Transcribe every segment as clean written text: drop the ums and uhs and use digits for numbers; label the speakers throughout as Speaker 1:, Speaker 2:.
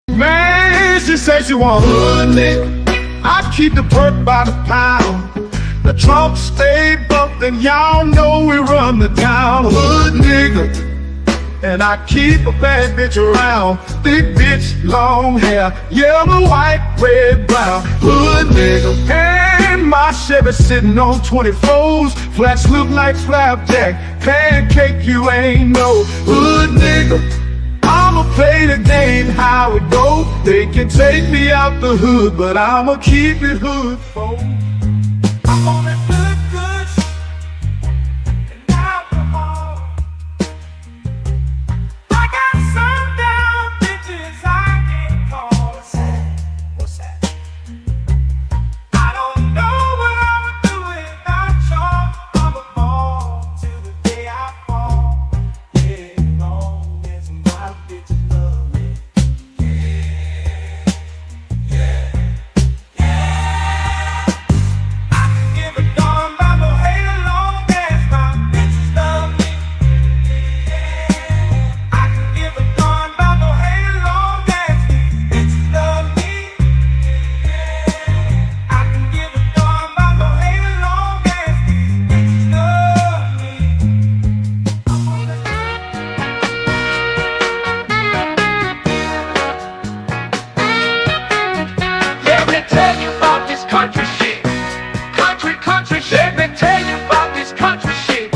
Speaker 1: Man, she say she want hood nigga. I keep the perk by the pound. The trunk stay bumped and y'all know we run the town. Hood nigga. And I keep a bad bitch around. Thick bitch, long hair, yellow, white, red, brown. Hood nigga. And my Chevy sitting on 24s. Flats look like flapjack. Pancake, you ain't no hood nigga. I'ma play the game how it go. They can take me out the hood, but I'ma keep it hood, folks. I'm on that good and alcohol. I got some down bitches I can't call. What's that? I don't know what I would do without y'all. I'ma fall till the day I fall. Yeah, long as my bitches love me. I can give a darn about no hate as long as my bitches love me. I can give a darn about no hate as long as these bitches love me. I can give a darn about no hate as long as these bitches love me. I'm on that. Let me tell you about this country shit. Country shit. Let me tell you about this country shit.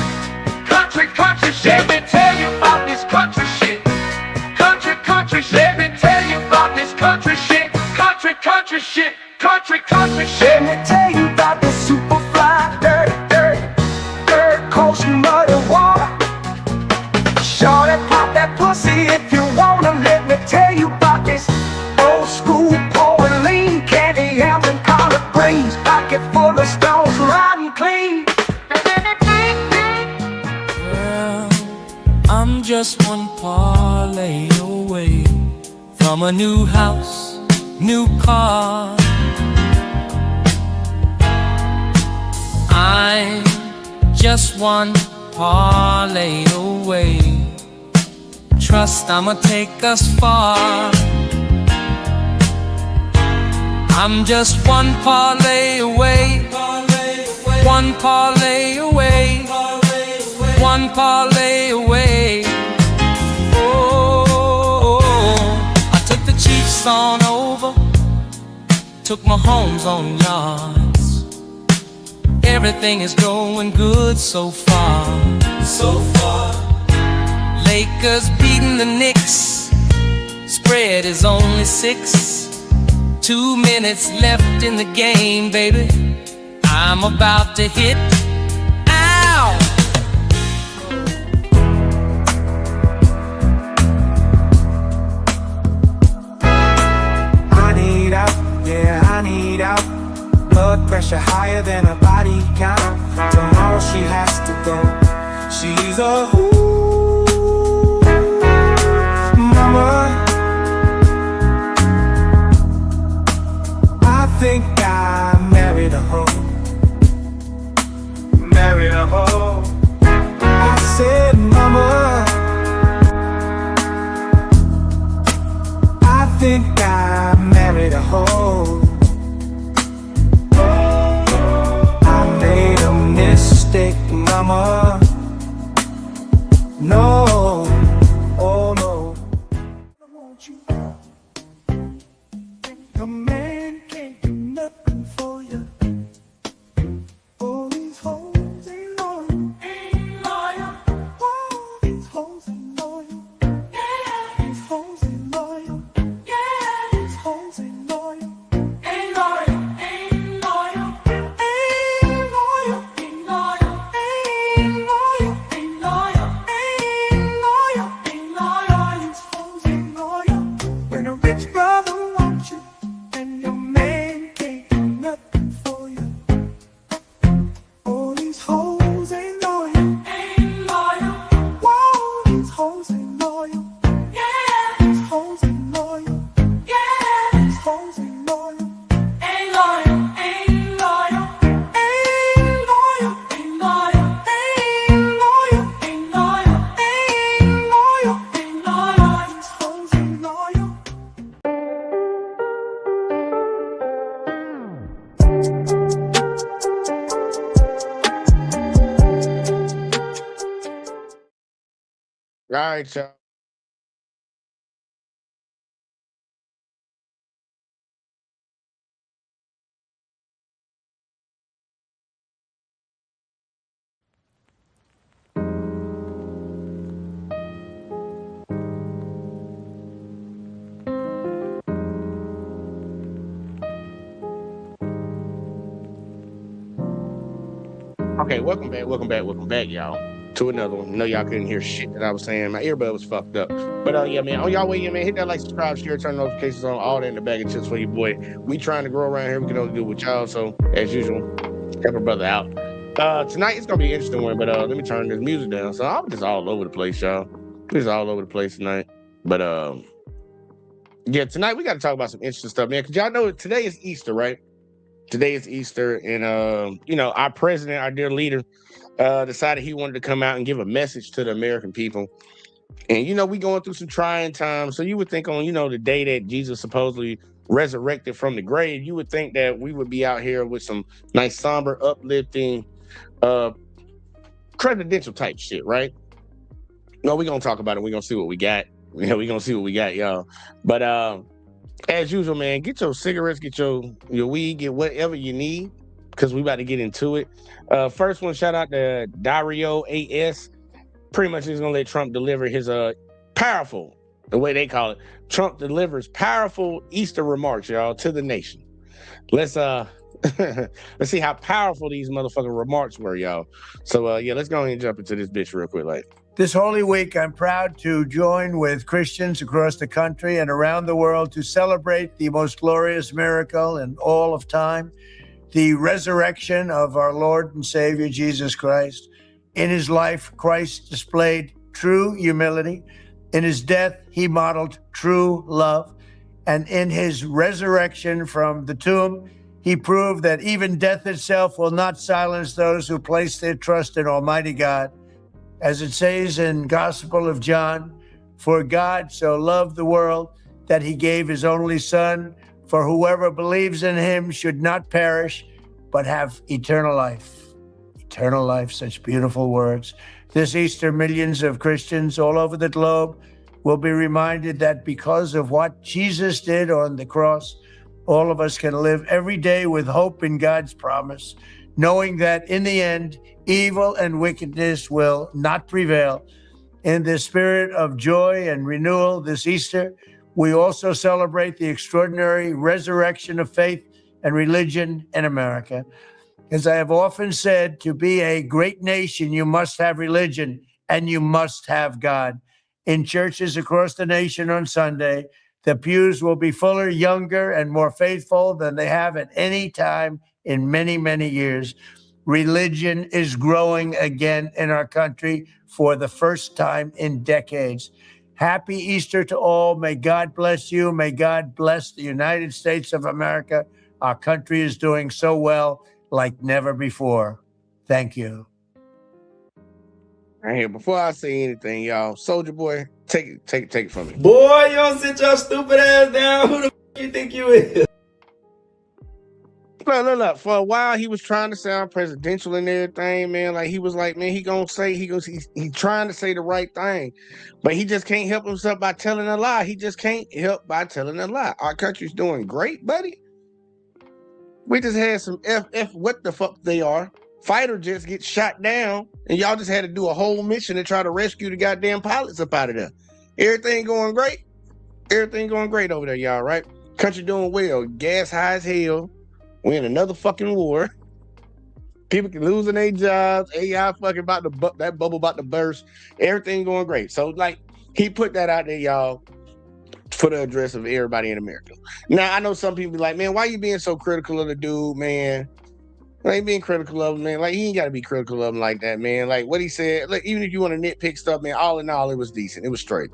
Speaker 1: Country shit. Let me tell you about this country shit. Country shit. Let me tell you about this country shit. Country shit. Country shit. Let me tell you about this super fly, dirt, coast, muddy water. Shorty, pop that pussy if you wanna. Let me tell you about this old school pouring lean, candy yams and collard greens, pocket full of stones, riding clean.
Speaker 2: Well, I'm just one parlay away from a new house, new car. I'm just one parlay away. Trust I'ma take us far. I'm just one parlay away. One parlay away. One parlay away. Oh, I took the Chiefs on over. Took my homes on yards. Everything is going good so far. Lakers beating the Knicks. Spread is only 6. 2 minutes left in the game, baby. I'm about to hit. Ow!
Speaker 3: I need out, yeah, I need out. Blood pressure higher than a body count. Tomorrow she has to go. She's a mama. I think I married a hoe. Married a hoe. I said, mama, I think I married a hoe. I made a mistake, mama. No, oh no. I want you. A man can't do nothing for you. All these hoes ain't loyal. Ain't loyal. All these hoes ain't loyal. Yeah. These hoes ain't loyal. Yeah. These hoes ain't loyal. Ain't loyal. Ain't loyal. Ain't loyal. Ain't loyal. Ain't loyal. Ain't loyal. Ain't loyal. Ain't loyal. These hoes ain't loyal. When a rich brother wants you and your man can't do nothing for you. All these hoes ain't loyal. Ain't loyal. Whoa, these hoes ain't loyal. Yeah. These hoes ain't loyal. Yeah. These hoes ain't loyal. Ain't loyal. Ain't loyal. Ain't loyal. Ain't loyal. Ain't loyal. Ain't loyal. Ain't loyal. Ain't loyal. These hoes ain't loyal.
Speaker 4: All right, y'all. Okay, welcome back, y'all, to another one. No, y'all couldn't hear shit that I was saying. My earbud was fucked up. But yeah, man, on y'all way, yeah, man, hit that like, subscribe, share, turn notifications on, all that in the bag of chips for you, boy. We trying to grow around here. We can only do it with y'all. So as usual, help a brother out. Tonight it's gonna be an interesting one, but let me turn this music down. So I'm just all over the place, y'all. Just all over the place tonight. But yeah, tonight we got to talk about some interesting stuff, man. Cause y'all know today is Easter, right? Today is Easter, and you know, our president, our dear leader, decided he wanted to come out and give a message to the American people. And you know, we going through some trying times. So you would think on, you know, the day that Jesus supposedly resurrected from the grave, you would think that we would be out here with some nice, somber, uplifting, uh, presidential type shit, right? No, we're gonna talk about it. We're gonna see what we got. Yeah, we're gonna see what we got, y'all. But as usual, man, get your cigarettes, get your weed, get whatever you need, because we about to get into it. First one, shout out to Dario AS. Pretty much he's gonna let Trump deliver his powerful, the way they call it. Trump delivers powerful Easter remarks, y'all, to the nation. Let's let's see how powerful these motherfucking remarks were, y'all. So yeah, let's go ahead and jump into this bitch real quick, like.
Speaker 5: This Holy Week, I'm proud to join with Christians across the country and around the world to celebrate the most glorious miracle in all of time, the resurrection of our Lord and Savior, Jesus Christ. In his life, Christ displayed true humility. In his death, he modeled true love. And in his resurrection from the tomb, he proved that even death itself will not silence those who place their trust in Almighty God. As it says in Gospel of John, for God so loved the world that he gave his only Son, for whoever believes in him should not perish, but have eternal life. Eternal life, such beautiful words. This Easter, millions of Christians all over the globe will be reminded that because of what Jesus did on the cross, all of us can live every day with hope in God's promise, knowing that in the end, evil and wickedness will not prevail. In the spirit of joy and renewal this Easter, we also celebrate the extraordinary resurrection of faith and religion in America. As I have often said, to be a great nation, you must have religion and you must have God. In churches across the nation on Sunday, the pews will be fuller, younger, and more faithful than they have at any time in many, many years. Religion is growing again in our country for the first time in decades. Happy Easter to all. May God bless you. May God bless the United States of America. Our country is doing so well like never before. Thank you.
Speaker 4: Right here, before I say anything, y'all, Soldier Boy, take it from me.
Speaker 6: Boy, you don't sit your stupid ass down. Who the f you think you is?
Speaker 4: Look. For a while, he was trying to sound presidential and everything, man. Like he was like, man, he trying to say the right thing, but he just can't help himself by telling a lie. He just can't help by telling a lie. Our country's doing great, buddy. We just had some what the fuck they are. Fighter jets get shot down, and y'all just had to do a whole mission to try to rescue the goddamn pilots up out of there. Everything going great. Everything going great over there, y'all, right? Country doing well. Gas high as hell. We in another fucking war. People losing their jobs. AI fucking that bubble about to burst. Everything going great. So, like, he put that out there, y'all, for the address of everybody in America. Now, I know some people be like, man, why you being so critical of the dude, man? I ain't being critical of him, man. Like, he ain't got to be critical of him like that, man. Like, what he said, like, even if you want to nitpick stuff, man, all in all, it was decent. It was straight.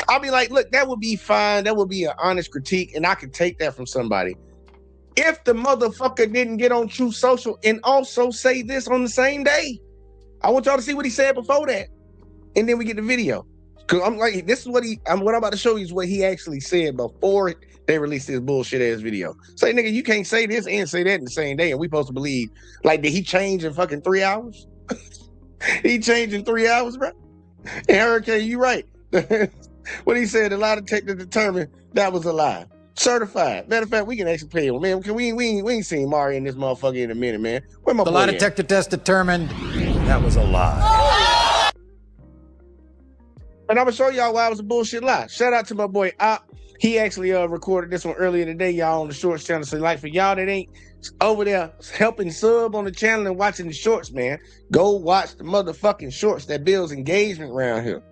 Speaker 4: I'll be like, look, that would be fine. That would be an honest critique, and I could take that from somebody. If the motherfucker didn't get on True Social and also say this on the same day, I want y'all to see what he said before that. And then we get the video. Because I'm like, this is what I'm about to show you is what he actually said before they released this bullshit ass video. Say, nigga, you can't say this and say that in the same day. And we supposed to believe, like, did he change in fucking 3 hours? He changed in 3 hours, bro? And Hurricane, you right. What he said, a lie detector determined that was a lie. Certified. Matter of fact, we can actually pay him, man. We ain't seen Mario in this motherfucker in a minute, man. Where my
Speaker 7: The
Speaker 4: boy
Speaker 7: lie
Speaker 4: at?
Speaker 7: detector test determined that was a lie.
Speaker 4: And I'm gonna show y'all why it was a bullshit lie. Shout out to my boy Op. He actually recorded this one earlier today, y'all, on the Shorts channel. So, like, for y'all that ain't over there helping sub on the channel and watching the shorts, man, go watch the motherfucking shorts that builds engagement around here.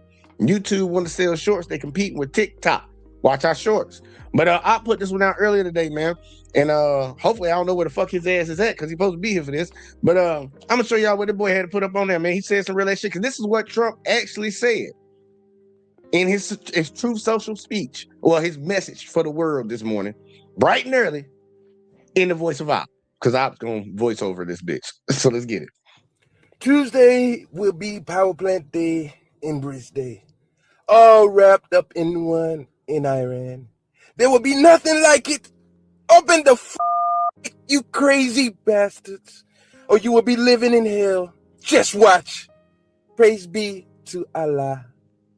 Speaker 4: YouTube want to sell shorts, they competing with TikTok. Watch our shorts. But I put this one out earlier today, man. And hopefully I don't know where the fuck his ass is at because he's supposed to be here for this. But I'm gonna show y'all what the boy had to put up on there, man. He said some real ass shit because this is what Trump actually said in his Truth Social speech, well, his message for the world this morning, bright and early, in the voice of Op, because Op's gonna voice over this bitch. So let's get it.
Speaker 8: Tuesday will be Power Plant Day and Bridge Day, all wrapped up in one in Iran. There will be nothing like it. Open the you crazy bastards, or you will be living in hell. Just watch. Praise be to Allah.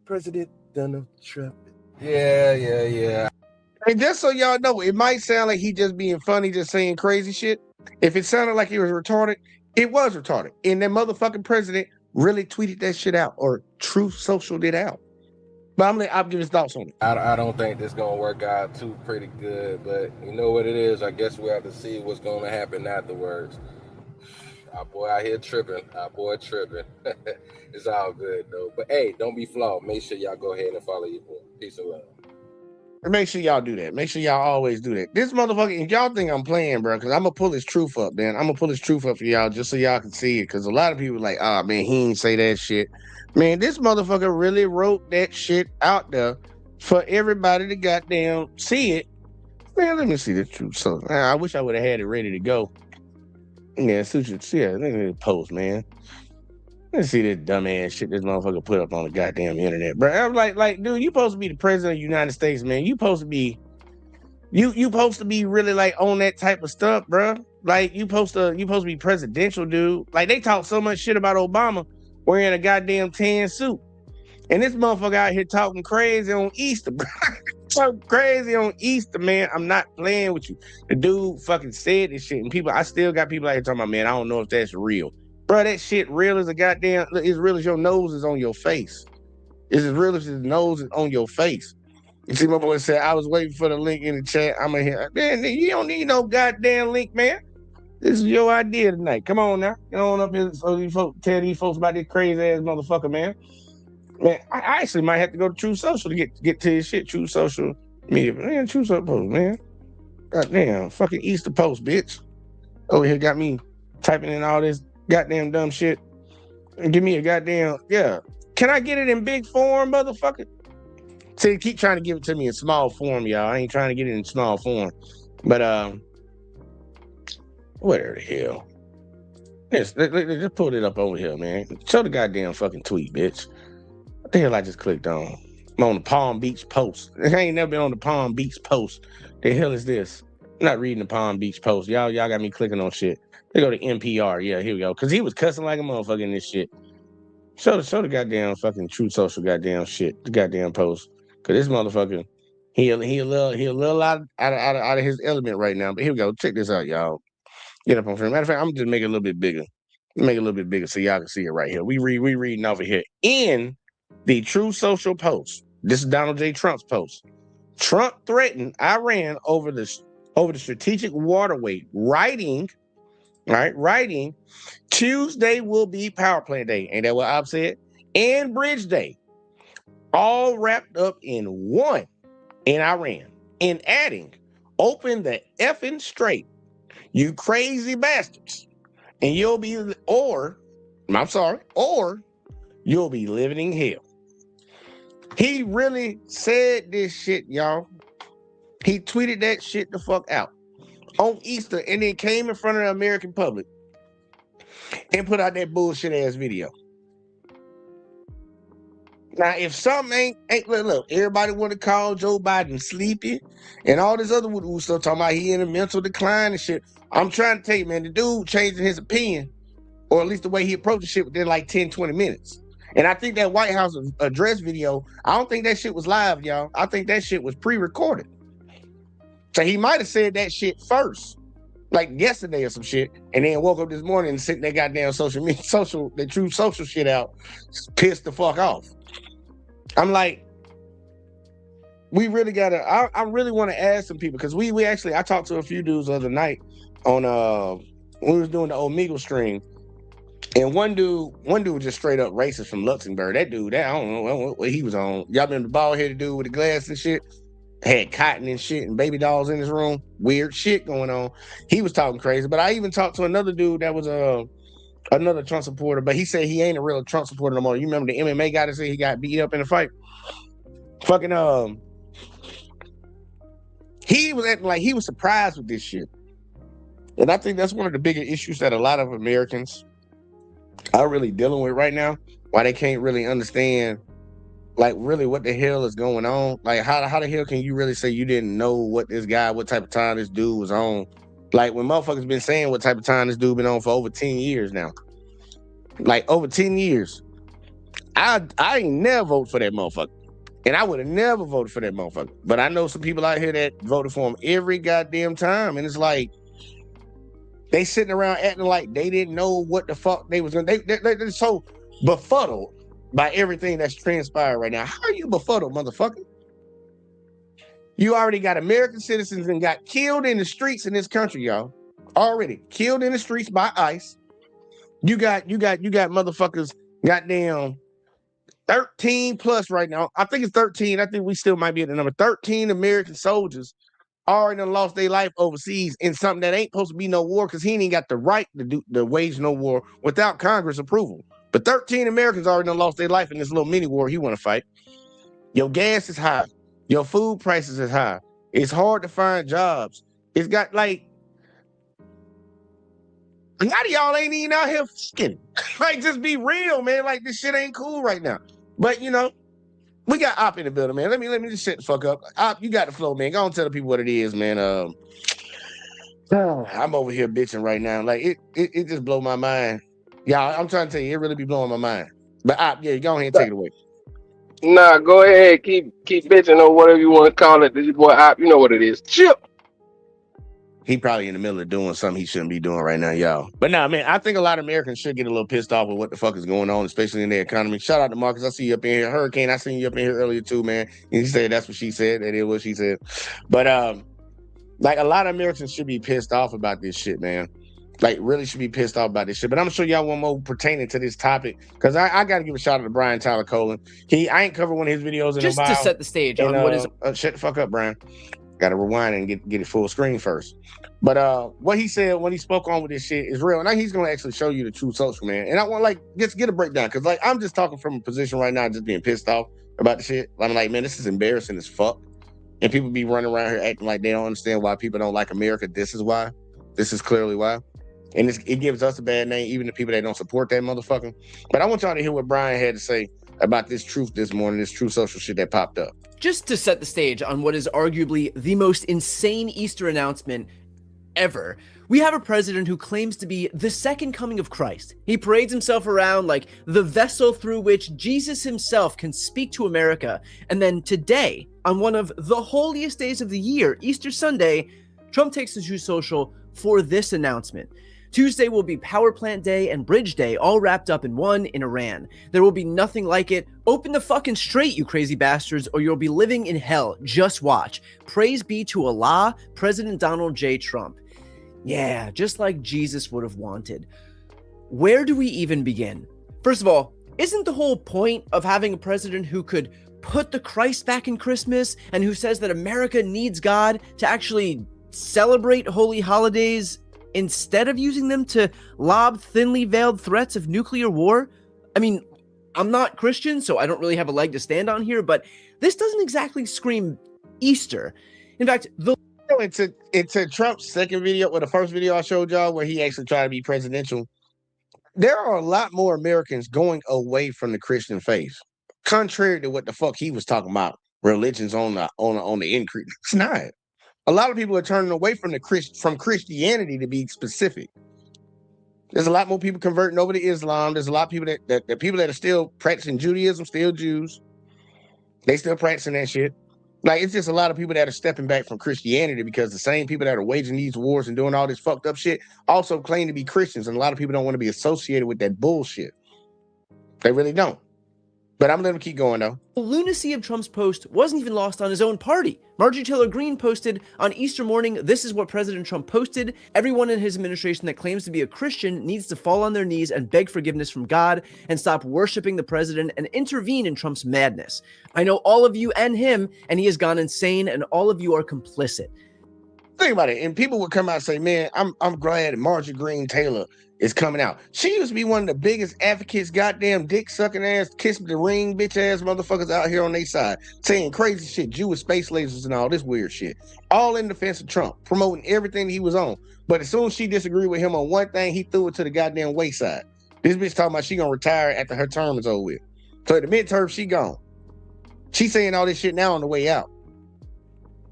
Speaker 8: President Donald Trump. Yeah.
Speaker 4: And just so y'all know, it might sound like he just being funny, just saying crazy shit. If it sounded like he was retarded, it was retarded. And that motherfucking president really tweeted that shit out, or Truth Social did out. But I'm gonna give his thoughts on it.
Speaker 9: I don't think this gonna work out too pretty good, but you know what it is. I guess we have to see what's gonna happen afterwards. Our boy out here tripping. It's all good though. But hey, don't be flawed. Make sure y'all go ahead and follow your boy. Peace and love.
Speaker 4: Make sure y'all do that. Make sure y'all always do that. This motherfucker, if y'all think I'm playing, bro, because I'm gonna pull his truth up, man. I'm gonna pull his truth up for y'all just so y'all can see it. Because a lot of people like, oh man, he ain't say that shit. Man, this motherfucker really wrote that shit out there for everybody to goddamn see it. Man, let me see the truth. So I wish I would have had it ready to go. Yeah, look at this post, man. Let's see this dumbass shit this motherfucker put up on the goddamn internet, bro. I'm like, dude, you supposed to be the president of the United States, man. You supposed to be, you supposed to be really like on that type of stuff, bro. Like you supposed to be presidential, dude. Like they talk so much shit about Obama wearing a goddamn tan suit, and this motherfucker out here talking crazy on Easter, bro. So crazy on Easter, man. I'm not playing with you. The dude fucking said this shit, and I still got people out here talking about, man, I don't know if that's real. Bro, that shit real as a goddamn, as real as your nose is on your face. It's as real as his nose is on your face. You see my boy said, I was waiting for the link in the chat. I'm in here. Man, you don't need no goddamn link, man. This is your idea tonight. Come on now. Get on up here so these folks tell these folks about this crazy ass motherfucker, man. Man, I actually might have to go to True Social to get to his shit. True Social media. Man, True Social post, man. Goddamn, fucking Easter post, bitch. Over here got me typing in all this goddamn dumb shit. And give me a goddamn, yeah. Can I get it in big form, motherfucker? See, keep trying to give it to me in small form, y'all. I ain't trying to get it in small form. But, whatever the hell. Let's pull it up over here, man. Show the goddamn fucking tweet, bitch. What the hell I just clicked on? I'm on the Palm Beach Post. I ain't never been on the Palm Beach Post. The hell is this? I'm not reading the Palm Beach Post. Y'all got me clicking on shit. They go to NPR. Yeah, here we go. Because he was cussing like a motherfucker in this shit. Show the goddamn fucking True Social goddamn shit. The goddamn post. Because this motherfucker, he a little out of his element right now. But here we go. Check this out, y'all. Get up on film. Matter of fact, I'm just make it a little bit bigger. Make it a little bit bigger so y'all can see it right here. We reading over here. In the True Social post. This is Donald J. Trump's post. Trump threatened Iran over the strategic waterway, writing, Tuesday will be Power Plant Day. Ain't that what I've said? And Bridge Day. All wrapped up in one in Iran. And adding, open the effing strait, you crazy bastards. And you'll be living in hell. He really said this shit, y'all. He tweeted that shit the fuck out on Easter and then came in front of the American public and put out that bullshit ass video. Now, if something ain't look, everybody want to call Joe Biden sleepy and all this other stuff talking about he in a mental decline and shit. I'm trying to tell you, man, the dude changing his opinion, or at least the way he approaches shit within like 10, 20 minutes. And I think that White House address video, I don't think that shit was live, y'all. I think that shit was pre-recorded. So he might have said that shit first, like yesterday or some shit, and then woke up this morning and sent that goddamn social media, the true social shit out, pissed the fuck off. I'm like, we really gotta. I really want to ask some people because we actually I talked to a few dudes the other night on when we was doing the Omegle stream. And one dude was just straight up racist from Luxembourg. That dude, I don't know what he was on. Y'all remember the bald-headed dude with the glass and shit? Had cotton and shit and baby dolls in his room. Weird shit going on. He was talking crazy. But I even talked to another dude that was another Trump supporter, but he said he ain't a real Trump supporter no more. You remember the MMA guy that said he got beat up in a fight? Fucking he was acting like he was surprised with this shit. And I think that's one of the bigger issues that a lot of Americans are really dealing with right now, why they can't really understand like really what the hell is going on. Like how the hell can you really say you didn't know what type of time this dude was on? Like when motherfuckers been saying what type of time this dude been on for over 10 years now. Like over 10 years. I ain't never voted for that motherfucker. And I would have never voted for that motherfucker. But I know some people out here that voted for him every goddamn time. And it's like they sitting around acting like they didn't know what the fuck they was gonna. They're so befuddled by everything that's transpired right now. How are you befuddled, motherfucker? You already got American citizens and got killed in the streets in this country, y'all. Already killed in the streets by ICE. You got motherfuckers, goddamn 13 plus right now. I think it's 13. I think we still might be at the number 13 American soldiers already done lost their life overseas in something that ain't supposed to be no war because he ain't got the right to wage no war without Congress approval. But 13 Americans already done lost their life in this little mini war he want to fight. Your gas is high. Your food prices is high. It's hard to find jobs. It's got like, a lot of y'all ain't even out here fucking. Like, just be real, man. Like, this shit ain't cool right now. But, you know, we got Op in the building, man. Let me just shut the fuck up. Op, you got the flow, man. Go on, tell the people what it is, man. I'm over here bitching right now. Like it just blow my mind. Y'all, I'm trying to tell you, it really be blowing my mind. But Op, yeah, go ahead and take it away.
Speaker 8: Nah, go ahead. Keep bitching or whatever you want to call it. This is boy Op. You know what it is. Chip.
Speaker 4: He probably in the middle of doing something he shouldn't be doing right now, y'all. But nah, man, I think a lot of Americans should get a little pissed off with what the fuck is going on, especially in their economy. Shout out to Marcus. I see you up in here. Hurricane, I seen you up in here earlier too, man. And he said that's what she said. That is what she said. But like a lot of Americans should be pissed off about this shit, man. Like really should be pissed off about this shit. But I'm gonna show y'all one more pertaining to this topic because I gotta give a shout out to Brian Tyler Colin. I ain't covered one of his videos in
Speaker 10: just
Speaker 4: a while.
Speaker 10: to set the stage on what is.
Speaker 4: Shut the fuck up, Brian. Got to rewind and get it full screen first. But what he said when he spoke on with this shit is real. And he's going to actually show you the true social, man. And I want just get a breakdown because I'm just talking from a position right now, just being pissed off about the shit. I'm like, man, this is embarrassing as fuck. And people be running around here acting like they don't understand why people don't like America. This is why. This is clearly why. And it gives us a bad name, even the people that don't support that motherfucker. But I want y'all to hear what Brian had to say about this truth this morning, this true social shit that popped up.
Speaker 10: Just to set the stage on what is arguably the most insane Easter announcement ever, we have a president who claims to be the second coming of Christ. He parades himself around like the vessel through which Jesus himself can speak to America. And then today, on one of the holiest days of the year, Easter Sunday, Trump takes to Truth Social for this announcement. Tuesday will be Power Plant Day and Bridge Day, all wrapped up in one in Iran. There will be nothing like it. Open the fucking straight, you crazy bastards, or you'll be living in hell. Just watch. Praise be to Allah, President Donald J. Trump. Yeah, just like Jesus would have wanted. Where do we even begin? First of all, isn't the whole point of having a president who could put the Christ back in Christmas and who says that America needs God to actually celebrate holy holidays instead of using them to lob thinly veiled threats of nuclear war? I mean, I'm not Christian, so I don't really have a leg to stand on here, but this doesn't exactly scream Easter. In fact,
Speaker 4: into Trump's second video, or the first video I showed y'all, where he actually tried to be presidential, there are a lot more Americans going away from the Christian faith, contrary to what the fuck he was talking about. Religion's on the increase. It's not. A lot of people are turning away from from Christianity, to be specific. There's a lot more people converting over to Islam. There's a lot of people that people that are still practicing Judaism, still Jews. They still practicing that shit. Like, it's just a lot of people that are stepping back from Christianity because the same people that are waging these wars and doing all this fucked up shit also claim to be Christians. And a lot of people don't want to be associated with that bullshit. They really don't. But I'm going to keep going, though.
Speaker 10: The lunacy of Trump's post wasn't even lost on his own party. Marjorie Taylor Greene posted, on Easter morning, this is what President Trump posted. Everyone in his administration that claims to be a Christian needs to fall on their knees and beg forgiveness from God and stop worshiping the president and intervene in Trump's madness. I know all of you and him, and he has gone insane, and all of you are complicit.
Speaker 4: Think about it. And people would come out and say, man, I'm glad that Marjorie Greene Taylor is coming out. She used to be one of the biggest advocates, goddamn dick sucking ass, kiss the ring, bitch ass motherfuckers out here on their side, saying crazy shit, Jewish space lasers and all this weird shit, all in defense of Trump, promoting everything he was on. But as soon as she disagreed with him on one thing, he threw it to the goddamn wayside. This bitch talking about she gonna retire after her term is over with. So at the midterm, she gone. She saying all this shit now on the way out.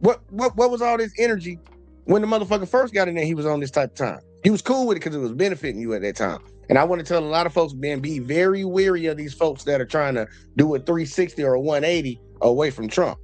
Speaker 4: What was all this energy when the motherfucker first got in there? He was on this type of time. He was cool with it because it was benefiting you at that time. And I want to tell a lot of folks, man, be very wary of these folks that are trying to do a 360 or a 180 away from Trump.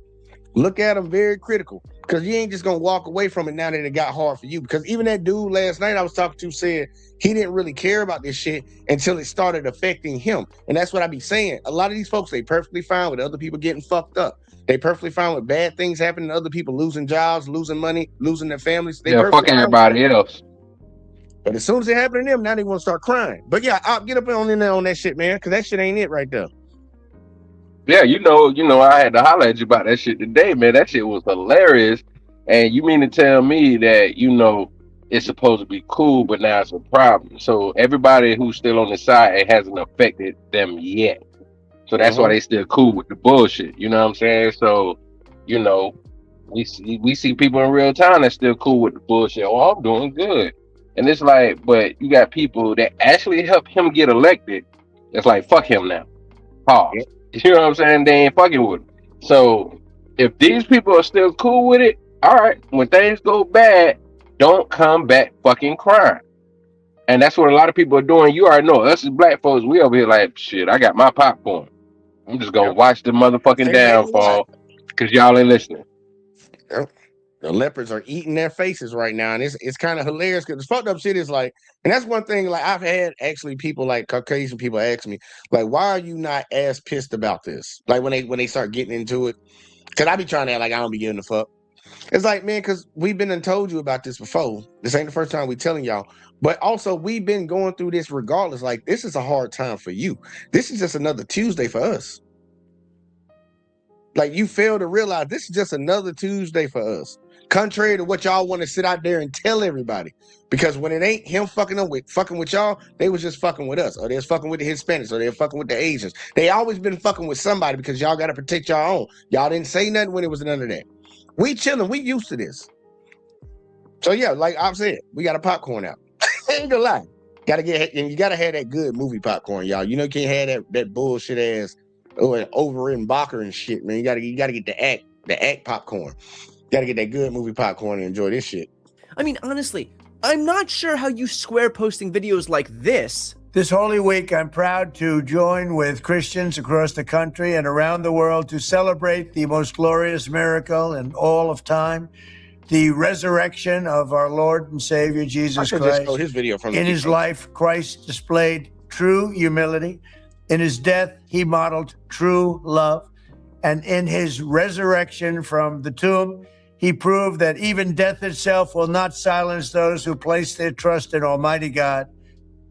Speaker 4: Look at them very critical, because you ain't just going to walk away from it now that it got hard for you. Because even that dude last night I was talking to said he didn't really care about this shit until it started affecting him. And that's what I be saying. A lot of these folks, they perfectly fine with other people getting fucked up. They perfectly fine with bad things happening to other people, losing jobs, losing money, losing their families.
Speaker 9: Yeah, fuck everybody else.
Speaker 4: But as soon as it happened to them, now they want to start crying. But yeah, I'll get up in there on that shit, man, because that shit ain't it right there.
Speaker 9: Yeah, you know, I had to holler at you about that shit today, man. That shit was hilarious. And you mean to tell me that, you know, it's supposed to be cool, but now it's a problem. So everybody who's still on the side, it hasn't affected them yet. So that's why they still cool with the bullshit. You know what I'm saying? So, you know, we see people in real time that's still cool with the bullshit. Oh, I'm doing good. And it's like, but you got people that actually help him get elected. It's like, fuck him now. Pause.
Speaker 4: Yep.
Speaker 9: You know what I'm saying? They ain't fucking with him. So if these people are still cool with it, all right, when things go bad, don't come back fucking crying. And that's what a lot of people are doing. You already know, us as black folks, we over here like, shit, I got my popcorn. I'm just gonna watch the motherfucking downfall because y'all ain't listening.
Speaker 4: Yep. The leopards are eating their faces right now, and it's kind of hilarious because the fucked up shit is like, and that's one thing. Like, I've had actually people, like Caucasian people, ask me, like, why are you not as pissed about this? Like when they start getting into it, because I be trying to act like I don't be giving a fuck. It's like, man, because we've been and told you about this before. This ain't the first time we telling y'all, but also we've been going through this regardless. Like, this is a hard time for you. This is just another Tuesday for us. Like, you fail to realize this is just another Tuesday for us. Contrary to what y'all want to sit out there and tell everybody. Because when it ain't him fucking with y'all, they was just fucking with us. Or they was fucking with the Hispanics. Or they were fucking with the Asians. They always been fucking with somebody because y'all got to protect y'all own. Y'all didn't say nothing when it was none of that. We chilling. We used to this. So yeah, like I've said, we got a popcorn out. Ain't gonna lie. And you gotta have that good movie popcorn, y'all. You know, you can't have that bullshit ass over in Bacher and shit, man. You gotta get the act popcorn. Gotta get that good movie popcorn and enjoy this shit.
Speaker 10: I mean, honestly, I'm not sure how you square posting videos like this.
Speaker 5: This Holy Week, I'm proud to join with Christians across the country and around the world to celebrate the most glorious miracle in all of time, the resurrection of our Lord and Savior, Jesus Christ.
Speaker 4: Just his video from
Speaker 5: in his life, Christ displayed true humility. In his death, he modeled true love. And in his resurrection from the tomb, he proved that even death itself will not silence those who place their trust in Almighty God.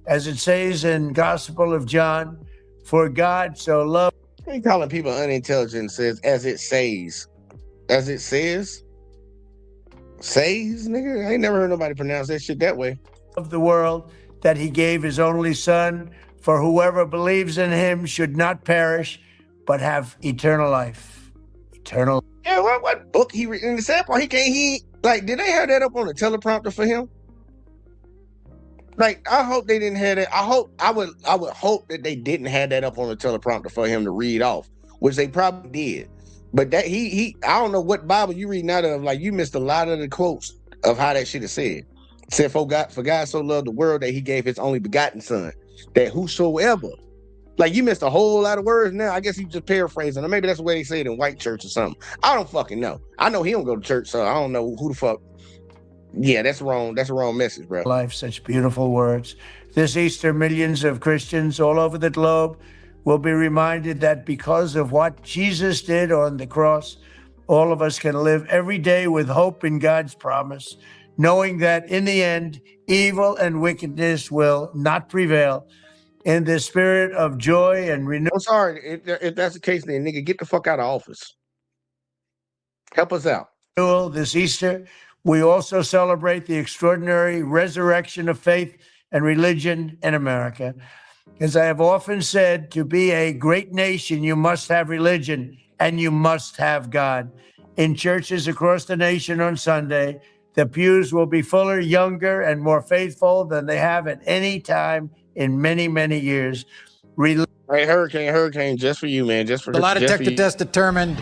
Speaker 5: As it says in Gospel of John, for God so loved.
Speaker 4: He calling people unintelligent, says, as it says. As it says? Says, nigga? I ain't never heard nobody pronounce that shit that way.
Speaker 5: Of the world, that he gave his only son, for whoever believes in him should not perish, but have eternal life. Eternal.
Speaker 4: Yeah, what book he read in the sample? Did they have that up on the teleprompter for him? Like, I hope they didn't have that. I would hope that they didn't have that up on the teleprompter for him to read off, which they probably did. But that I don't know what Bible you reading out of. Like, you missed a lot of the quotes of how that shit is said. Said, for God so loved the world that he gave his only begotten son, that whosoever. Like, you missed a whole lot of words now. I guess he just paraphrasing. Or maybe that's the way they say it in white church or something. I don't fucking know. I know he don't go to church, so I don't know who the fuck. Yeah, that's wrong. That's a wrong message, bro.
Speaker 5: Life, such beautiful words. This Easter, millions of Christians all over the globe will be reminded that because of what Jesus did on the cross, all of us can live every day with hope in God's promise, knowing that in the end, evil and wickedness will not prevail. In the spirit of joy and renewal.
Speaker 4: I'm sorry, if that's the case, then nigga, get the fuck out of office. Help us out.
Speaker 5: This Easter, we also celebrate the extraordinary resurrection of faith and religion in America. As I have often said, to be a great nation, you must have religion and you must have God. In churches across the nation on Sunday, the pews will be fuller, younger, and more faithful than they have at any time in many, many years.
Speaker 4: Hey, Hurricane, just for you, man. Just for
Speaker 7: The lie detector test determined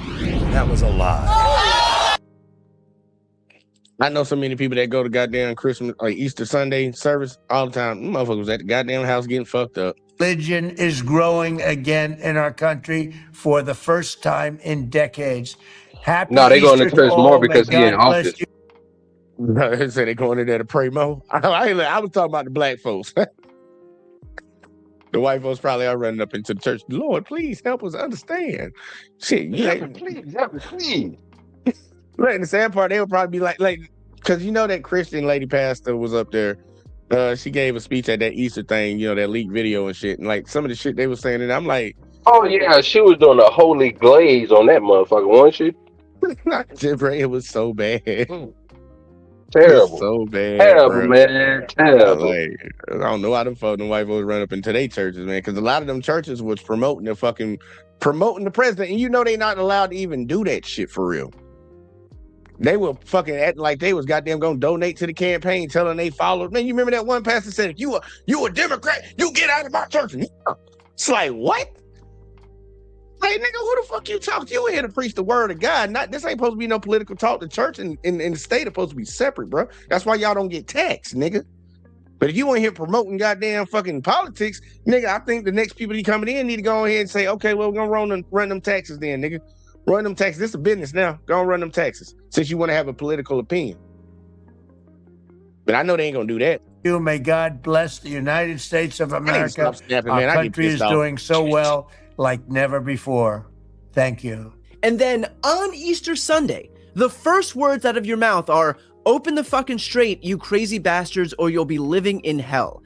Speaker 7: that was a lie.
Speaker 4: I know so many people that go to goddamn Christmas or Easter Sunday service all the time. Them motherfuckers at the goddamn house getting fucked up.
Speaker 5: Religion is growing again in our country for the first time in decades. Happy
Speaker 9: No, they going to
Speaker 5: Easter
Speaker 9: church
Speaker 5: all.
Speaker 9: more
Speaker 5: May
Speaker 9: because he in
Speaker 5: God bless
Speaker 9: office.
Speaker 5: you.
Speaker 4: They say they going in there to pray more. I was talking about the black folks. The white folks probably are running up into the church. Lord, please help us understand. Shit,
Speaker 9: Please.
Speaker 4: Look, the sad part, they would probably be like, because you know that Christian lady pastor was up there. She gave a speech at that Easter thing, you know, that leaked video and shit. And like some of the shit they were saying, and I'm like,
Speaker 9: Oh yeah, she was doing a holy glaze on that motherfucker, wasn't she?
Speaker 4: it was so bad.
Speaker 9: Terrible.
Speaker 4: So bad.
Speaker 9: Terrible,
Speaker 4: bro.
Speaker 9: man. Terrible.
Speaker 4: I don't know why them white folks run up into their churches, man. Because a lot of them churches was promoting the president, and you know they not allowed to even do that shit for real. They were fucking acting like they was goddamn gonna donate to the campaign, telling they followers. Man, you remember that one pastor said, "If you a Democrat, you get out of my church." It's like, what? Hey, nigga, who the fuck you talk to? You in here to preach the word of God. This ain't supposed to be no political talk. The church and the state are supposed to be separate, bro. That's why y'all don't get taxed, nigga. But if you in here promoting goddamn fucking politics, nigga, I think the next people that coming in need to go ahead and say, okay, well, we're gonna run them taxes then, nigga. Run them taxes. This is a business now. Go and run them taxes since you want to have a political opinion. But I know they ain't gonna do that.
Speaker 5: May God bless the United States of America.
Speaker 4: Snapping,
Speaker 5: Our
Speaker 4: man.
Speaker 5: country is doing so well like never before. Thank you.
Speaker 10: And then on Easter Sunday, the first words out of your mouth are, "Open the fucking straight, you crazy bastards, or you'll be living in hell."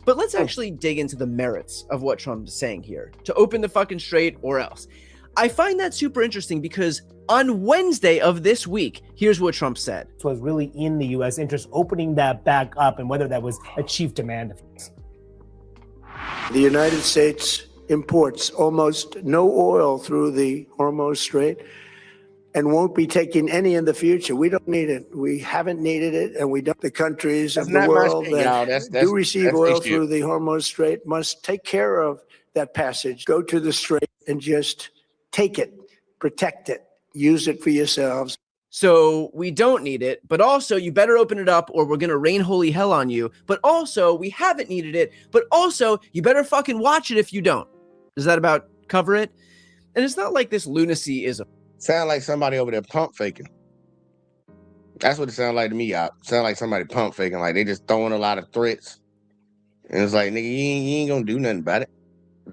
Speaker 10: But let's actually dig into the merits of what Trump is saying here. To open the fucking straight or else. I find that super interesting because on Wednesday of this week, here's what Trump said.
Speaker 11: It was really in the U.S. interest opening that back up and whether that was a chief demand of his.
Speaker 5: The United States imports almost no oil through the Hormuz Strait and won't be taking any in the future. We don't need it. We haven't needed it, and we don't. The countries of the world that do receive oil through the Hormuz Strait must take care of that passage. Go to the strait and just take it, protect it, use it for yourselves.
Speaker 10: So we don't need it, but also you better open it up or we're going to rain holy hell on you. But also we haven't needed it, but also you better fucking watch it if you don't. Does that about cover it? And it's not like this lunacy is a...
Speaker 4: Sound like somebody over there pump faking. That's what it sounds like to me, y'all. Sound like somebody pump faking, like they just throwing a lot of threats. And it's like, nigga, you ain't gonna do nothing about it.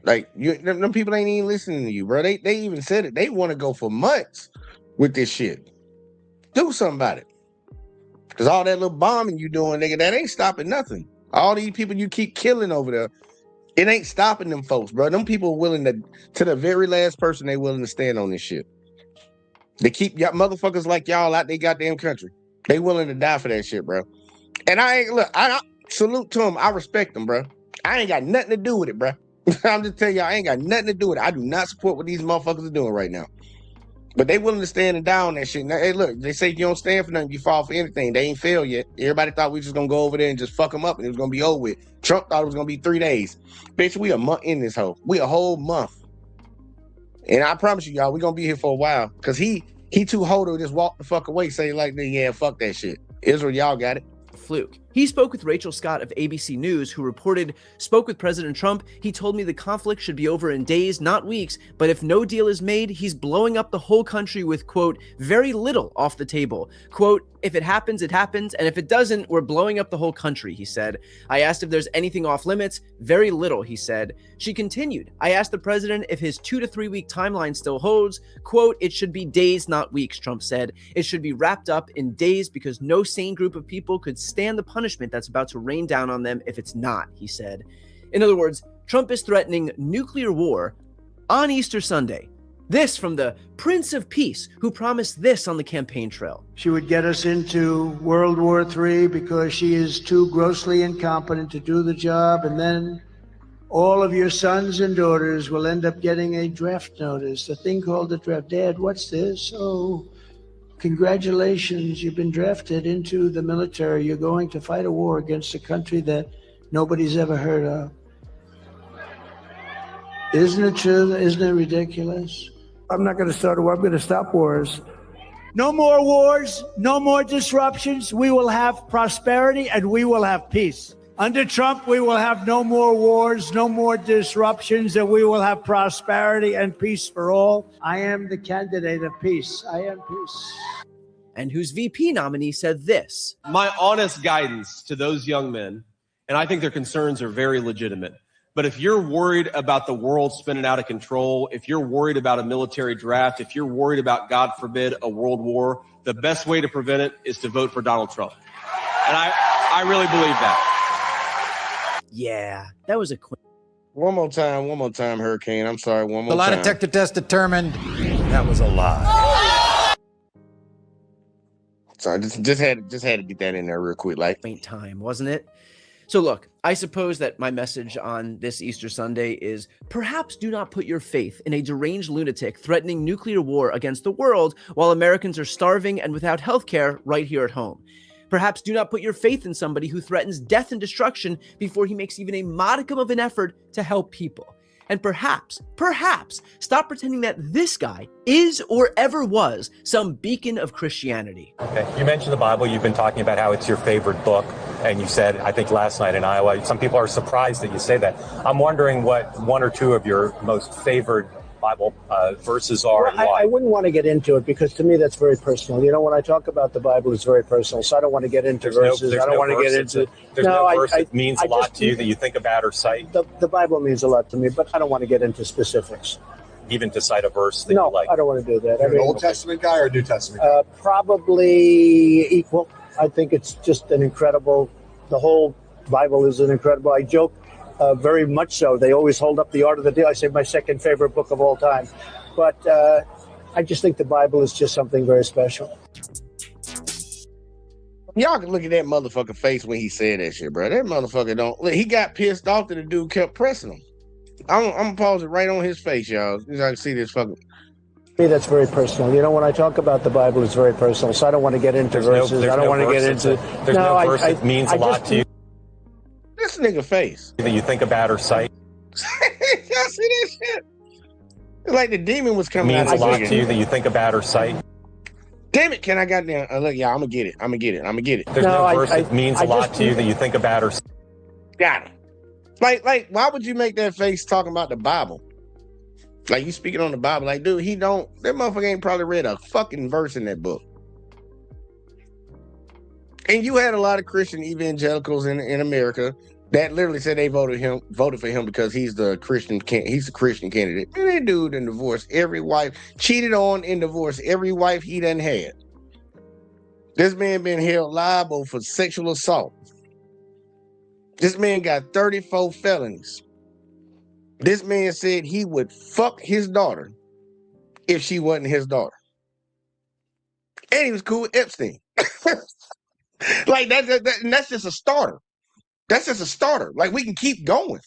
Speaker 4: Like, them people ain't even listening to you, bro. They even said it. They want to go for months with this shit. Do something about it. Because all that little bombing you doing, nigga, that ain't stopping nothing. All these people you keep killing over there, it ain't stopping them folks, bro. Them people are willing to the very last person, they willing to stand on this shit. They keep y'all motherfuckers like y'all out they goddamn country. They willing to die for that shit, bro. And I salute to them. I respect them, bro. I ain't got nothing to do with it, bro. I'm just telling y'all, I ain't got nothing to do with it. I do not support what these motherfuckers are doing right now. But they willing to stand and die on that shit. Now, hey, look, they say if you don't stand for nothing, you fall for anything. They ain't failed yet. Everybody thought we was just gonna go over there and just fuck them up and it was gonna be over with. Trump thought it was gonna be 3 days. Bitch, we a month in this hole. We a whole month. And I promise you, y'all, we gonna be here for a while. Cause he too hoe to just walk the fuck away, say like, yeah, fuck that shit. Israel, y'all got it.
Speaker 10: Fluke. He spoke with Rachel Scott of ABC News, who reported, spoke with President Trump. He told me the conflict should be over in days, not weeks, but if no deal is made, he's blowing up the whole country with, quote, very little off the table. Quote, if it happens, it happens, and if it doesn't, we're blowing up the whole country, he said. I asked if there's anything off limits. Very little, he said. She continued, I asked the president if his 2 to 3 week timeline still holds. Quote, it should be days, not weeks, Trump said. It should be wrapped up in days because no sane group of people could stand the punishment that's about to rain down on them if it's not, he said. In other words, Trump is threatening nuclear war on Easter Sunday. This from the Prince of Peace, who promised this on the campaign trail.
Speaker 5: She would get us into World War III because she is too grossly incompetent to do the job, and then all of your sons and daughters will end up getting a draft notice, a thing called a draft. Dad, what's this? Oh, congratulations, you've been drafted into the military. You're going to fight a war against a country that nobody's ever heard of. Isn't it true? Isn't it ridiculous? I'm not going to start a war. I'm going to stop wars. No more wars, no more disruptions. We will have prosperity and we will have peace. Under Trump, we will have no more wars, no more disruptions, and we will have prosperity and peace for all. I am the candidate of peace. I am peace.
Speaker 10: And whose VP nominee said this.
Speaker 12: My honest guidance to those young men, and I think their concerns are very legitimate, but if you're worried about the world spinning out of control, if you're worried about a military draft, if you're worried about, God forbid, a world war, the best way to prevent it is to vote for Donald Trump. And I really believe that.
Speaker 10: Yeah, that was a quick.
Speaker 4: One more time, Hurricane. I'm sorry, one more
Speaker 7: The lie
Speaker 4: time.
Speaker 7: detector test determined that was a lie.
Speaker 4: Sorry, just had to get that in there real quick, like.
Speaker 10: Quaint time, wasn't it? So look, I suppose that my message on this Easter Sunday is perhaps do not put your faith in a deranged lunatic threatening nuclear war against the world while Americans are starving and without health care right here at home. Perhaps do not put your faith in somebody who threatens death and destruction before he makes even a modicum of an effort to help people. And perhaps, stop pretending that this guy is or ever was some beacon of Christianity.
Speaker 13: Okay. You mentioned the Bible. You've been talking about how it's your favorite book. And you said, I think last night in Iowa, some people are surprised that you say that. I'm wondering what one or two of your most favorite Bible verses are.
Speaker 5: Well,
Speaker 13: and why.
Speaker 5: I wouldn't want to get into it because to me that's very personal. You know, when I talk about the Bible, it's very personal. So I don't want to get into verses. I don't want to get into.
Speaker 13: There's no verse that means a lot to you that you think about or cite.
Speaker 5: The Bible means a lot to me, but I don't want to get into specifics.
Speaker 13: Even to cite a verse that you like.
Speaker 5: I don't want to do that.
Speaker 7: You're an Old Testament guy or New Testament guy?
Speaker 5: Probably equal. I think it's just an incredible. The whole Bible is an incredible. I joke. Very much so. They always hold up The Art of the Deal. I say my second favorite book of all time. But I just think the Bible is just something very special.
Speaker 4: Y'all can look at that motherfucker face when he said that shit, bro. That motherfucker don't. He got pissed off that the dude kept pressing him. I'm gonna pause it right on his face, y'all. So I can see this fucking.
Speaker 5: Me, that's very personal. You know, when I talk about the Bible, it's very personal. So I don't want to get into verses. I don't want to get into.
Speaker 13: There's no verse that means a lot to you.
Speaker 4: This nigga face.
Speaker 13: That you think about or cite.
Speaker 4: Y'all see this shit? It's like the demon was coming
Speaker 13: Means
Speaker 4: out.
Speaker 13: a lot to you that you think about or cite.
Speaker 4: Damn it! Can I goddamn look? Yeah, I'm gonna get it.
Speaker 13: There's no verse that means a lot to you that you think about or.
Speaker 4: Got it. Like, why would you make that face talking about the Bible? Like, you speaking on the Bible, like, dude, that motherfucker ain't probably read a fucking verse in that book. And you had a lot of Christian evangelicals in America that literally said they voted for him because he's the Christian candidate. And that dude done divorced every wife, cheated on and divorced every wife he done had. This man been held liable for sexual assault. This man got 34 felonies. This man said he would fuck his daughter if she wasn't his daughter. And he was cool with Epstein. Like, that's just a starter. That's just a starter. Like, we can keep going.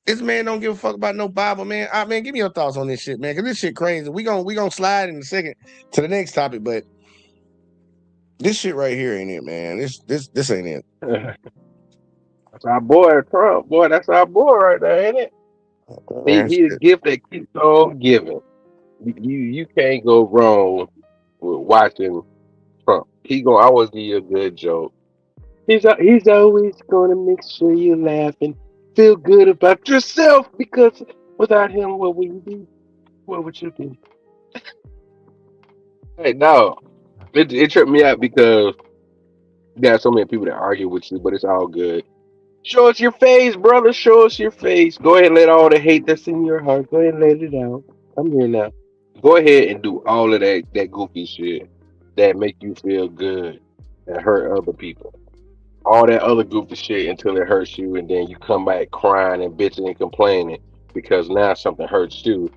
Speaker 4: This man don't give a fuck about no Bible, man. Man, give me your thoughts on this shit, man, because this shit crazy. We gonna slide in a second to the next topic, but this shit right here ain't it, man. This ain't it.
Speaker 14: That's our boy, Trump. Boy, that's our boy right there, ain't it? He's a gift that keeps on giving. You can't go wrong with watching Trump. He gonna always give you a good joke. He's always gonna make sure you laugh and feel good about yourself because without him, what would you do? What would you do? Hey, no, it tripped me out because there are so many people that argue with you, but it's all good. Show us your face, brother. Show us your face. Go ahead and let all the hate that's in your heart. Go ahead and let it out. I'm here now. Go ahead and do all of that goofy shit that make you feel good and hurt other people. All that other goofy shit until it hurts you, and then you come back crying and bitching and complaining because now something hurts you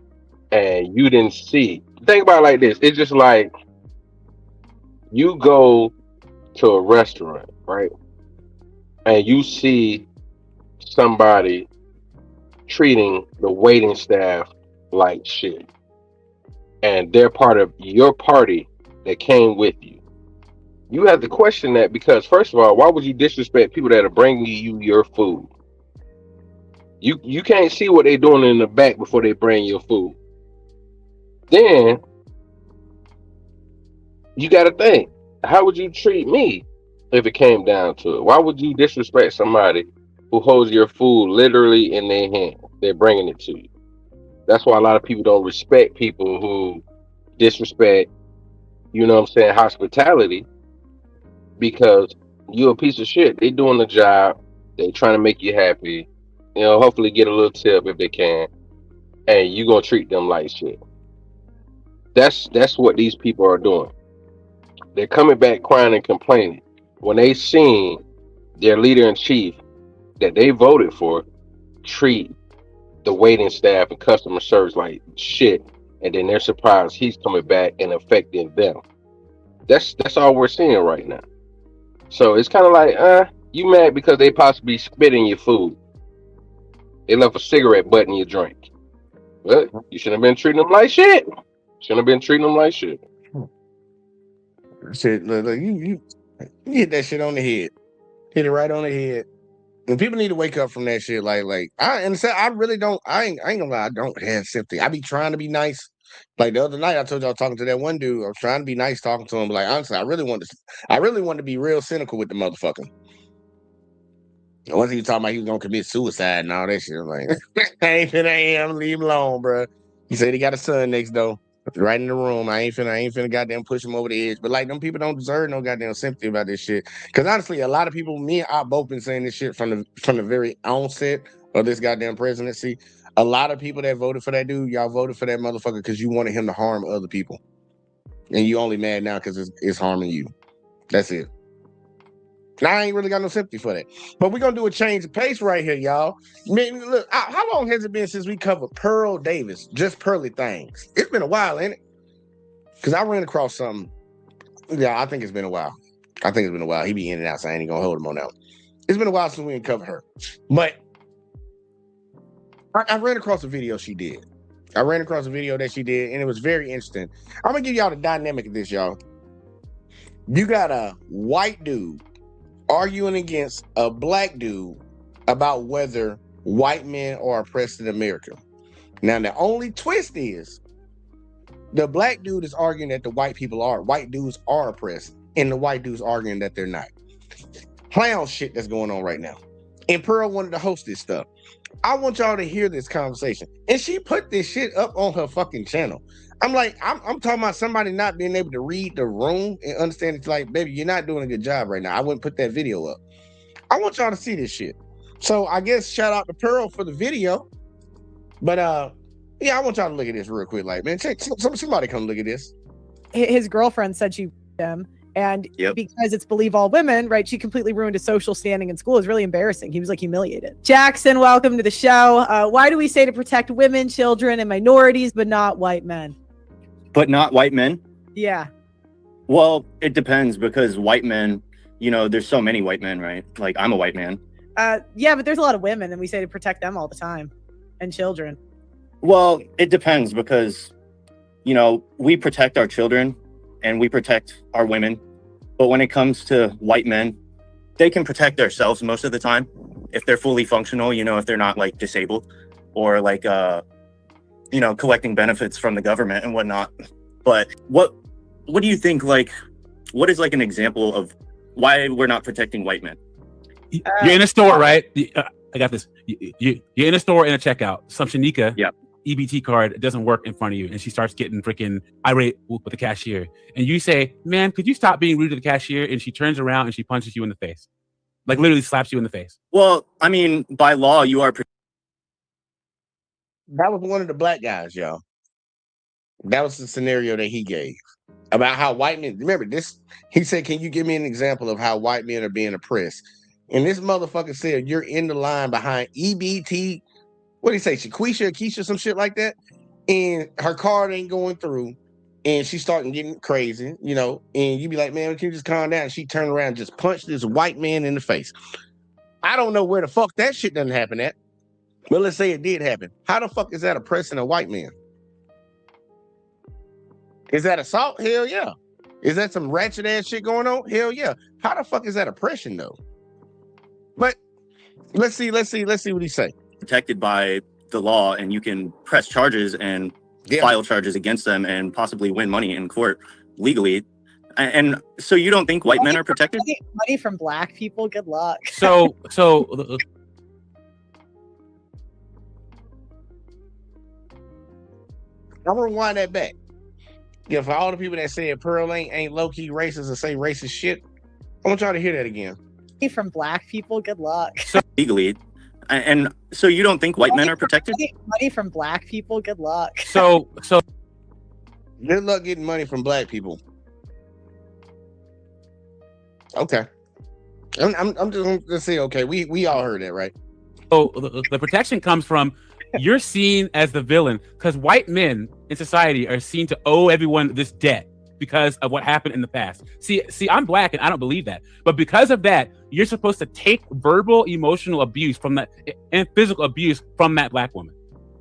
Speaker 14: and you didn't see. Think about it like this. It's just like you go to a restaurant, right? And you see somebody treating the waiting staff like shit. And they're part of your party that came with you. You have to question that because first of all, why would you disrespect people that are bringing you your food? You can't see what they're doing in the back before they bring your food. Then you got to think, how would you treat me if it came down to it? Why would you disrespect somebody who holds your food literally in their hand? They're bringing it to you. That's why a lot of people don't respect people who disrespect, you know what I'm saying, hospitality, because you're a piece of shit. They doing the job. They trying to make you happy. You know, hopefully get a little tip if they can. And you gonna treat them like shit. That's what these people are doing. They're coming back crying and complaining when they seen their leader in chief that they voted for treat the waiting staff and customer service like shit, and then they're surprised he's coming back and affecting them. That's all we're seeing right now. So it's kind of like, you mad because they possibly spit in your food. They left a cigarette butt in your drink. Well, you shouldn't have been treating them like shit. Shouldn't have been treating them like shit.
Speaker 4: Shit, look, you hit that shit on the head. Hit it right on the head. And people need to wake up from that shit. Like I really don't. I ain't gonna lie. I don't have sympathy. I be trying to be nice. Like the other night, I told you I was talking to that one dude. I was trying to be nice, talking to him. But like honestly, I really wanted to be real cynical with the motherfucker. And once he was talking about he was gonna commit suicide and all that shit, I'm like, I ain't finna leave him alone, bro. He said he got a son next door, right in the room. I ain't finna goddamn push him over the edge. But like them people don't deserve no goddamn sympathy about this shit. Cause honestly, a lot of people, me and I both been saying this shit from the very onset of this goddamn presidency. A lot of people that voted for that dude, y'all voted for that motherfucker because you wanted him to harm other people. And you only mad now because it's harming you. That's it. And I ain't really got no sympathy for that. But we're going to do a change of pace right here, y'all. Man, look, how long has it been since we covered Pearl Davis? Just pearly things. It's been a while, ain't it? Because I ran across something. Yeah, I think it's been a while. He be in and out, so I ain't going to hold him on that one. It's been a while since we didn't cover her. But I ran across a video she did. And it was very interesting. I'm going to give y'all the dynamic of this, y'all. You got a white dude arguing against a black dude about whether white men are oppressed in America. Now, the only twist is the black dude is arguing that white dudes are oppressed, and the white dude's arguing that they're not. Clown shit that's going on right now. And Pearl wanted to host this stuff. I want y'all to hear this conversation. And she put this shit up on her fucking channel. I'm like, I'm talking about somebody not being able to read the room and understand it's like, baby, you're not doing a good job right now. I wouldn't put that video up. I want y'all to see this shit. So I guess shout out to Pearl for the video. But yeah, I want y'all to look at this real quick. Like, man, somebody come look at this.
Speaker 15: His girlfriend said she him. And because it's believe all women, right? She completely ruined his social standing in school. It was really embarrassing. He was like humiliated. Jackson, welcome to the show. Why do we say to protect women, children, and minorities, but not white men?
Speaker 16: But not white men?
Speaker 15: Yeah.
Speaker 16: Well, it depends because white men, you know, there's so many white men, right? Like I'm a white man.
Speaker 15: Yeah, but there's a lot of women and we say to protect them all the time and children.
Speaker 16: Well, it depends because, you know, we protect our children and we protect our women. But when it comes to white men, they can protect themselves most of the time if they're fully functional, you know, if they're not like disabled or like, you know, collecting benefits from the government and whatnot. But what do you think, like, what is like an example of why we're not protecting white men?
Speaker 17: You're in a store, right? I got this. You're in a store in a checkout. Some Shanika EBT card doesn't work in front of you, and she starts getting freaking irate with the cashier. And you say, "Man, could you stop being rude to the cashier?" And she turns around and she punches you in the face, like literally slaps you in the face.
Speaker 16: Well, I mean, by law, you are.
Speaker 4: That was one of the black guys, y'all. That was the scenario that he gave about how white men. Remember this? He said, "Can you give me an example of how white men are being oppressed?" And this motherfucker said, "You're in the line behind EBT. What did he say? Shaquisha, Keisha, some shit like that. And her card ain't going through, and she's starting getting crazy, you know. And you be like, man, can you just calm down?" And she turned around and just punched this white man in the face. I don't know where the fuck that shit doesn't happen at. But let's say it did happen. How the fuck is that oppressing a white man? Is that assault? Hell yeah. Is that some ratchet ass shit going on? Hell yeah. How the fuck is that oppression though? But let's see what he say.
Speaker 16: Protected by the law, and you can press charges and file charges against them and possibly win money in court legally. And so you don't think white men are protected?
Speaker 15: Money from black people? Good luck.
Speaker 17: So
Speaker 4: I'm gonna rewind that back. Yeah, for all the people that say Pearl ain't low-key racist or say racist shit, I want y'all to hear that again.
Speaker 15: Money from black people? Good luck.
Speaker 16: Legally. And so you don't think white men are protected?
Speaker 15: Money from black people? Good luck.
Speaker 17: So
Speaker 4: good luck getting money from black people. Okay. I'm just gonna say, okay, we all heard that, right?
Speaker 17: So the protection comes from you're seen as the villain because white men in society are seen to owe everyone this debt because of what happened in the past. See, I'm black and I don't believe that. But because of that, you're supposed to take verbal, emotional abuse from that and physical abuse from that black woman.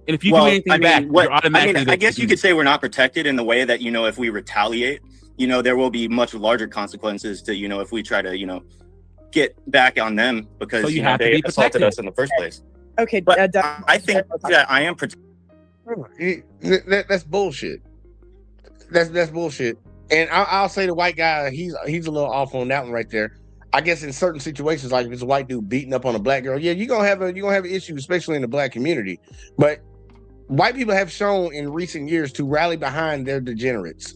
Speaker 17: And if you do anything back, you're automatically.
Speaker 16: I guess you could say we're not protected in the way that, if we retaliate, there will be much larger consequences to, if we try to, get back on them because they assaulted us in the first place.
Speaker 15: Okay,
Speaker 16: but I think that I am protected.
Speaker 4: That's bullshit. That's bullshit. And I'll say the white guy, he's a little off on that one right there. I guess in certain situations, like if it's a white dude beating up on a black girl, yeah, you're gonna have an issue, especially in the black community. But white people have shown in recent years to rally behind their degenerates.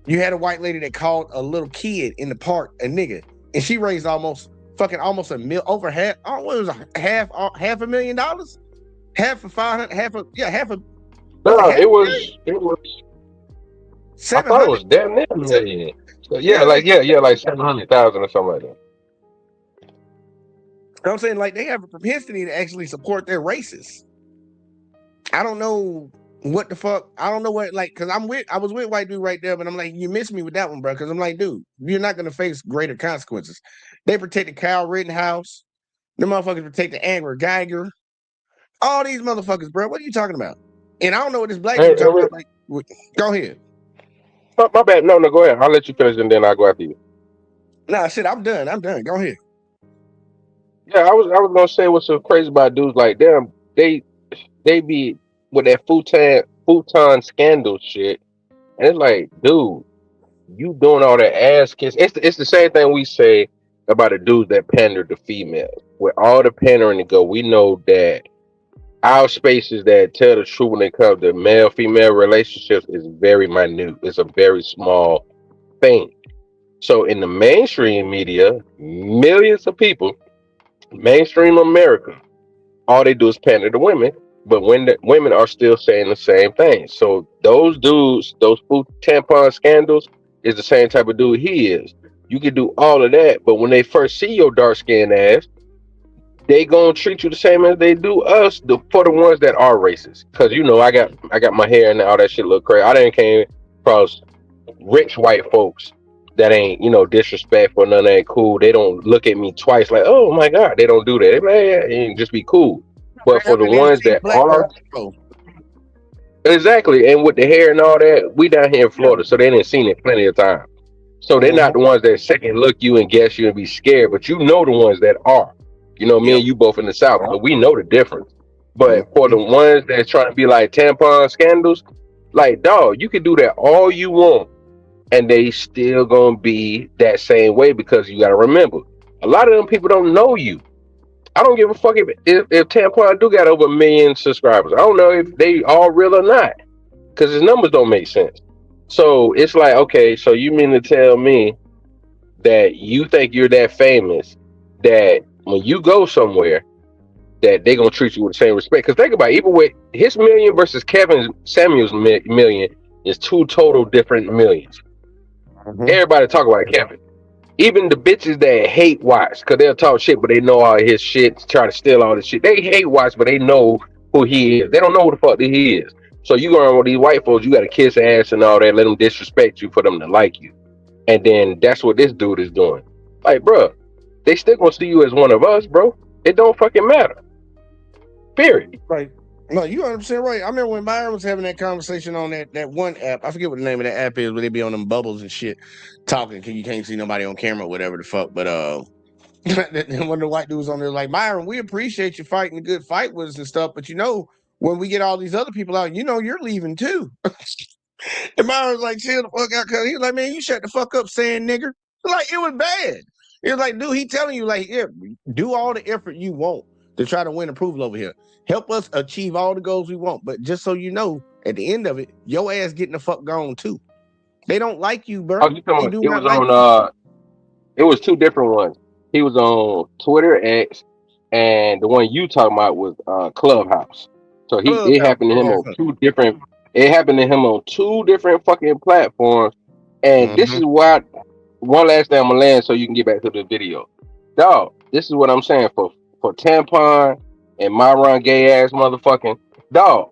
Speaker 4: You had a white lady that called a little kid in the park a nigga, and she raised almost $1 million, over half. Oh, what was it, half $500,000? Half of 500, half of.
Speaker 14: No, it was. I thought it was damn near $1 million. So like 700,000 or something like that.
Speaker 4: I'm saying, like, they have a propensity to actually support their races. I don't know what the fuck. I don't know what, like, because I was with white dude right there, but I'm like, you missed me with that one, bro. Because I'm like, dude, you're not gonna face greater consequences. They protected Kyle Rittenhouse. The motherfuckers protected Amber Geiger. All these motherfuckers, bro. What are you talking about? And I don't know what this black dude talking about. Like, go ahead.
Speaker 14: My bad. No, go ahead. I'll let you finish and then I'll go after you.
Speaker 4: Nah, shit, I'm done. Go ahead.
Speaker 14: Yeah, I was gonna say what's so crazy about dudes like them. They be with that futon scandal shit, and it's like, dude, you doing all that ass kiss. It's the same thing we say about the dudes that pander to females. With all the pandering to go, we know that our spaces that tell the truth when it comes to male-female relationships is very minute. It's a very small thing. So in the mainstream media, millions of people, mainstream America, all they do is pander to women, but when the women are still saying the same thing. So those dudes, those food tampon scandals, is the same type of dude he is. You can do all of that, but when they first see your dark-skinned ass, they gonna treat you the same as they do us, for the ones that are racist. Cause I got my hair and all that shit look crazy. I didn't came across rich white folks that ain't, disrespectful, none of that cool. They don't look at me twice like, oh my God, they don't do that. They like, and just be cool. But for the ones that are, exactly, and with the hair and all that, we down here in Florida, so they didn't seen it plenty of times. So they're not the ones that second look you and guess you and be scared, but the ones that are. Me and you both in the South, so we know the difference. But for the ones that's trying to be like tampon scandals, like, dog, you can do that all you want, and they still gonna be that same way, because you gotta remember, A lot of them people don't know you. I don't give a fuck if Tampon do got over 1 million subscribers. I don't know if they all real or not, because his numbers don't make sense. So it's like, okay, so you mean to tell me that you think you're that famous that when you go somewhere that they gonna treat you with the same respect? Because think about it, even with his million versus Kevin Samuel's million is two total different millions. Everybody talk about Kevin. Even the bitches that hate Watts, because they'll talk shit, but they know all his shit, try to steal all this shit. They hate Watts, but they know who he is. They don't know who the fuck that he is. So you go around with these white folks, you got to kiss ass and all that, let them disrespect you for them to like you. And then that's what this dude is doing. Like, bro, they still gonna see you as one of us, bro. It don't fucking matter. Period.
Speaker 4: Right. No, you 100% right. I remember when Myron was having that conversation on that one app. I forget what the name of that app is, but they be on them bubbles and shit, talking. You can't see nobody on camera, or whatever the fuck. But one of the white dudes on there like, Myron, we appreciate you fighting a good fight with us and stuff, but when we get all these other people out, you're leaving too. And Myron's like, chill the fuck out, cause he was like, man, you shut the fuck up saying nigger. Like, it was bad. It was like, dude, he telling you, like, yeah, do all the effort you want to try to win approval over here. Help us achieve all the goals we want. But just so you know, at the end of it, your ass getting the fuck gone too. They don't like you, bro. They do
Speaker 14: It
Speaker 4: not
Speaker 14: was
Speaker 4: like you.
Speaker 14: on it was two different ones. He was on Twitter X, and the one you talking about was Clubhouse. So it
Speaker 4: Clubhouse.
Speaker 14: happened to him
Speaker 4: Yeah.
Speaker 14: on two different fucking platforms. And this is why, one last thing I'm gonna land so you can get back to the video. Dog, this is what I'm saying for Tampon and Myron gay ass motherfucking dog.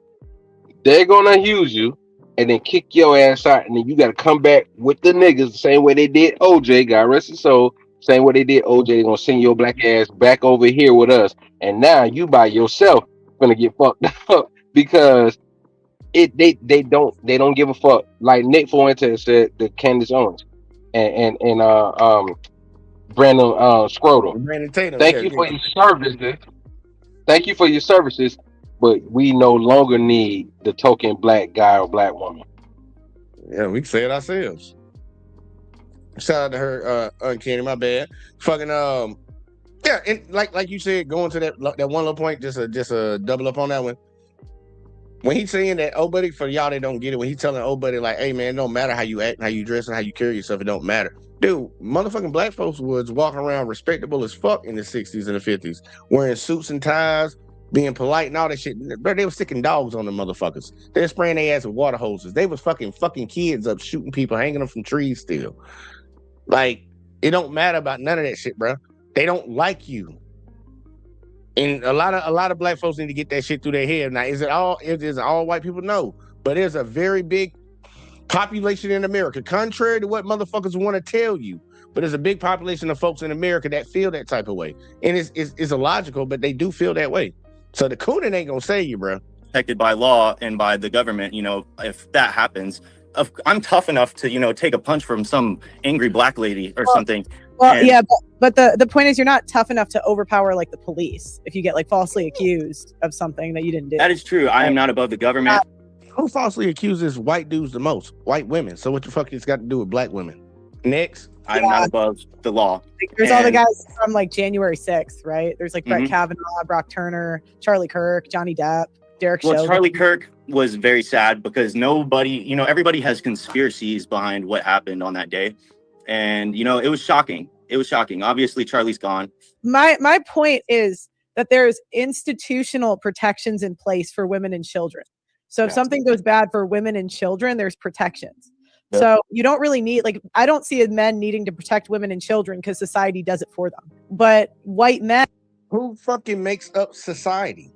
Speaker 14: They're gonna use you and then kick your ass out, and then you gotta come back with the niggas the same way they did OJ, God rest his soul. Same way they did OJ, they're gonna send your black ass back over here with us. And now you by yourself gonna get fucked up because they don't give a fuck. Like Nick Fuentes said to Candace Owens and Brandon Scrotum.
Speaker 4: Brandon Tatum.
Speaker 14: Thank
Speaker 4: Yeah,
Speaker 14: you for
Speaker 4: yeah.
Speaker 14: your services. Thank you for your services, but we no longer need the token black guy or black woman.
Speaker 4: Yeah, we can say it ourselves. Shout out to her, Uncanny, my bad. Fucking yeah, and like you said, going to that one little point, just a double up on that one. When he's saying that, oh buddy, for y'all that don't get it, when he's telling oh buddy, like, hey man, it don't matter how you act, how you dress, and how you carry yourself, it don't matter. Dude, motherfucking black folks was walking around respectable as fuck in the 60s and the 50s, wearing suits and ties, being polite and all that shit. Bro, they were sticking dogs on the motherfuckers. They were spraying their ass with water hoses. They was fucking kids up, shooting people, hanging them from trees still. Like, it don't matter about none of that shit, bro. They don't like you. And a lot of black folks need to get that shit through their head. Now, is it all white people? No. But there's a very big population in America, contrary to what motherfuckers want to tell you. But there's a big population of folks in America that feel that type of way. And it's illogical, but they do feel that way. So the Coonan ain't gonna save you, bro.
Speaker 16: Protected by law and by the government, if that happens, I'm tough enough to, take a punch from some angry black lady or something.
Speaker 15: Well, yeah, but the point is, you're not tough enough to overpower like the police if you get like falsely accused of something that you didn't do.
Speaker 16: That is true. I am not above the government.
Speaker 4: Who falsely accuses white dudes the most? White women. So what the fuck it's got to do with black women? Next.
Speaker 16: I'm not above the law.
Speaker 15: There's all the guys from like January 6th, right? There's like Brett Kavanaugh, Brock Turner, Charlie Kirk, Johnny Depp, Derek Chauvin.
Speaker 16: Charlie Kirk was very sad because nobody, everybody has conspiracies behind what happened on that day. And, it was shocking. It was shocking. Obviously, Charlie's gone.
Speaker 15: My point is that there's institutional protections in place for women and children. So if something goes bad for women and children, there's protections. Yeah. So you don't really need, I don't see men needing to protect women and children because society does it for them. But white men.
Speaker 4: Who fucking makes up society?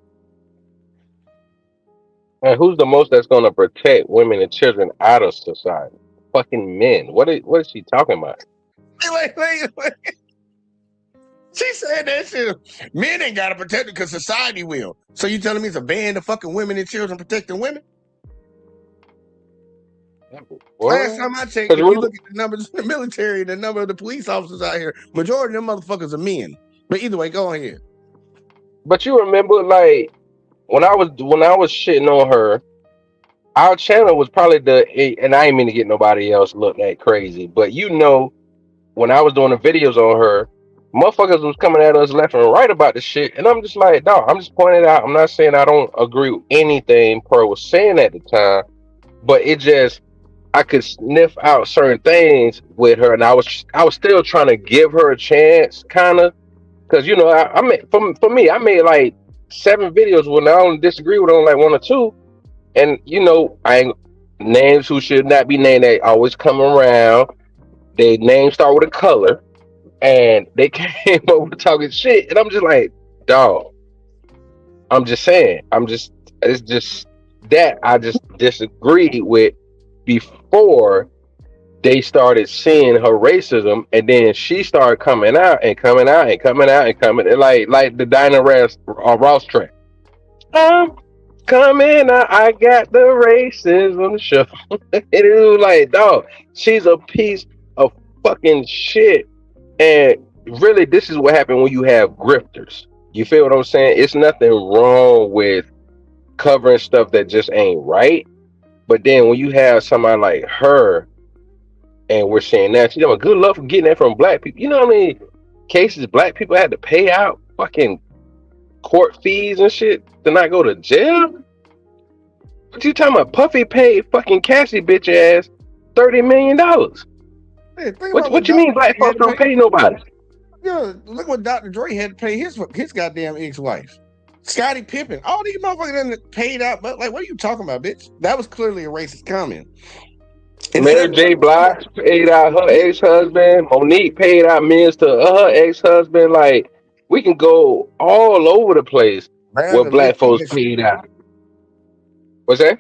Speaker 14: And who's the most that's going to protect women and children out of society? Fucking men. What is she talking about?
Speaker 4: Wait. She said that shit. Men ain't got to protect it because society will. So you telling me it's a band of fucking women and children protecting women? What? Last time I checked, if you look at the numbers in the military and the number of the police officers out here, majority of them motherfuckers are men. But either way, go ahead.
Speaker 14: But you remember, like, when I was shitting on her, our channel was probably and I ain't mean to get nobody else look that crazy, but when I was doing the videos on her, Motherfuckers was coming at us left and right about the shit, and I'm just like, no, I'm just pointing it out. I'm not saying I don't agree with anything Pearl was saying at the time, but it just I could sniff out certain things with her, and I was still trying to give her a chance, kind of, because I made for me I made like 7 videos when I only disagree with on like 1 or 2, and I ain't names who should not be named. They always come around. They names start with a color, and they came over talking shit, and I'm just like, dog. I'm just saying. It's just that I just disagreed with before they started seeing her racism, and then she started coming out and coming out and coming out and coming, and like the Dinah Ross track. I'm coming out, I got the racism show. It was like, dog, she's a piece of fucking shit. And really, this is what happened when you have grifters. You feel what I'm saying? It's nothing wrong with covering stuff that just ain't right. But then when you have somebody like her, and we're saying that, she have a good luck for getting that from black people. You know what I mean? Cases black people had to pay out fucking court fees and shit to not go to jail. What you talking about? Puffy paid fucking Cassie bitch ass $30 million.
Speaker 4: Hey, think
Speaker 14: What
Speaker 4: about
Speaker 14: what you mean black folks don't pay nobody?
Speaker 4: Yeah, look what Dr. Dre had to pay his goddamn ex-wife. Scottie Pippen. All these motherfuckers done paid out, but like, what are you talking about, bitch? That was clearly a racist comment.
Speaker 14: Mary J. Blige paid out her ex-husband. Monique paid out millions to her ex-husband. Like, we can go all over the place
Speaker 4: Down
Speaker 14: where
Speaker 4: the
Speaker 14: black
Speaker 4: list,
Speaker 14: folks paid out. What's that?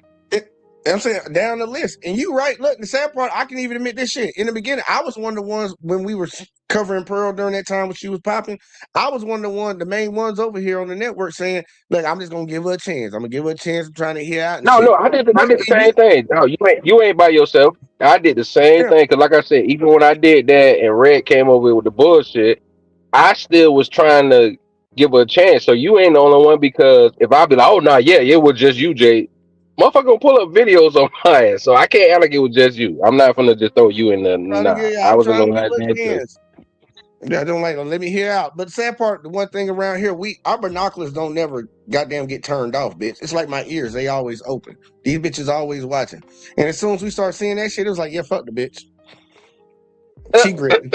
Speaker 4: I'm saying down the list. And you right. Look, the sad part, I can even admit this shit. In the beginning, I was one of the ones when we were covering Pearl during that time when she was popping. I was one of the main ones over here on the network saying, look, I'm just gonna give her a chance. I'm gonna give her a chance of trying to hear out and
Speaker 14: No,
Speaker 4: shit.
Speaker 14: I did the same thing. No, you ain't by yourself. I did the same thing because, like I said, even when I did that and Red came over with the bullshit, I still was trying to give her a chance. So you ain't the only one, because if I be like, oh no, yeah, it was just you, Jay. Motherfucker gonna pull up videos on my ass, so I can't act like it was just you. I'm not gonna just throw you in there. Nah, I
Speaker 4: I'm
Speaker 14: wasn't
Speaker 4: trying to
Speaker 14: gonna
Speaker 4: give
Speaker 14: have
Speaker 4: her a
Speaker 14: that too.
Speaker 4: chance. Yeah, I don't like let me hear out. But the sad part, the one thing around here, our binoculars don't never goddamn get turned off, bitch. It's like my ears, they always open. These bitches always watching. And as soon as we start seeing that shit, it was like, yeah, fuck the bitch. She gripping.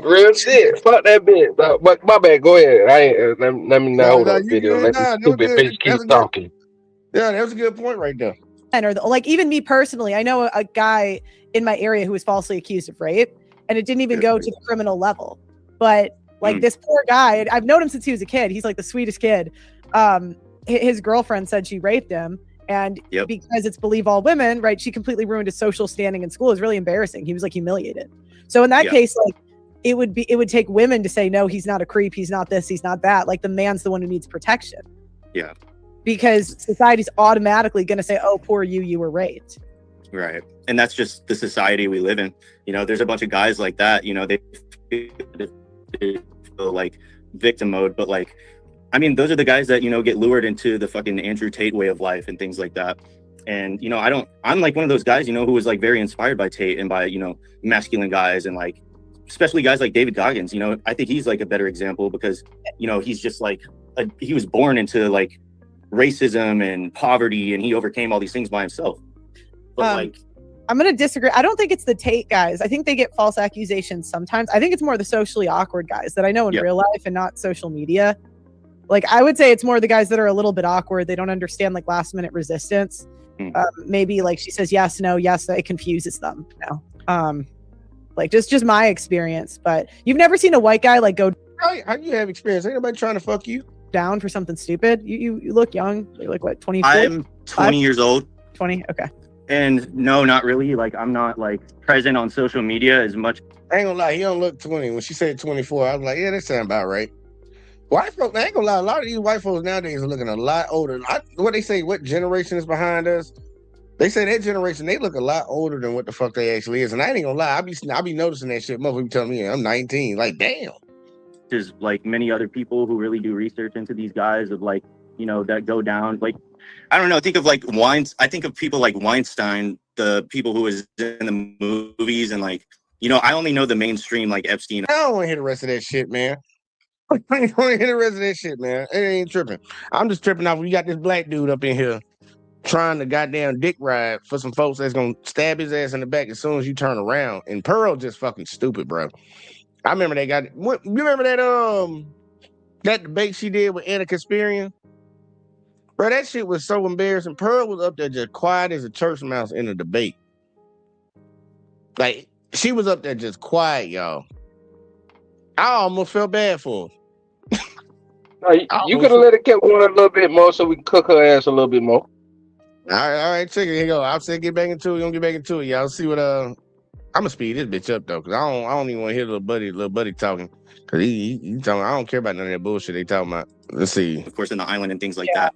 Speaker 14: Real shit. Fuck that bitch. But my bad. Go ahead. I ain't, let me not hold up
Speaker 4: You
Speaker 14: video.
Speaker 4: good?
Speaker 14: Let this
Speaker 4: Nah, that was
Speaker 14: stupid
Speaker 4: good.
Speaker 14: bitch keep talking.
Speaker 4: Yeah, that was a good point right there.
Speaker 15: Or like even me personally, I know a guy in my area who was falsely accused of rape, and it didn't even go to the criminal level. But like this poor guy, I've known him since he was a kid. He's like the sweetest kid. His girlfriend said she raped him, and because it's believe all women, right? She completely ruined his social standing in school. It was really embarrassing. He was like humiliated. So in that case, like it would take women to say, no, he's not a creep. He's not this. He's not that. Like the man's the one who needs protection.
Speaker 16: Yeah.
Speaker 15: Because society's automatically going to say, oh, poor you were raped.
Speaker 16: Right. And that's just the society we live in. You know, there's a bunch of guys like that, they feel like victim mode, but like, I mean, those are the guys that, get lured into the fucking Andrew Tate way of life and things like that. And, I'm like one of those guys, who was like very inspired by Tate and by, masculine guys, and like, especially guys like David Goggins. I think he's like a better example because, he's just like, he was born into like racism and poverty, and he overcame all these things by himself. But
Speaker 15: I'm going to disagree. I don't think it's the Tate guys. I think they get false accusations sometimes. I think it's more the socially awkward guys that I know in real life and not social media. Like, I would say it's more the guys that are a little bit awkward. They don't understand like last minute resistance. Maybe like she says yes, no, yes, it confuses them. Like just my experience. But you've never seen a white guy like go.
Speaker 4: How you have experience? Ain't nobody trying to fuck you
Speaker 15: down for something stupid. You look young. You're like what, 24?
Speaker 16: I'm 20 years old.
Speaker 15: 20. Okay.
Speaker 16: And no, not really. Like, I'm not like present on social media as much.
Speaker 4: I ain't gonna lie, he don't look 20. When she said 24, I was like, yeah, that sound about right. White folks, I ain't gonna lie, a lot of these white folks nowadays are looking a lot older. What they say, what generation is behind us? They say that generation, they look a lot older than what the fuck they actually is. And I ain't gonna lie, I be noticing that shit. Motherfucker be telling me I'm 19. Like, damn.
Speaker 16: There's like many other people who really do research into these guys of like, that go down. Like, I don't know. Think of like I think of people like Weinstein, the people who was in the movies and like, You know, I only know the mainstream like Epstein.
Speaker 4: I don't want to hear the rest of that shit, man. I don't want to hear the rest of that shit, man. It ain't tripping. I'm just tripping off. We got this black dude up in here trying to goddamn dick ride for some folks that's gonna stab his ass in the back as soon as you turn around. And Pearl just fucking stupid, bro. I remember they got you remember that debate she did with Anna Kasparian? Bro, that shit was so embarrassing. Pearl was up there just quiet as a church mouse in the debate. Like, she was up there just quiet, y'all. I almost felt bad for her.
Speaker 14: No, you could have let it kept going a little bit more so we can cook her ass a little bit more.
Speaker 4: All right, check it. Here you go. I'll say get back into it. We're gonna get back into it, y'all. See what I'm gonna speed this bitch up though, because I don't even want to hear little buddy talking. Cause he talking. I don't care about none of that bullshit they talking about. Let's see.
Speaker 16: Of course, in the island and things like that.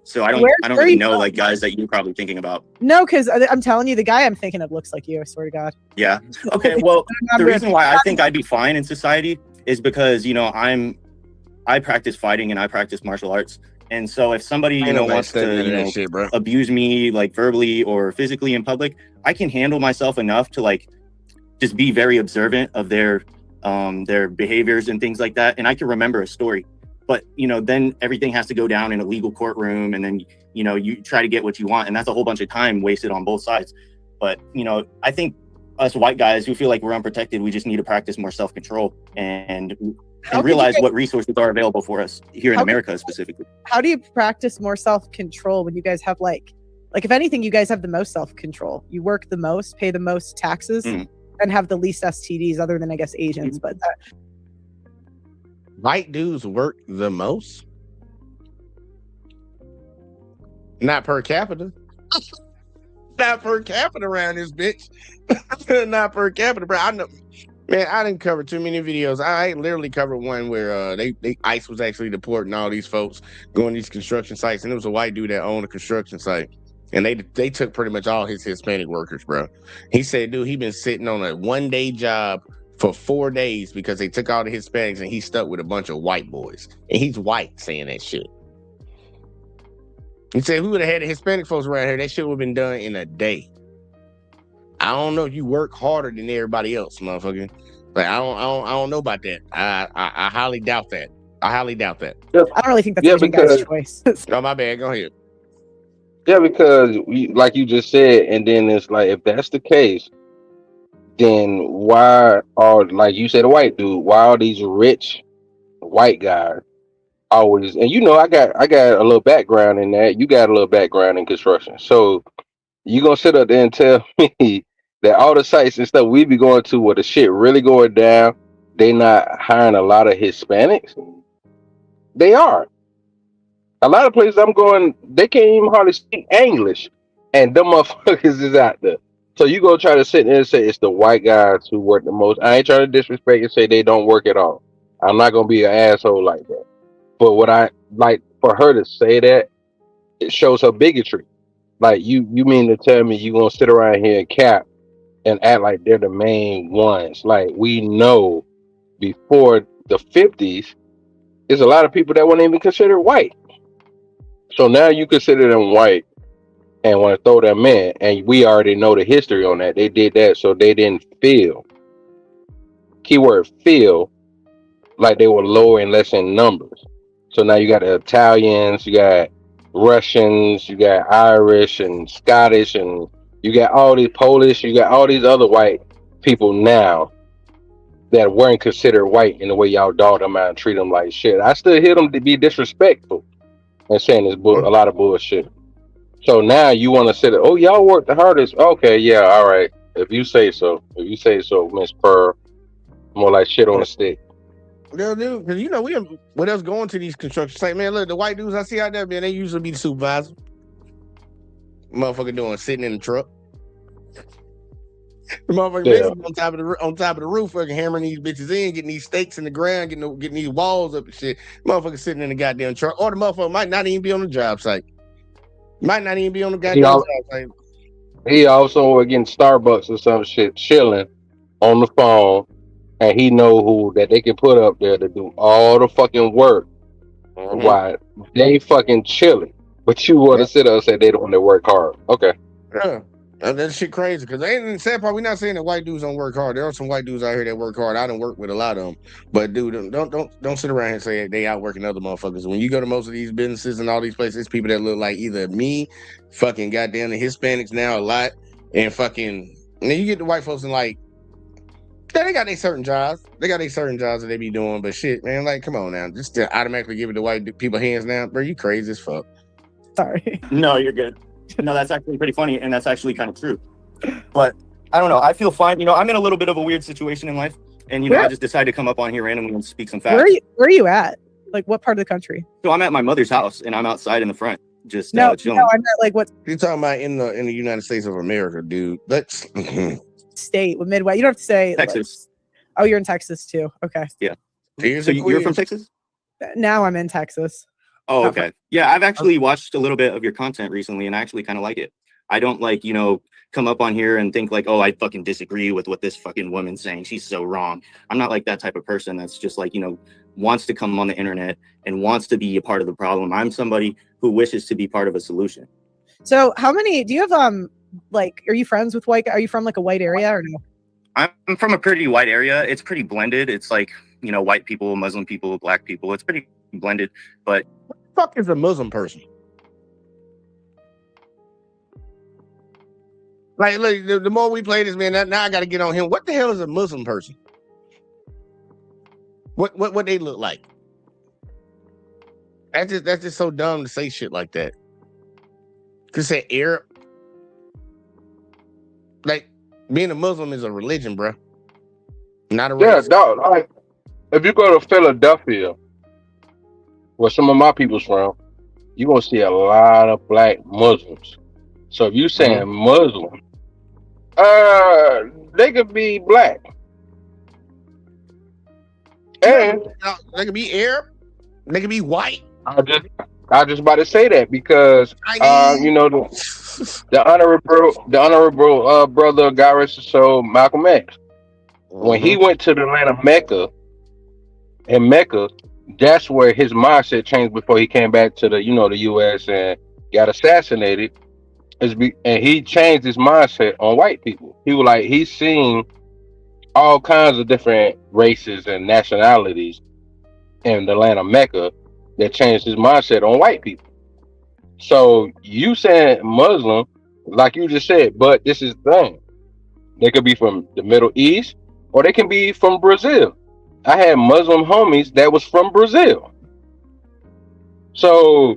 Speaker 16: So I don't really know like guys that you're probably thinking about.
Speaker 15: No, because I'm telling you, the guy I'm thinking of looks like you. I swear to God.
Speaker 16: Yeah. Okay. Well, the reason why I think I'd be fine in society is because, you know, I practice fighting and I practice martial arts. And so if somebody, you know, wants to, you know,
Speaker 4: shit, bro,
Speaker 16: abuse me like verbally or physically in public, I can handle myself enough to like just be very observant of their behaviors and things like that. And I can remember a story. But, you know, then everything has to go down in a legal courtroom and then, you know, you try to get what you want. And that's a whole bunch of time wasted on both sides. But, you know, I think us white guys who feel like we're unprotected, we just need to practice more self-control and realize what resources are available for us here in America specifically.
Speaker 15: How do you practice more self-control when you guys have like if anything, you guys have the most self-control? You work the most, pay the most taxes, and have the least STDs other than, I guess, Asians. But
Speaker 4: white dudes work the most? Not per capita. Not per capita around this bitch. Not per capita, bro. I know, man. I didn't cover too many videos. I literally covered one where ICE was actually deporting all these folks going to these construction sites, and it was a white dude that owned a construction site, and they took pretty much all his Hispanic workers, bro. He said, dude, he been sitting on a 1-day job for 4 days because they took all the Hispanics and he stuck with a bunch of white boys. And he's white saying that shit. He said, if we would have had the Hispanic folks around here, that shit would have been done in a day. I don't know if you work harder than everybody else, motherfucker. Like, I don't know about that. I highly doubt that. I highly doubt that.
Speaker 15: I don't really think that's a guy's choice.
Speaker 4: Oh, my bad. Go ahead.
Speaker 14: Yeah, because like you just said, and then it's like, if that's the case, then why are, like you said, a white dude, why are these rich white guys always, and you know, I got a little background in that, you got a little background in construction, so you gonna sit up there and tell me that all the sites and stuff we be going to where the shit really going down, they not hiring a lot of Hispanics? They are. A lot of places I'm going, they can't even hardly speak English, and them motherfuckers is out there. So you gonna try to sit there and say it's the white guys who work the most. I ain't trying to disrespect and say they don't work at all. I'm not gonna be an asshole like that. But what I like for her to say that, it shows her bigotry. Like you mean to tell me you gonna sit around here and cap and act like they're the main ones? Like, we know before the 50s, there's a lot of people that weren't even considered white. So now you consider them white and want to throw them in, and we already know the history on that. They did that so they didn't feel, keyword feel, like they were lower and less in numbers. So now you got the Italians, you got Russians, you got Irish and Scottish, and you got all these Polish, you got all these other white people now that weren't considered white in the way y'all dog them out and treat them like shit. I still hear them to be disrespectful and saying this a lot of bullshit. So now you want to say that, oh, y'all work the hardest. Okay, yeah, all right. If you say so. If you say so, Miss Purr. More like shit on a stick.
Speaker 4: They'll do, because you know, what else going to these construction sites, man. Look, the white dudes I see out there, man, they usually be the supervisor. Motherfucker doing sitting in the truck. The motherfucker basically on top of the roof, fucking hammering these bitches in, getting these stakes in the ground, getting these walls up and shit. Motherfucker sitting in the goddamn truck, or the motherfucker might not even be on the job site. Might not even be on the goddamn job site.
Speaker 14: He also getting Starbucks or some shit, chilling on the phone, and he know who that they can put up there to do all the fucking work while they fucking chilling. But you want to sit up and say they don't want to work hard. Okay.
Speaker 4: Yeah. That shit crazy because they ain't the sad part. We're not saying that white dudes don't work hard. There are some white dudes out here that work hard. I don't work with a lot of them, but dude, don't sit around here and say they outworking other motherfuckers. When you go to most of these businesses and all these places, it's people that look like either me, fucking goddamn the Hispanics now a lot, and fucking. And then you get the white folks and like, yeah, they got their certain jobs. They got their certain jobs that they be doing, but shit, man, like, come on now, just to automatically give it to white people hands now, bro, you crazy as fuck.
Speaker 15: Sorry.
Speaker 16: No, you're good. No, that's actually pretty funny, and that's actually kind of true. But I don't know. I feel fine. You know, I'm in a little bit of a weird situation in life, and you know, I just decided to come up on here randomly and speak some facts.
Speaker 15: Where are you at? Like, what part of the country?
Speaker 16: So I'm at my mother's house, and I'm outside in the front, just
Speaker 15: No,
Speaker 16: chilling.
Speaker 15: no, I'm not like what
Speaker 4: You talking about in the United States of America, dude? That's
Speaker 15: state with Midwest. You don't have to say
Speaker 16: Texas.
Speaker 15: Oh, you're in Texas too. Okay.
Speaker 16: Yeah. So you're from Texas?
Speaker 15: Now I'm in Texas.
Speaker 16: Oh, okay. Yeah, I've actually watched a little bit of your content recently, and I actually kind of like it. I don't like, you know, come up on here and think like, oh, I fucking disagree with what this fucking woman's saying. She's so wrong. I'm not like that type of person that's just like, you know, wants to come on the internet and wants to be a part of the problem. I'm somebody who wishes to be part of a solution.
Speaker 15: So how many do you have like, are you friends with white? Are you from like a white area or no?
Speaker 16: I'm from a pretty white area. It's pretty blended. It's like, you know, white people, Muslim people, black people. It's pretty blended. But
Speaker 4: what the fuck is a Muslim person? Like, look, the more we play this, man, now I got to get on him. What the hell is a Muslim person? What they look like? That's just so dumb to say shit like that. Cause say Arab, like being a Muslim is a religion, bro. Not a race.
Speaker 14: Yeah, dog. Like, if you go to Philadelphia, where some of my people's from, you're gonna see a lot of black Muslims. So if you saying Muslim, they could be black. And
Speaker 4: they could be Arab, they could be white.
Speaker 14: I just about to say that because you know the honorable brother, God rest his soul, Malcolm X, when he went to the land of Mecca, in Mecca, that's where his mindset changed before he came back to the U.S. and got assassinated. And he changed his mindset on white people. He was like, he's seen all kinds of different races and nationalities in the land of Mecca that changed his mindset on white people. So you saying Muslim, like you just said, but this is the thing. They could be from the Middle East or they can be from Brazil. I had Muslim homies that was from Brazil. So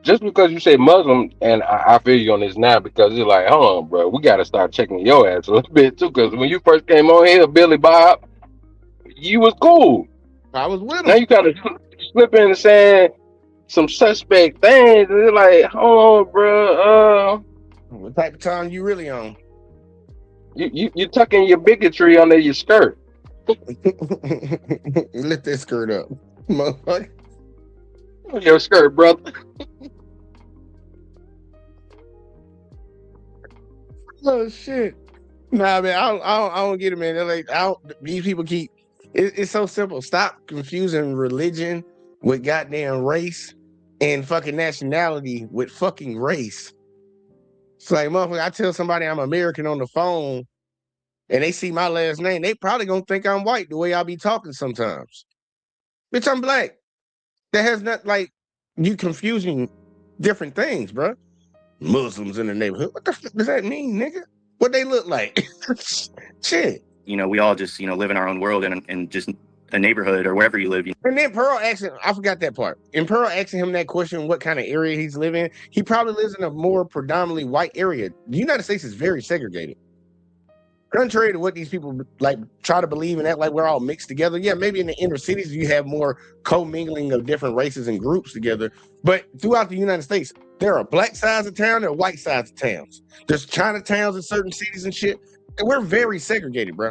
Speaker 14: just because you say Muslim, and I feel you on this now because it's like, hold on, bro, we got to start checking your ass a little bit too. Because when you first came on here, Billy Bob, you was cool.
Speaker 4: I was with him.
Speaker 14: Now you kind of slip in and saying some suspect things, and it's like, hold on, bro.
Speaker 4: What type of time you really on?
Speaker 14: You tucking your bigotry under your skirt.
Speaker 4: Lift that skirt up, motherfucker.
Speaker 14: Your skirt, brother.
Speaker 4: Oh shit! Nah, man, I don't get it, man. They're like, these people keep. It's so simple. Stop confusing religion with goddamn race and fucking nationality with fucking race. It's like, motherfucker, I tell somebody I'm American on the phone, and they see my last name, they probably gonna think I'm white the way I be talking sometimes. Bitch, I'm black. That has not like you confusing different things, bro. Muslims in the neighborhood. What the fuck does that mean, nigga? What they look like? Shit.
Speaker 16: You know, we all just, you know, live in our own world and just a neighborhood or wherever you live.
Speaker 4: And then Pearl asking, I forgot that part. And Pearl asking him that question, what kind of area he's living in. He probably lives in a more predominantly white area. The United States is very segregated. Contrary to what these people like try to believe in that, like we're all mixed together. Yeah, maybe in the inner cities you have more commingling of different races and groups together. But throughout the United States, there are black sides of town, there are white sides of towns. There's Chinatowns in certain cities and shit. And we're very segregated, bro.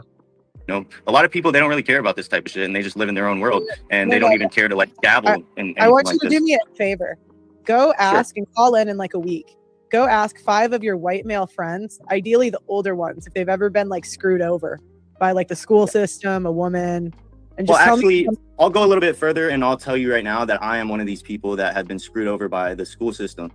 Speaker 16: You know, a lot of people, they don't really care about this type of shit and they just live in their own world and they don't even care to like dabble in
Speaker 15: I want you
Speaker 16: like
Speaker 15: to
Speaker 16: this.
Speaker 15: do me a favor. Go ask and call in like a week. Go ask 5 of your white male friends, ideally the older ones, if they've ever been like screwed over by like the school system, a woman. And just
Speaker 16: Well, actually, I'll go a little bit further and I'll tell you right now that I am one of these people that have been screwed over by the school system.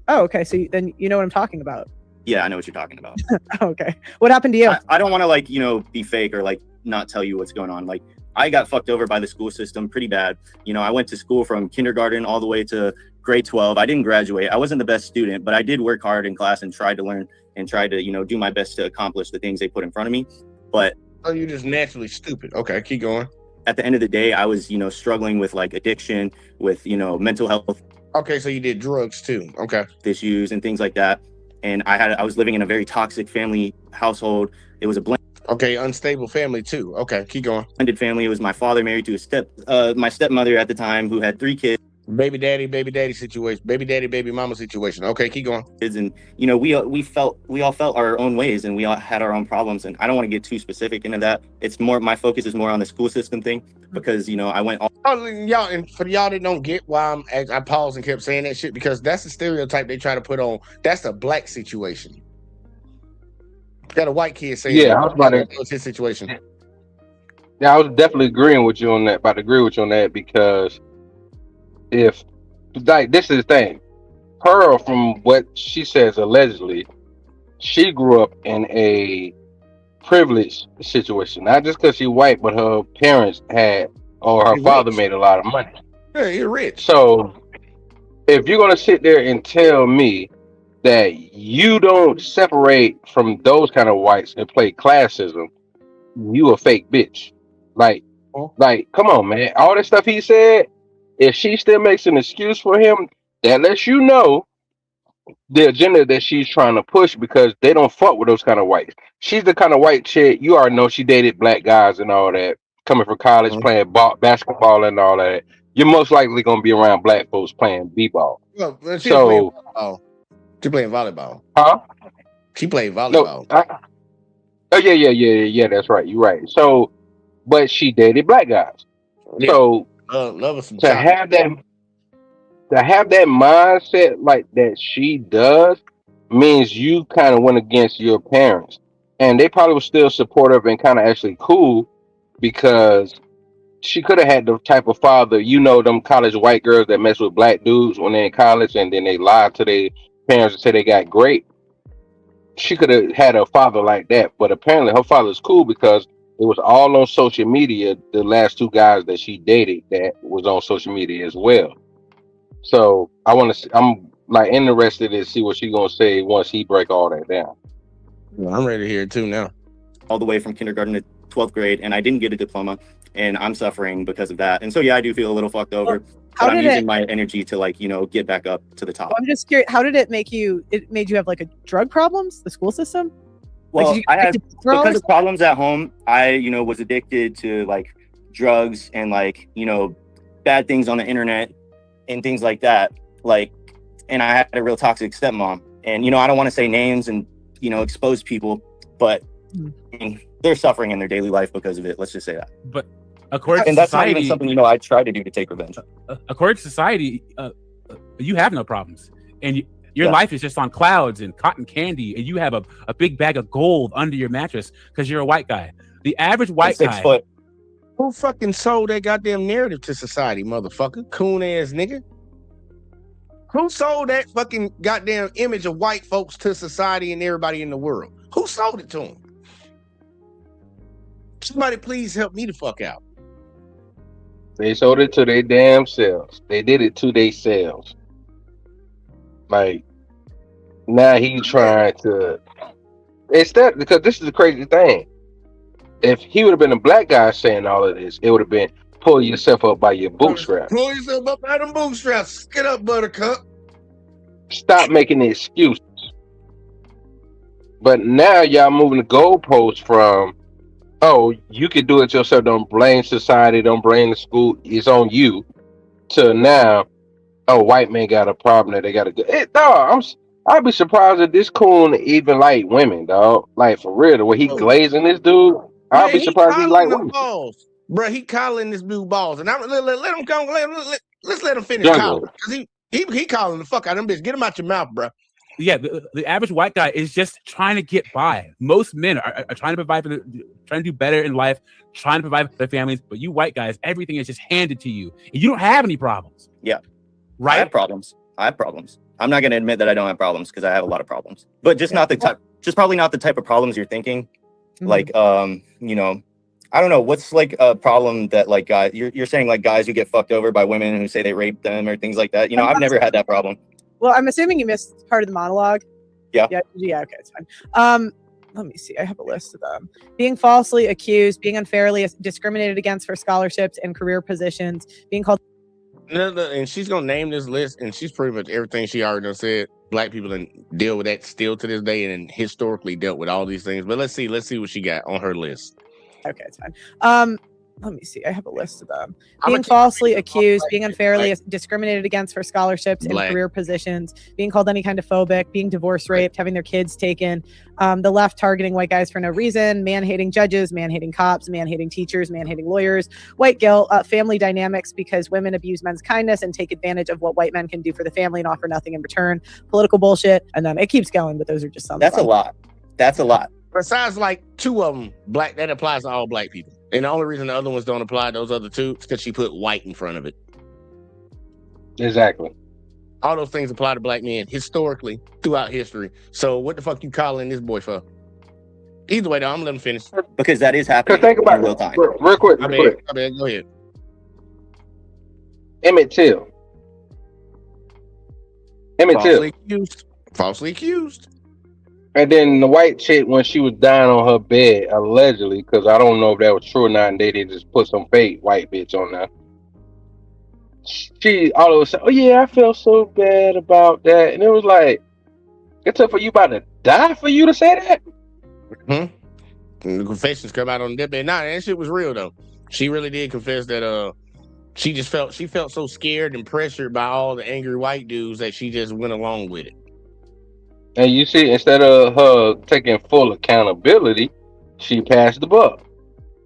Speaker 15: Oh, okay. So then you know what I'm talking about.
Speaker 16: Yeah, I know what you're talking about.
Speaker 15: Okay. What happened to you?
Speaker 16: I don't want to like, be fake or like not tell you what's going on. Like I got fucked over by the school system pretty bad. I went to school from kindergarten all the way to grade 12. I didn't graduate. I wasn't the best student, but I did work hard in class and tried to learn and tried to, do my best to accomplish the things they put in front of me. But
Speaker 4: you're just naturally stupid. Okay, keep going.
Speaker 16: At the end of the day, I was, struggling with like addiction, with, mental health.
Speaker 4: Okay, so you did drugs too. Okay.
Speaker 16: Issues and things like that. And I was living in a very toxic family household. It was a
Speaker 4: Okay, unstable family too. Okay, keep going.
Speaker 16: blended family. It was my father married to my stepmother at the time who had 3 kids.
Speaker 4: Baby daddy situation. Baby daddy, baby mama situation. Okay, keep going.
Speaker 16: And we all felt our own ways, and we all had our own problems. And I don't want to get too specific into that. It's more, my focus is more on the school system thing, because I went all.
Speaker 4: Oh, y'all, and for y'all that don't get why I paused and kept saying that shit, because that's the stereotype they try to put on. That's a black situation. Got a white kid saying,
Speaker 14: Yeah, I was about to.
Speaker 4: what's his situation?
Speaker 14: Yeah, I was definitely agreeing with you on that. About to agree with you on that, because if like this is the thing, Pearl, from what she says allegedly, she grew up in a privileged situation. Not just because she's white, but her parents had, or her father made a lot of money.
Speaker 4: Yeah, you're rich.
Speaker 14: So if you're gonna sit there and tell me that you don't separate from those kind of whites and play classism, you a fake bitch. Like, come on, man. All that stuff he said, if she still makes an excuse for him, that lets you know the agenda that she's trying to push, because they don't fuck with those kind of whites. She's the kind of white chick, you already know she dated black guys and all that, coming from college, playing basketball and all that. You're most likely going to be around black folks playing b-ball.
Speaker 4: Well, she playing volleyball.
Speaker 14: Huh?
Speaker 4: She played volleyball.
Speaker 14: Oh yeah. That's right. You're right. So, but she dated black guys.
Speaker 4: Yeah.
Speaker 14: So
Speaker 4: love us some
Speaker 14: to have that mindset like that she does means you kind of went against your parents, and they probably were still supportive and kind of actually cool, because she could have had the type of father, them college white girls that mess with black dudes when they're in college and then they lie to their parents and say they got great. She could have had a father like that, but apparently her father's cool, because it was all on social media. The last 2 guys that she dated, that was on social media as well. So I'm like interested to see what she's gonna say once he break all that down.
Speaker 4: Well, I'm ready to hear it too now.
Speaker 16: All the way from kindergarten to 12th grade, and I didn't get a diploma, and I'm suffering because of that. And so yeah, I do feel a little fucked over. But I'm using my energy to get back up to the top.
Speaker 15: I'm just curious, how did it make you? It made you have like a drug problems? The school system?
Speaker 16: Well, I had, because of problems at home, I was addicted to like drugs and bad things on the internet and things like that. And I had a real toxic stepmom. And I don't want to say names and expose people, but they're suffering in their daily life because of it. Let's just say that.
Speaker 17: But according
Speaker 16: and
Speaker 17: to
Speaker 16: that's
Speaker 17: society,
Speaker 16: not even something I try to do to take revenge.
Speaker 17: According to society, you have no problems, and your life is just on clouds and cotton candy, and you have a big bag of gold under your mattress because you're a white guy. The average white guy.
Speaker 16: 6 foot.
Speaker 4: Who fucking sold that goddamn narrative to society, motherfucker? Coon ass nigga. Who sold that fucking goddamn image of white folks to society and everybody in the world? Who sold it to them? Somebody please help me the fuck out.
Speaker 14: They sold it to their damn selves. They did it to themselves. Like, now he's trying to. It's that, because this is the crazy thing. If he would have been a black guy saying all of this, it would have been pull yourself up by your bootstraps.
Speaker 4: Pull yourself up by them bootstraps. Get up, buttercup.
Speaker 14: Stop making excuses. But now y'all moving the goalposts from, oh, you can do it yourself, don't blame society, don't blame the school, it's on you, to now, oh, white man got a problem that they got to do. Dog, I'd be surprised if this coon even like women, dog. Like, for real, the way he glazing this dude, I'd be surprised he like women.
Speaker 4: Balls. Bro, he calling this dude balls, and let him come. Let's let him finish calling, because he calling the fuck out of them bitch. Get him out your mouth, bro.
Speaker 17: Yeah, the average white guy is just trying to get by. Most men are trying to provide trying to do better in life, trying to provide for their families. But you white guys, everything is just handed to you, and you don't have any problems.
Speaker 16: Yeah,
Speaker 17: right.
Speaker 16: I have problems. I'm not going to admit that I don't have problems because I have a lot of problems, but just not the type, just probably not the type of problems you're thinking. Like, you know, I don't know what's like a problem that like guys, you're saying like guys who get fucked over by women who say they raped them or things like that. You know, I've never had that problem.
Speaker 15: Well, I'm assuming you missed part of the monologue.
Speaker 16: Yeah.
Speaker 15: Yeah. Okay, it's fine. Let me see. I have a list of them. Being falsely accused, being unfairly discriminated against for scholarships and career positions, being called.
Speaker 4: No, and she's gonna name this list, and she's pretty much everything she already done said. Black people done deal with that still to this day, and historically dealt with all these things. But let's see what she got on her list.
Speaker 15: Okay, it's fine. Let me see. I have a list of them. Being falsely accused, being unfairly discriminated against for scholarships and career positions, being called any kind of phobic, being divorce raped, having their kids taken, the left targeting white guys for no reason, man-hating judges, man-hating cops, man-hating teachers, man-hating lawyers, white guilt, family dynamics because women abuse men's kindness and take advantage of what white men can do for the family and offer nothing in return, political bullshit, and then it keeps going, but those are just some.
Speaker 16: That's a lot. That's a lot.
Speaker 4: Besides, like 2 of them, black, that applies to all black people. And the only reason the other ones don't apply, those other 2, is because she put white in front of it.
Speaker 14: Exactly.
Speaker 4: All those things apply to black men historically throughout history. So what the fuck you calling this boy for? Either way, though, I'm gonna let him finish.
Speaker 16: Because that is happening.
Speaker 14: Think about
Speaker 16: in real
Speaker 14: it.
Speaker 16: time.
Speaker 14: Real quick.
Speaker 4: I mean, go ahead.
Speaker 14: Emmett Till.
Speaker 4: Falsely accused.
Speaker 14: And then the white chick, when she was dying on her bed, allegedly, because I don't know if that was true or not, and they just put some fake white bitch on there. She all of a sudden, oh yeah, I felt so bad about that, and it was like, it took for you about to die for you to say that.
Speaker 4: And the confessions come out on the deathbed. Nah, that shit was real though. She really did confess that she felt so scared and pressured by all the angry white dudes that she just went along with it.
Speaker 14: And you see, instead of her taking full accountability, she passed the buck.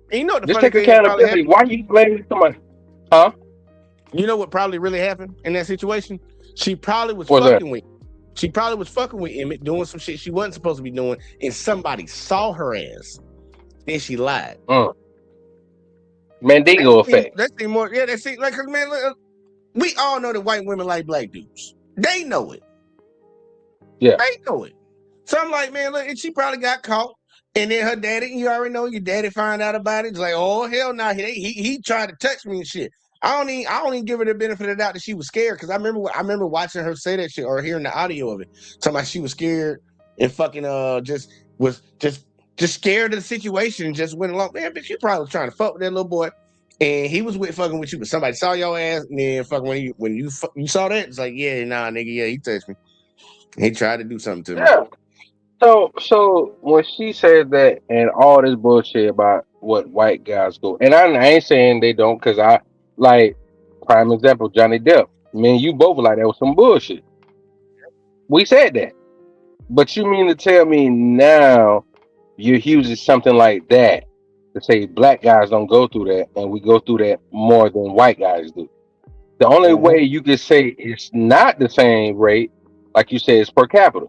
Speaker 4: And you know what the
Speaker 14: Just
Speaker 4: funny
Speaker 14: take
Speaker 4: thing
Speaker 14: accountability. Why you blaming somebody? Huh?
Speaker 4: You know what probably really happened in that situation? She probably was
Speaker 14: What's
Speaker 4: fucking
Speaker 14: that?
Speaker 4: with. She probably was fucking with Emmett, doing some shit she wasn't supposed to be doing, and somebody saw her ass. Then she lied.
Speaker 14: Mandingo effect.
Speaker 4: That's the more. Yeah, that's it. Like, 'cause, man, look, we all know that white women like black dudes. They know it.
Speaker 14: Yeah.
Speaker 4: They know it. So I'm like, man, look, and she probably got caught. And then her daddy, you already know your daddy find out about it. It's like, oh hell no, he tried to touch me and shit. I don't even give her the benefit of the doubt that she was scared, because I remember watching her say that shit or hearing the audio of it. Talking about she was scared and fucking just scared of the situation and just went along. Man, bitch, you probably was trying to fuck with that little boy, and he was fucking with you, but somebody saw your ass, and then fucking when you saw that, it's like, yeah, nah, nigga, yeah, he touched me. He tried to do something to me.
Speaker 14: Yeah. So when she said that and all this bullshit about what white guys go, and I ain't saying they don't, because I like prime example Johnny Depp. Me and you both like that was some bullshit. We said that, but you mean to tell me now you're using something like that to say black guys don't go through that, and we go through that more than white guys do? The only way you could say it's not the same rate, like you said, is per capita.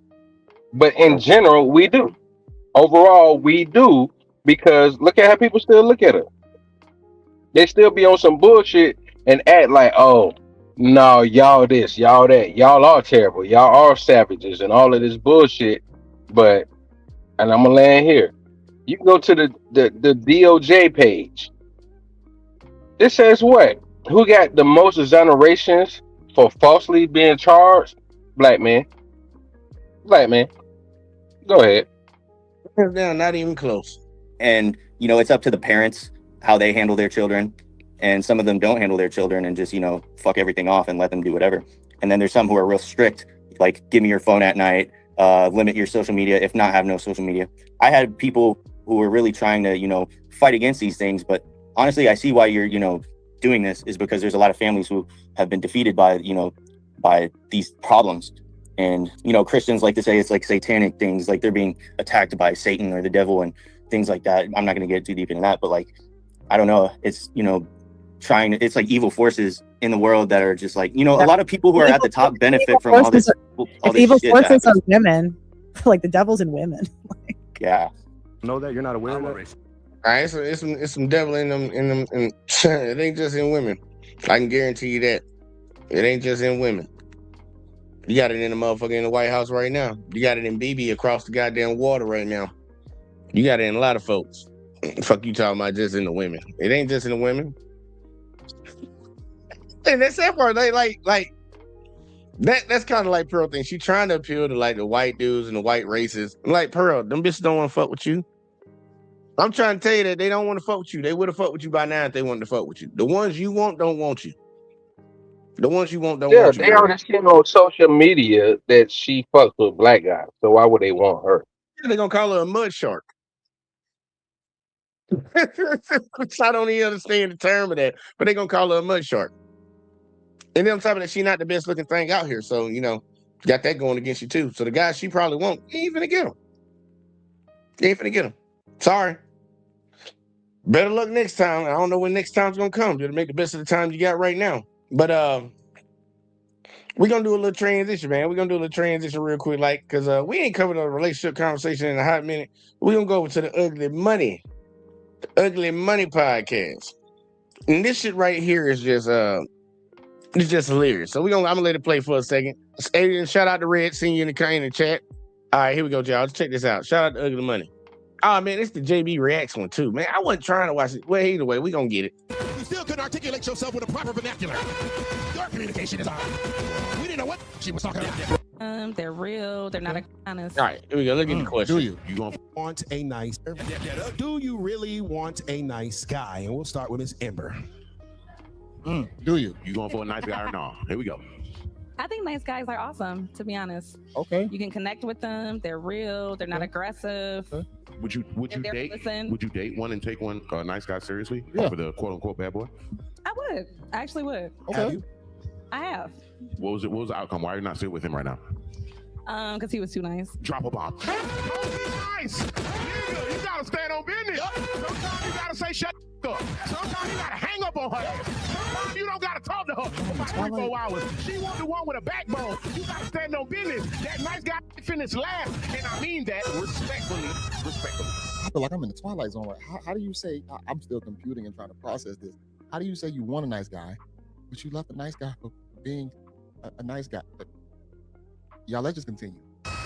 Speaker 14: But in general, we do. Overall, we do, because look at how people still look at her. They still be on some bullshit and act like, oh, no, y'all this, y'all that, y'all are terrible, y'all are savages, and all of this bullshit. But, and I'm gonna land here. You can go to the DOJ page. It says what? Who got the most exonerations for falsely being charged? Black men. Black man. Go ahead.
Speaker 4: Hands down, not even close.
Speaker 16: And, you know, it's up to the parents how they handle their children. And some of them don't handle their children and just, you know, fuck everything off and let them do whatever. And then there's some who are real strict, like give me your phone at night, limit your social media, if not have no social media. I had people who were really trying to, you know, fight against these things. But honestly, I see why you're, you know, doing this, is because there's a lot of families who have been defeated by, you know, by these problems. And, you know, Christians like to say it's like satanic things, like they're being attacked by Satan or the devil and things like that. I'm not going to get too deep into that, but like, I don't know. It's, you know, it's like evil forces in the world that are just like, you know, a lot of people who are at the top benefit from all this.
Speaker 15: If evil forces are women, like the devil's in women.
Speaker 16: Yeah.
Speaker 7: Know that you're not aware of that?
Speaker 4: All right, it's some devil in them, and it ain't just in women. I can guarantee you that. It ain't just in women. You got it in the motherfucker in the White House right now. You got it in BB across the goddamn water right now. You got it in a lot of folks. Fuck you talking about just in the women. It ain't just in the women. And that's that part. They like that's kind of like Pearl thing. She trying to appeal to like the white dudes and the white races. Like Pearl, them bitches don't want to fuck with you. I'm trying to tell you that they don't want to fuck with you. They would have fucked with you by now if they wanted to fuck with you. The ones you want don't want you. The ones you want don't
Speaker 14: Yeah,
Speaker 4: want you,
Speaker 14: they
Speaker 4: girl.
Speaker 14: already seen on social media that she fucks with black guys. So why would they want her?
Speaker 4: They're gonna call her a mud shark. I don't even understand the term of that, but they're gonna call her a mud shark. And then on top of that, she's not the best looking thing out here. So, got that going against you too. So the guys she probably won't, you ain't finna get them. You ain't finna get them. Sorry. Better luck next time. I don't know when next time's gonna come. You'll make the best of the time you got right now. But we're gonna do a little transition, man. We're gonna do a little transition real quick, like, because we ain't covered a relationship conversation in a hot minute. We're gonna go over to the Ugly Money podcast. And this shit right here is just it's just hilarious. So I'm gonna let it play for a second. Hey, shout out to Red, seeing you in the chat. All right, here we go, y'all. Let's check this out. Shout out to Ugly Money. Oh man, it's the JB Reacts one too, man. I wasn't trying to watch it. Well, either way, we gonna get it.
Speaker 7: You still couldn't articulate yourself with a proper vernacular. Your communication is off. We didn't know what she was talking about.
Speaker 18: They're real. They're not honest.
Speaker 4: All right, here we go. Look at the question.
Speaker 7: Do you gonna want a nice? Do you really want a nice guy? And we'll start with Miss Ember. Do you?
Speaker 19: You going for a nice guy or no? Here we go.
Speaker 18: I think nice guys are awesome, to be honest.
Speaker 7: Okay.
Speaker 18: You can connect with them. They're real. They're not aggressive.
Speaker 19: Would you
Speaker 18: If they're
Speaker 19: date?
Speaker 18: listen-
Speaker 19: Would you date one and take one nice guy seriously
Speaker 7: Yeah.
Speaker 19: for the quote unquote bad boy?
Speaker 18: I would. I actually would.
Speaker 7: Okay.
Speaker 18: I have.
Speaker 19: What was the outcome? Why are you not still with him right now?
Speaker 18: Because he was too nice.
Speaker 19: Drop a bomb.
Speaker 7: Nice. Nigga, you gotta stand on business. Sometimes you gotta say shut up. Sometimes you gotta hang up on her. Sometimes you don't gotta talk to her for about 3-4 hours. She want the one with a backbone. You gotta stand on business. That nice guy finished last, and I mean that respectfully.
Speaker 20: I feel like I'm in the twilight zone. How do you say, I'm still computing and trying to process this. How do you say you want a nice guy, but you left a nice guy for being a nice guy? But y'all, let's just continue.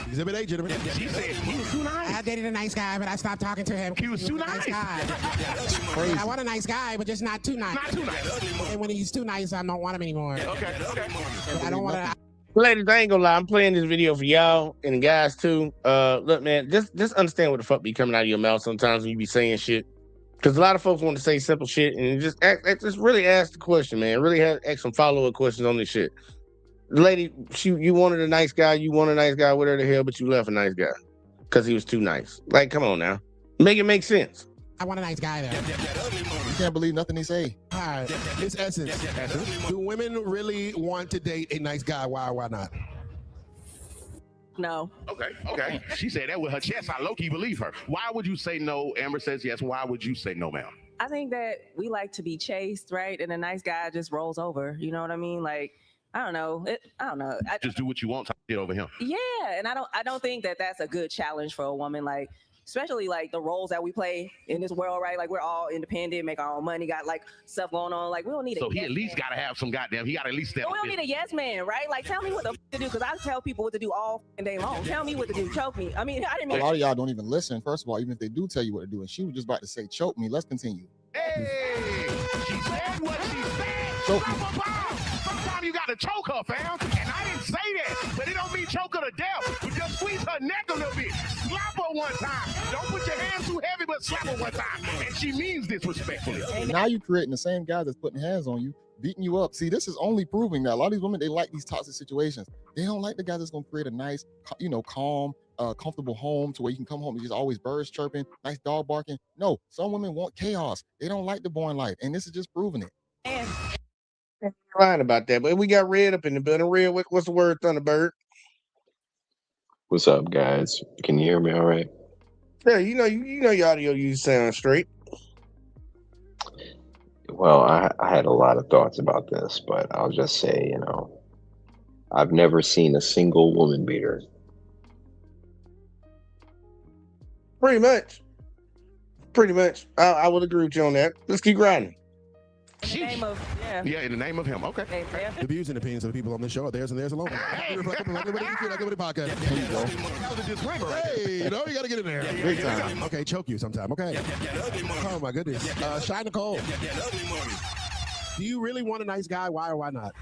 Speaker 7: Exhibit A, gentlemen.
Speaker 19: She said he was too nice.
Speaker 21: I dated a nice guy, but I stopped talking to him.
Speaker 19: He was too nice.
Speaker 20: Crazy.
Speaker 21: I want a nice guy, but just not too nice.
Speaker 19: Not too nice.
Speaker 21: And when he's too nice, I don't want him anymore.
Speaker 19: Okay.
Speaker 21: I don't want to.
Speaker 4: Ladies, I ain't gonna lie. I'm playing this video for y'all and the guys too. Look, man, just understand what the fuck be coming out of your mouth sometimes when you be saying shit. Because a lot of folks want to say simple shit and just really ask the question, man. Really ask some follow-up questions on this shit. Lady, you wanted a nice guy, whatever the hell, but you left a nice guy because he was too nice. Like, come on now. Make it make sense.
Speaker 21: I want a nice guy there.
Speaker 20: You can't believe nothing they say.
Speaker 7: All right, it's Essence. Do women really want to date a nice guy? Why not?
Speaker 18: No.
Speaker 19: Okay. She said that with her chest. I low-key believe her. Why would you say no? Amber says yes. Why would you say no, ma'am?
Speaker 22: I think that we like to be chased, right? And a nice guy just rolls over. You know what I mean? Like, I don't know.
Speaker 19: Just do what you want to get over him.
Speaker 22: Yeah, and I don't think that that's a good challenge for a woman. Like, especially like the roles that we play in this world, right? Like, we're all independent, make our own money, got like stuff going on. Like, we don't need.
Speaker 19: So he at least got to have some goddamn. He got to at least step.
Speaker 22: We don't need a yes man, right? Like, tell me what the to do, because I tell people what to do all day long. Tell me what to do. Choke me. I mean, I didn't
Speaker 20: A
Speaker 22: mean.
Speaker 20: lot of y'all don't even listen. First of all, even if they do tell you what to do, and she was just about to say, choke me. Let's continue.
Speaker 19: Hey, she said what she said.
Speaker 20: Choke me.
Speaker 19: Sometimes you got to choke her, fam. And I didn't say that, but it don't mean choke her to death. But just squeeze her neck a little bit. Slap her one time. Don't put your hands too heavy, but slap her one time. And she means this respectfully.
Speaker 20: Now you're creating the same guy that's putting hands on you, beating you up. See, this is only proving that a lot of these women, they like these toxic situations. They don't like the guy that's going to create a nice, calm, comfortable home to where you can come home and just always birds chirping, nice dog barking. No, some women want chaos. They don't like the boring life. And this is just proving it.
Speaker 4: Lying about that, but we got Red up in the building. Red, what's the word, Thunderbird?
Speaker 23: What's up, guys? Can you hear me all right?
Speaker 4: Yeah, you know your audio, you sound straight.
Speaker 23: Well, I had a lot of thoughts about this, but I'll just say, I've never seen a single woman beater.
Speaker 4: Pretty much. I would agree with you on that. Let's keep grinding.
Speaker 22: In the name of,
Speaker 7: Yeah, in the name of him. Okay.
Speaker 1: The views and opinions of the people on this show are theirs and theirs alone. Hey, podcast. Hey, you know, you got to get in there. Big time. Okay, choke you sometime. Okay. Oh, my goodness. Shy Nicole. Do you really want a nice guy? Why or why not?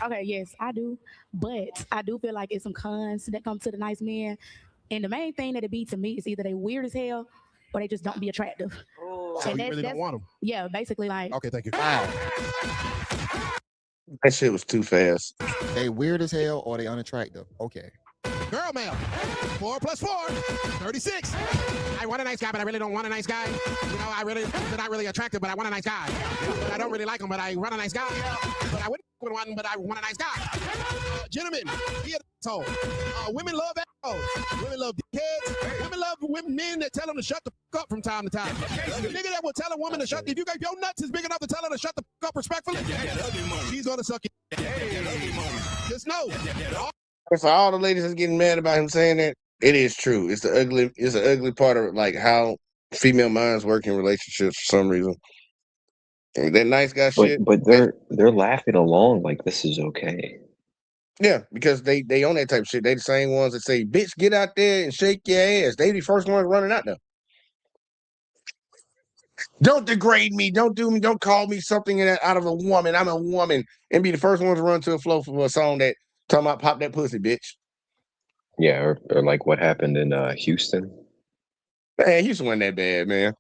Speaker 2: Okay, yes, I do. But I do feel like it's some cons that come to the nice man. And the main thing that it be to me is either they weird as hell or they just don't be attractive.
Speaker 1: So you really don't want them?
Speaker 2: Yeah, basically like.
Speaker 1: Okay, thank you.
Speaker 4: That shit was too fast.
Speaker 20: They weird as hell or they unattractive. Okay.
Speaker 1: Girl mail. 4 + 4, 36. I want a nice guy, but I really don't want a nice guy. You know, they're not really attractive, but I want a nice guy. But I don't really like them, but I want a nice guy. But I wouldn't with one, but I want a nice guy. Gentlemen, be an asshole. Women love assholes. Women love dickheads. Women love men that tell them to shut the fuck up from time to time. The nigga that will tell a woman to shut, if your nuts is big enough to tell her to shut the fuck up respectfully, she's gonna suck it. Just know.
Speaker 4: For all the ladies that's getting mad about him saying that, it is true. It's the ugly part of like how female minds work in relationships for some reason. And that nice guy shit.
Speaker 23: But they're laughing along like this is okay.
Speaker 4: Yeah, because they own that type of shit. They the same ones that say, "Bitch, get out there and shake your ass." They the first ones running out there. Don't degrade me. Don't do me. Don't call me something out of a woman. I'm a woman, and be the first ones to run to a flow for a song that talking about pop that pussy, bitch.
Speaker 23: Yeah, or like what happened in Houston.
Speaker 4: Man, Houston wasn't that bad, man.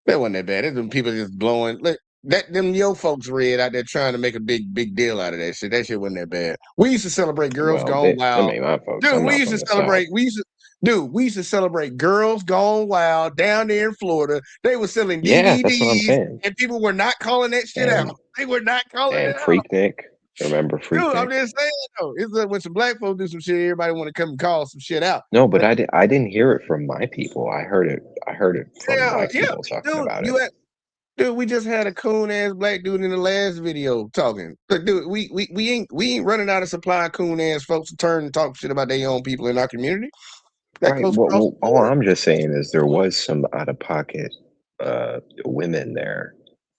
Speaker 4: That wasn't that bad. There's them people just blowing. Look, them yo folks read out there trying to make a big deal out of that shit. That shit wasn't that bad. We used to celebrate Girls Gone Wild.
Speaker 23: I mean, my folks.
Speaker 4: Dude, we used to celebrate. We used to celebrate Girls Gone Wild down there in Florida. They were selling DVDs,
Speaker 23: Yeah, that's what I'm saying.
Speaker 4: and people were not calling that shit out. They were not calling it
Speaker 23: And
Speaker 4: out.
Speaker 23: Freaknik. Remember Freaknik?
Speaker 4: Dude, I'm just saying though. It's like when some black folks do some shit, everybody want to come and call some shit out.
Speaker 23: No, but I didn't hear it from my people. I heard it from black people talking about it.
Speaker 4: Dude, we just had a coon ass black dude in the last video talking. But dude, we ain't running out of supply of coon ass folks to turn and talk shit about their own people in our community.
Speaker 23: Right. Well, all I'm just saying is there was some out of pocket women there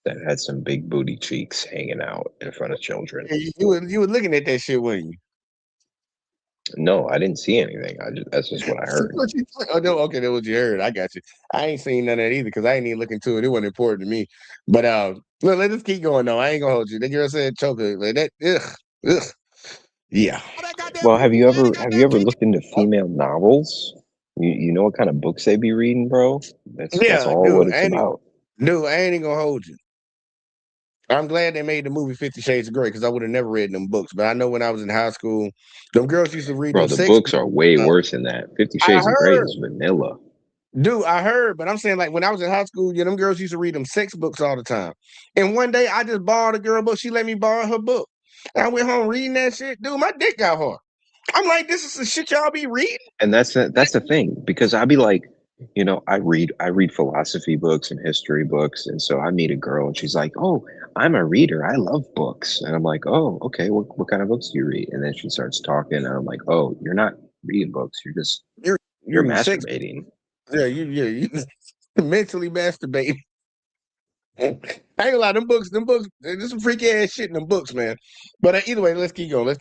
Speaker 23: that had some big booty cheeks hanging out in front of children.
Speaker 4: You were looking at that shit, weren't you?
Speaker 23: No, I didn't see anything. That's just what I heard.
Speaker 4: Oh no, okay, that was what you heard. I got you. I ain't seen none of that either because I ain't even looking to it. It wasn't important to me. But look, let's just keep going though. I ain't gonna hold you. The girl said choker like that. Ugh. Yeah.
Speaker 23: Well, have you ever looked into female novels? You know what kind of books they be reading, bro? That's all
Speaker 4: dude,
Speaker 23: what it's about.
Speaker 4: Dude, I ain't even gonna hold you. I'm glad they made the movie 50 Shades of Grey because I would have never read them books. But I know when I was in high school, them girls used to read
Speaker 23: Bro,
Speaker 4: them
Speaker 23: the books are way worse than that. 50 Shades of Grey is vanilla.
Speaker 4: Dude, I heard, but I'm saying like when I was in high school, them girls used to read them sex books all the time. And one day I just borrowed a girl book. She let me borrow her book. And I went home reading that shit. Dude, my dick got hard. I'm like, this is the shit y'all be reading?
Speaker 23: And that's the thing, because I'd be like, you know, I read philosophy books and history books, and so I meet a girl and she's like, "Oh, I'm a reader. I love books." And I'm like, "Oh, okay. What kind of books do you read?" And then she starts talking, and I'm like, "Oh, you're not reading books. You're masturbating."
Speaker 4: Yeah, you mentally masturbating. I ain't gonna lie, them books, there's some freaky ass shit in them books, man. But either way, let's keep going.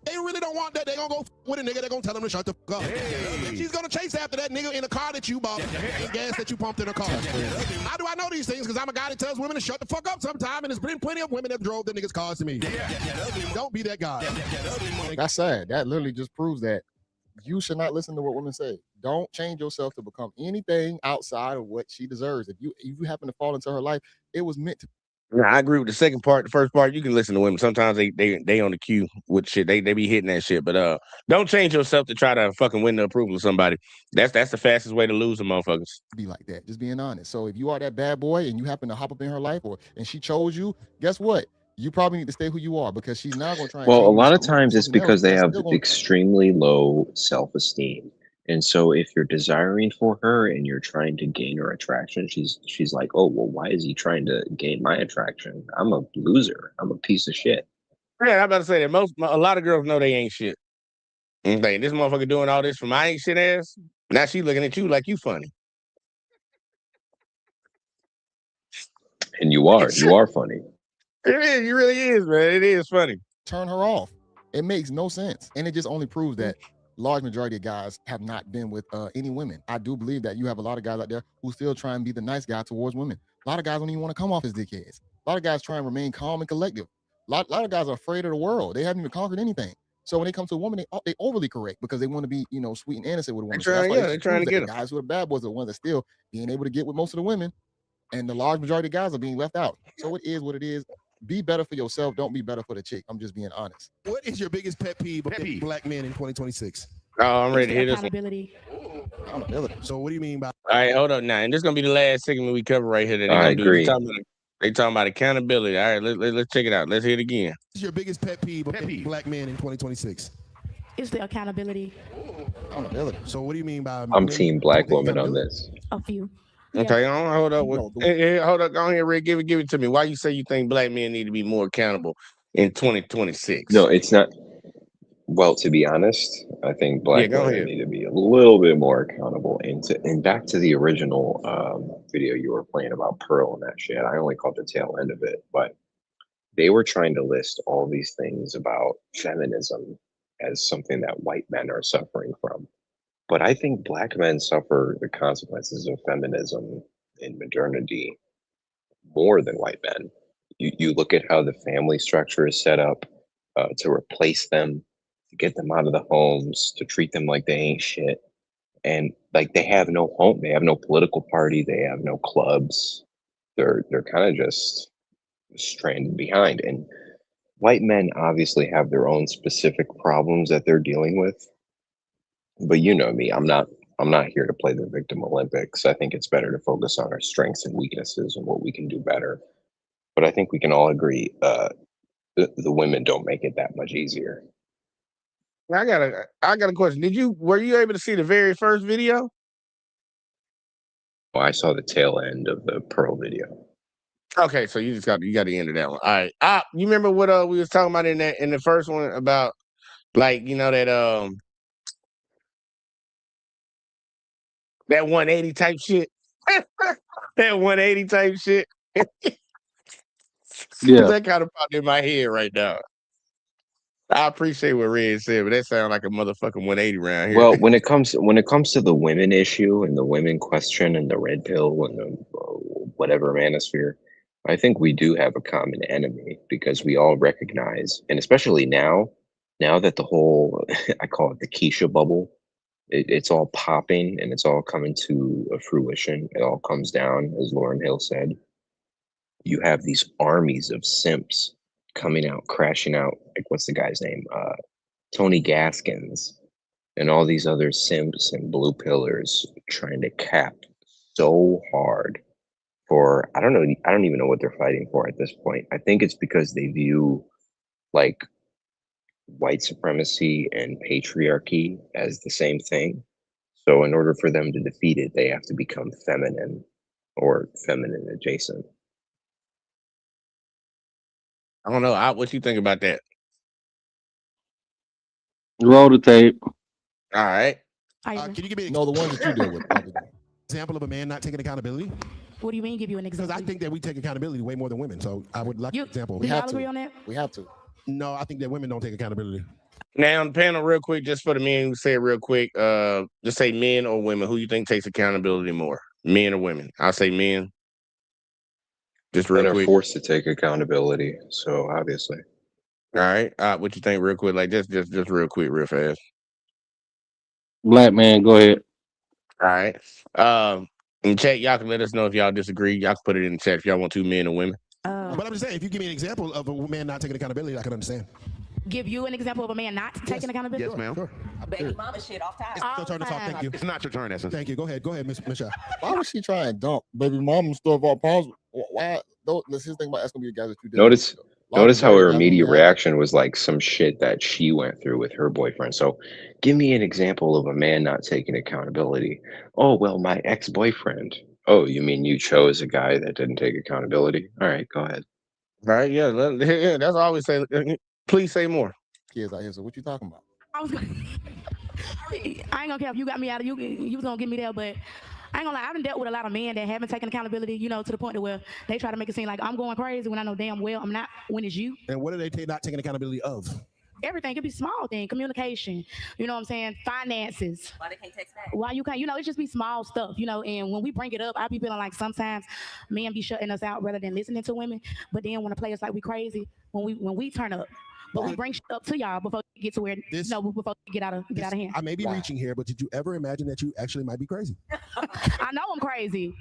Speaker 1: They really don't want that. They gonna go with a nigga. They gonna tell them to shut the fuck up. She's gonna chase after that nigga in the car that you bought and gas that you pumped in the car. How do I know these things? Because I'm a guy that tells women to shut the fuck up sometime, and there's been plenty of women that drove the niggas' cars to me. Don't be that guy.
Speaker 20: That's sad. That literally just proves that you should not listen to what women say. Don't change yourself to become anything outside of what she deserves. If you happen to fall into her life, it was meant to.
Speaker 4: Nah, I agree with the second part. The first part, you can listen to women. Sometimes they on the cue with shit. They be hitting that shit. But don't change yourself to try to fucking win the approval of somebody. That's the fastest way to lose them motherfuckers.
Speaker 20: Be like that. Just being honest. So if you are that bad boy and you happen to hop up in her life and she chose you, guess what? You probably need to stay who you are because she's not going to try and
Speaker 23: Well, a
Speaker 20: change
Speaker 23: lot
Speaker 20: you
Speaker 23: of times it's because they have
Speaker 20: gonna...
Speaker 23: extremely low self-esteem. And so if you're desiring for her and you're trying to gain her attraction, she's like, "Oh, well, why is he trying to gain my attraction? I'm a loser. I'm a piece of shit."
Speaker 4: Yeah, I'm about to say that a lot of girls know they ain't shit. Okay, this motherfucker doing all this for my ain't shit ass. Now she looking at you like you funny.
Speaker 23: And you are funny.
Speaker 4: It is. It really is, man. It is funny.
Speaker 20: Turn her off. It makes no sense. And it just only proves that large majority of guys have not been with any women. I do believe that you have a lot of guys out there who still try and be the nice guy towards women. A lot of guys don't even want to come off as dickheads. A lot of guys try and remain calm and collective. A lot of guys are afraid of the world. They haven't even conquered anything. So when they come to a woman, they overly correct because they want to be, sweet and innocent with a woman. So that's why
Speaker 4: they're trying to get
Speaker 20: the guys who are bad boys are the ones that still being able to get with most of the women, and the large majority of guys are being left out. So it is what it is. Be better for yourself. Don't be better for the chick. I'm just being honest.
Speaker 1: What is your biggest pet peeve of black men in 2026?
Speaker 4: Oh, I'm ready to hear this one.
Speaker 2: Accountability.
Speaker 1: So what do you mean by?
Speaker 4: All right, hold up now. And this is going to be the last segment we cover right here. That
Speaker 23: I agree.
Speaker 4: They talking about accountability. All right, let's check it out. Let's hear it again.
Speaker 1: What is your biggest pet peeve of black men in 2026?
Speaker 2: It's the accountability.
Speaker 1: So what do you mean by?
Speaker 23: I'm team black woman on this.
Speaker 2: A few.
Speaker 4: Okay, hold up. Hold up. Go ahead, Rick. Give it to me. Why you say you think black men need to be more accountable in 2026?
Speaker 23: No, it's not. Well, to be honest, I think black
Speaker 4: go
Speaker 23: women
Speaker 4: ahead.
Speaker 23: need to be a little bit more accountable. And back to the original video you were playing about Pearl and that shit. I only caught the tail end of it, but they were trying to list all these things about feminism as something that white men are suffering from. But I think black men suffer the consequences of feminism in modernity more than white men. You look at how the family structure is set up to replace them, to get them out of the homes, to treat them like they ain't shit. And like they have no home, they have no political party, they have no clubs. They're kind of just stranded behind. And white men obviously have their own specific problems that they're dealing with. But you know me, I'm not here to play the victim Olympics. I think it's better to focus on our strengths and weaknesses and what we can do better. But I think we can all agree the women don't make it that much easier.
Speaker 4: I got a question. Were you able to see the very first video?
Speaker 23: Well, I saw the tail end of the Pearl video.
Speaker 4: Okay, so you got the end of that one. All right. You remember what we was talking about in the first one about like that 180 type shit? That 180 type shit.
Speaker 23: Yeah.
Speaker 4: That kind of popped in my head right now. I appreciate what Red said, but that sounds like a motherfucking 180 around here.
Speaker 23: Well, when it comes to the women issue and the women question and the red pill and the whatever manosphere, I think we do have a common enemy because we all recognize, and especially now that the whole I call it the Keisha bubble, it's all popping and it's all coming to a fruition. It all comes down, as Lauryn Hill said. You have these armies of simps coming out, crashing out. Like, what's the guy's name? Tony Gaskins and all these other simps and blue pillars trying to cap so hard for, I don't even know what they're fighting for at this point. I think it's because they view like white supremacy and patriarchy as the same thing. So in order for them to defeat it, they have to become feminine or feminine adjacent.
Speaker 4: I don't know. What you think about that?
Speaker 3: Roll the tape.
Speaker 4: All right.
Speaker 1: Can you give me the ones that you deal with? Example of a man not taking accountability?
Speaker 2: What do you mean? Give you an
Speaker 1: Because
Speaker 2: example?
Speaker 1: I think that we take accountability way more than women. So I would like an example.
Speaker 2: Do y'all agree on that?
Speaker 20: We have to.
Speaker 1: No, I think that women don't take accountability.
Speaker 4: Now on the panel, real quick, just for the men, say it real quick. Just say men or women. Who you think takes accountability more? Men or women? I'll say men. Just real
Speaker 23: Men
Speaker 4: quick.
Speaker 23: are forced to take accountability, so obviously.
Speaker 4: All right. What you think, real quick? Like just real quick, real fast.
Speaker 3: Black man, go ahead.
Speaker 4: All right. In chat, y'all can let us know if y'all disagree. Y'all can put it in the chat if y'all want 2 men or women.
Speaker 1: But I'm just saying, if you give me an example of a man not taking accountability, I can understand.
Speaker 2: Give you an example of a man not taking accountability?
Speaker 7: Yes, ma'am.
Speaker 1: Sure.
Speaker 22: Baby mama shit off time.
Speaker 1: It's your turn to talk. Thank you.
Speaker 7: It's not your turn, Essence.
Speaker 1: Thank you. Go ahead, Miss Michelle.
Speaker 20: Why would she try and dump baby mama stuff off pause? Why? Let's just think about asking me guys that you did.
Speaker 23: Notice how her immediate reaction was like some shit that she went through with her boyfriend. So give me an example of a man not taking accountability. Oh, well, my ex-boyfriend. Oh, you mean you chose a guy that didn't take accountability? All right, go ahead.
Speaker 4: Right? Yeah. That's all we say. Please say more.
Speaker 20: Kids out here. So what you talking about?
Speaker 2: I ain't gonna care if you got me out of you was gonna get me there, but I ain't gonna lie, I've dealt with a lot of men that haven't taken accountability, you know, to the point to where they try to make it seem like I'm going crazy when I know damn well I'm not, when it's you.
Speaker 1: And what are they not taking accountability of?
Speaker 2: Everything. It could be small thing, communication, you know what I'm saying, finances.
Speaker 22: Why they can't text back?
Speaker 2: Why you can't, you know, it just be small stuff, you know, and when we bring it up, I be feeling like sometimes men be shutting us out rather than listening to women, but then want to play us like we crazy when we turn up. But we bring shit up to y'all before it get to where, you know, before we get out of hand.
Speaker 1: I may be reaching here, but did you ever imagine that you actually might be crazy?
Speaker 2: I know I'm crazy.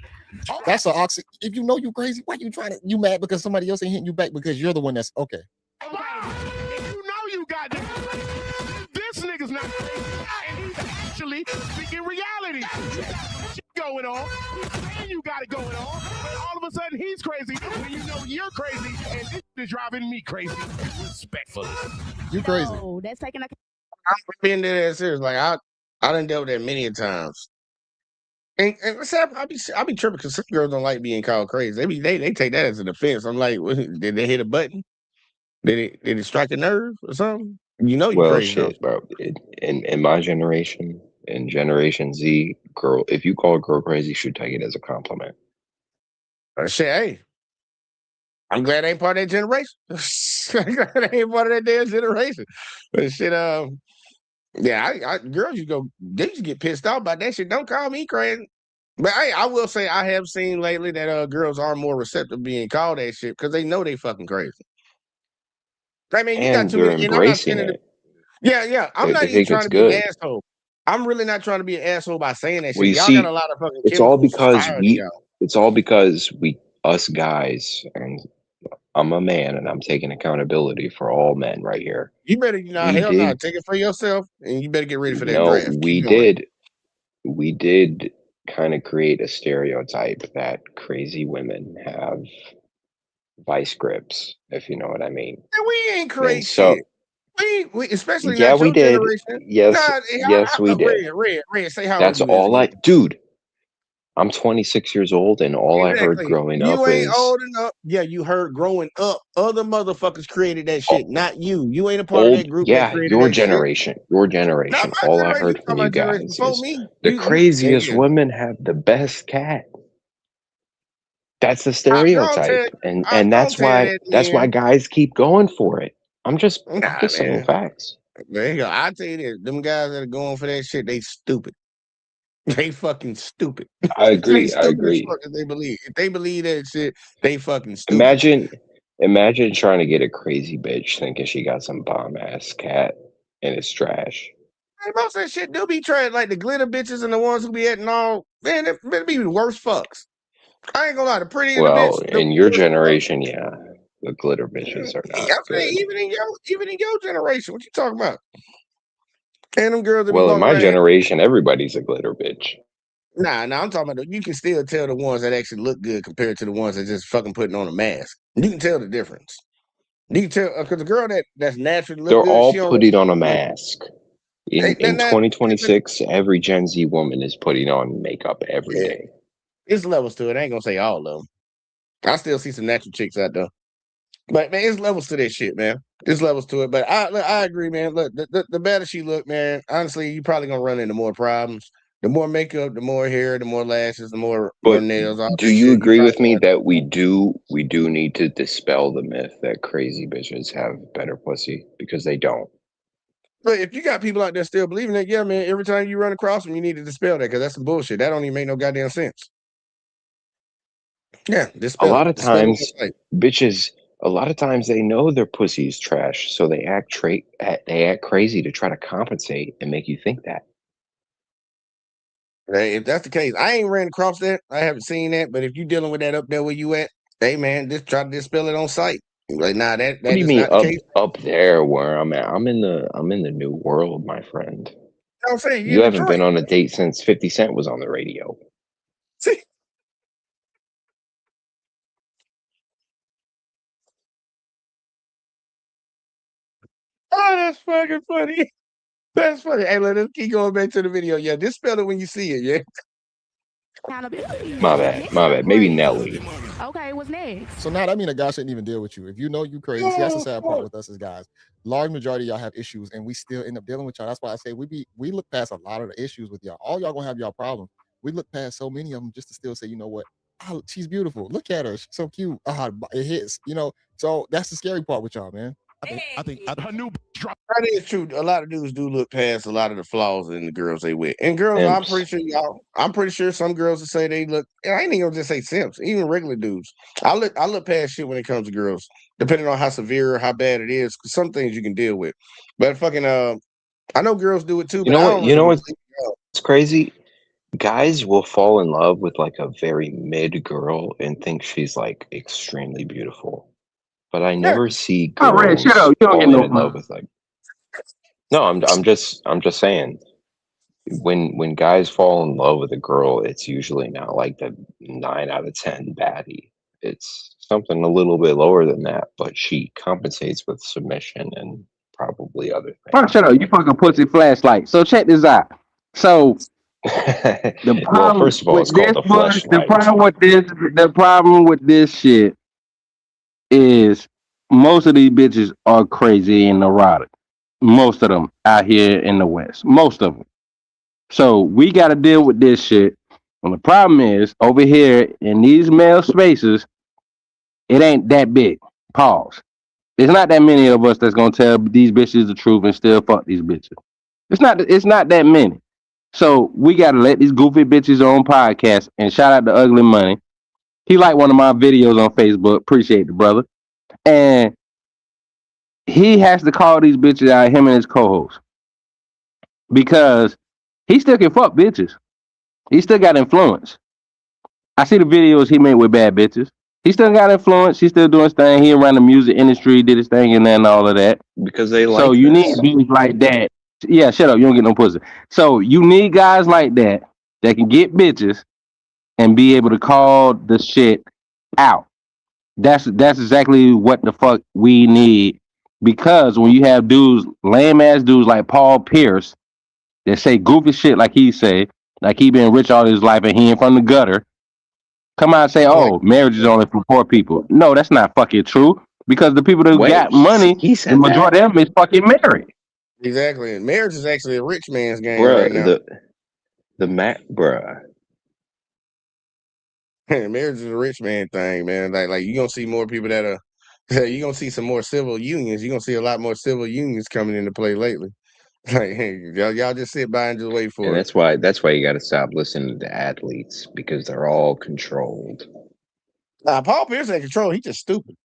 Speaker 20: That's an oxy. If you know you crazy, why you trying to? You mad because somebody else ain't hitting you back because you're the one that's okay.
Speaker 7: If you know you got this nigga's not crazy, and he's actually speaking reality. You got some shit going on, and you got it going on, but all of a sudden he's crazy when you know you're crazy, and this is driving me crazy. Respectfully,
Speaker 20: you crazy.
Speaker 2: Oh, that's taking a.
Speaker 4: I'm being dead serious. Like I done dealt with that many a times. And I be tripping because some girls don't like being called crazy. They take that as an offense. I'm like, did they hit a button? Did it strike a nerve or something? You know you
Speaker 23: Well,
Speaker 4: crazy, don't
Speaker 23: shit, bro. In my generation, in Generation Z, girl, if you call a girl crazy, you should take it as a compliment.
Speaker 4: Shit, hey. I'm glad I ain't part of that generation. I'm glad I ain't part of that damn generation. But shit, yeah, girls they just get pissed off about that shit. Don't call me crazy. But I will say I have seen lately that girls are more receptive being called that shit because they know they fucking crazy. I mean, you got
Speaker 23: And
Speaker 4: too
Speaker 23: they're
Speaker 4: many, and I'm not
Speaker 23: embracing
Speaker 4: saying
Speaker 23: it.
Speaker 4: yeah. I'm
Speaker 23: They
Speaker 4: not even
Speaker 23: think
Speaker 4: trying
Speaker 23: it's
Speaker 4: to be an
Speaker 23: good.
Speaker 4: asshole. I'm really not trying to be an asshole by saying that
Speaker 23: Well,
Speaker 4: shit.
Speaker 23: you
Speaker 4: Y'all got
Speaker 23: see,
Speaker 4: a lot of fucking
Speaker 23: it's all
Speaker 4: chemicals
Speaker 23: because
Speaker 4: firing in y'all.
Speaker 23: us guys, and I'm a man and I'm taking accountability for all men right here.
Speaker 4: You better,
Speaker 23: We
Speaker 4: hell no,
Speaker 23: did,
Speaker 4: take it for yourself, and you better get ready for that
Speaker 23: no,
Speaker 4: draft. Keep going.
Speaker 23: we did kind of create a stereotype that crazy women have vice grips, if you know what I mean.
Speaker 4: Man, we ain't
Speaker 23: And
Speaker 4: create
Speaker 23: so,
Speaker 4: shit. We especially
Speaker 23: yeah,
Speaker 4: not
Speaker 23: we
Speaker 4: your
Speaker 23: did.
Speaker 4: generation.
Speaker 23: Yes, yes, we did.
Speaker 4: Red, say how old
Speaker 23: That's
Speaker 4: you is
Speaker 23: all
Speaker 4: again.
Speaker 23: dude, I'm 26 years old, and all I heard
Speaker 4: Exactly.
Speaker 23: growing up
Speaker 4: You ain't
Speaker 23: is
Speaker 4: old enough. Yeah, you heard growing up. Other motherfuckers created that shit, not you. You ain't a part of
Speaker 23: old,
Speaker 4: that group that
Speaker 23: yeah,
Speaker 4: created
Speaker 23: your
Speaker 4: that shit.
Speaker 23: generation,
Speaker 4: Not my
Speaker 23: all I
Speaker 4: generation. You
Speaker 23: heard
Speaker 4: talking
Speaker 23: from you
Speaker 4: about generation
Speaker 23: guys
Speaker 4: before
Speaker 23: is
Speaker 4: me.
Speaker 23: the
Speaker 4: You
Speaker 23: craziest
Speaker 4: yeah.
Speaker 23: women have the best cat. That's the
Speaker 4: Go
Speaker 23: stereotype, and
Speaker 4: don't tell that
Speaker 23: that's why
Speaker 4: man.
Speaker 23: guys keep going for it. I'm just
Speaker 4: Nah,
Speaker 23: saying
Speaker 4: man.
Speaker 23: facts.
Speaker 4: There you go. I tell you this, them guys that are going for that shit, they stupid. They fucking stupid.
Speaker 23: I
Speaker 4: They
Speaker 23: agree. I
Speaker 4: stupid as
Speaker 23: agree.
Speaker 4: fuck if they believe. If they believe that shit, they fucking stupid.
Speaker 23: Imagine trying to get a crazy bitch thinking she got some bomb ass cat and it's trash.
Speaker 4: Man, most of that shit do be trash, like the glitter bitches and the ones who be acting all, man, they be the worst fucks. I ain't gonna lie, the prettier the bitch,
Speaker 23: Well,
Speaker 4: the
Speaker 23: in your
Speaker 4: worse fuck.
Speaker 23: generation, yeah, the glitter bitches are not
Speaker 4: I'm saying
Speaker 23: good.
Speaker 4: even in your generation, what you talking about? And them girls that be
Speaker 23: Well, in
Speaker 4: walking
Speaker 23: my
Speaker 4: around.
Speaker 23: generation, everybody's a glitter bitch.
Speaker 4: Nah, I'm talking about you can still tell the ones that actually look good compared to the ones that just fucking putting on a mask. You can tell the difference. You can tell because the girl that's naturally look
Speaker 23: They're
Speaker 4: good,
Speaker 23: all
Speaker 4: she don't
Speaker 23: putting
Speaker 4: really
Speaker 23: on a
Speaker 4: look good.
Speaker 23: mask. In
Speaker 4: That
Speaker 23: 2026, every Gen Z woman is putting on makeup every
Speaker 4: yeah,
Speaker 23: day.
Speaker 4: it's levels to it. I ain't gonna say all of them. I still see some natural chicks out there. But man, it's levels to this shit, man. There's levels to it. But I agree, man. Look, the better she look, man. Honestly, you probably gonna run into more problems. The more makeup, the more hair, the more lashes, the more
Speaker 23: But
Speaker 4: nails, all
Speaker 23: do
Speaker 4: that
Speaker 23: you
Speaker 4: shit. You
Speaker 23: agree
Speaker 4: probably
Speaker 23: with me
Speaker 4: gonna.
Speaker 23: that we do need to dispel the myth that crazy bitches have better pussy, because they don't?
Speaker 4: But if you got people out there still believing that, yeah, man. Every time you run across them, you need to dispel that because that's some bullshit. That don't even make no goddamn sense. Yeah,
Speaker 23: A
Speaker 4: dispel
Speaker 23: lot
Speaker 4: it.
Speaker 23: of
Speaker 4: Dispel it.
Speaker 23: times, bitches. A lot of times they know their pussy's trash, so they act crazy to try to compensate and make you think that.
Speaker 4: Hey, if that's the case, I ain't ran across that. I haven't seen that. But if you dealing with that up there where you at, hey man, just try to dispel it on site. Like, nah,
Speaker 23: What
Speaker 4: that
Speaker 23: do you
Speaker 4: is
Speaker 23: mean
Speaker 4: not the case.
Speaker 23: up there where I'm at? I'm in the new world, my friend.
Speaker 4: You know what I'm saying? You
Speaker 23: You
Speaker 4: in
Speaker 23: haven't been
Speaker 4: Detroit.
Speaker 23: on a date since 50 Cent was on the radio.
Speaker 4: See? Oh, that's fucking funny. That's funny. Hey, let's keep going back to the video. Yeah, dispel it when you see it, yeah.
Speaker 2: Accountability.
Speaker 23: My bad. My bad. Maybe Nelly.
Speaker 2: Okay, what's next?
Speaker 20: So now that mean a guy shouldn't even deal with you. If you know you crazy, see, that's the sad part with us as guys. Large majority of y'all have issues, and we still end up dealing with y'all. That's why I say we look past a lot of the issues with y'all. All y'all gonna have y'all problems, we look past so many of them just to still say, you know what? She's beautiful. Look at her. She's so cute. It hits, you know. So that's the scary part with y'all, man.
Speaker 7: Her new drop.
Speaker 4: That is true. A lot of dudes do look past a lot of the flaws in the girls they with. And girls,
Speaker 23: And
Speaker 4: I'm pretty sure some girls will say they look, I ain't even gonna just say simps, even regular dudes. I look past shit when it comes to girls, depending on how severe or how bad it is. 'Cause some things you can deal with. But fucking I know girls do it too,
Speaker 23: you
Speaker 4: but
Speaker 23: know
Speaker 4: I
Speaker 23: what?
Speaker 4: don't
Speaker 23: You know
Speaker 4: really
Speaker 23: what's crazy? Guys will fall in love with like a very mid girl and think she's like extremely beautiful. But I never see
Speaker 3: Oh, Red, shut
Speaker 23: girls
Speaker 3: up. You don't get
Speaker 23: falling
Speaker 3: no
Speaker 23: in love with like. No, I'm just saying. When guys fall in love with a girl, it's usually not like the 9 out of 10 baddie. It's something a little bit lower than that, but she compensates with submission and probably other
Speaker 3: Oh, shut up. You fucking pussy flashlight. So check this out. So the
Speaker 23: things. Well,
Speaker 3: problem
Speaker 23: first of all,
Speaker 3: with
Speaker 23: it's called
Speaker 3: this
Speaker 23: a
Speaker 3: one,
Speaker 23: fleshlight.
Speaker 3: the problem with this shit is most of these bitches are crazy and neurotic. Most of them out here in the West. Most of them. So we got to deal with this shit. And the problem is over here in these male spaces, it ain't that big. Pause. There's not that many of us that's gonna tell these bitches the truth and still fuck these bitches. It's not that many. So we gotta let these goofy bitches on podcast and shout out to Ugly Money. He liked one of my videos on Facebook. Appreciate the brother. And he has to call these bitches out, him and his co-host, because he still can fuck bitches. He still got influence. I see the videos he made with bad bitches. He still got influence. He's still doing his thing. He around the music industry, did his thing and all of that.
Speaker 23: Because they
Speaker 3: So
Speaker 23: like
Speaker 3: you need
Speaker 23: this.
Speaker 3: dudes like that. Yeah, shut up. You don't get no pussy. So you need guys like that that can get bitches and be able to call the shit out. That's exactly what the fuck we need. Because when you have dudes, lame ass dudes like Paul Pierce, that say goofy shit like he say, like he been rich all his life and he ain't from the gutter, come out and say, "Oh, marriage is only for poor people." No, that's not fucking true. Because the people that
Speaker 23: Wait,
Speaker 3: got money,
Speaker 23: he
Speaker 3: the
Speaker 23: said that?
Speaker 3: majority of them is fucking married.
Speaker 4: Exactly. And marriage is actually a rich man's game
Speaker 23: Bruh,
Speaker 4: right now.
Speaker 23: bruh.
Speaker 4: Marriage is a rich man thing, man. Like you gonna see more people that are you gonna see some more civil unions. You're gonna see a lot more civil unions coming into play lately. Like, hey, y'all just sit by and just wait
Speaker 23: And
Speaker 4: for it.
Speaker 23: that's why you gotta stop listening to athletes because they're all controlled.
Speaker 4: Paul Pierce ain't control. He just stupid.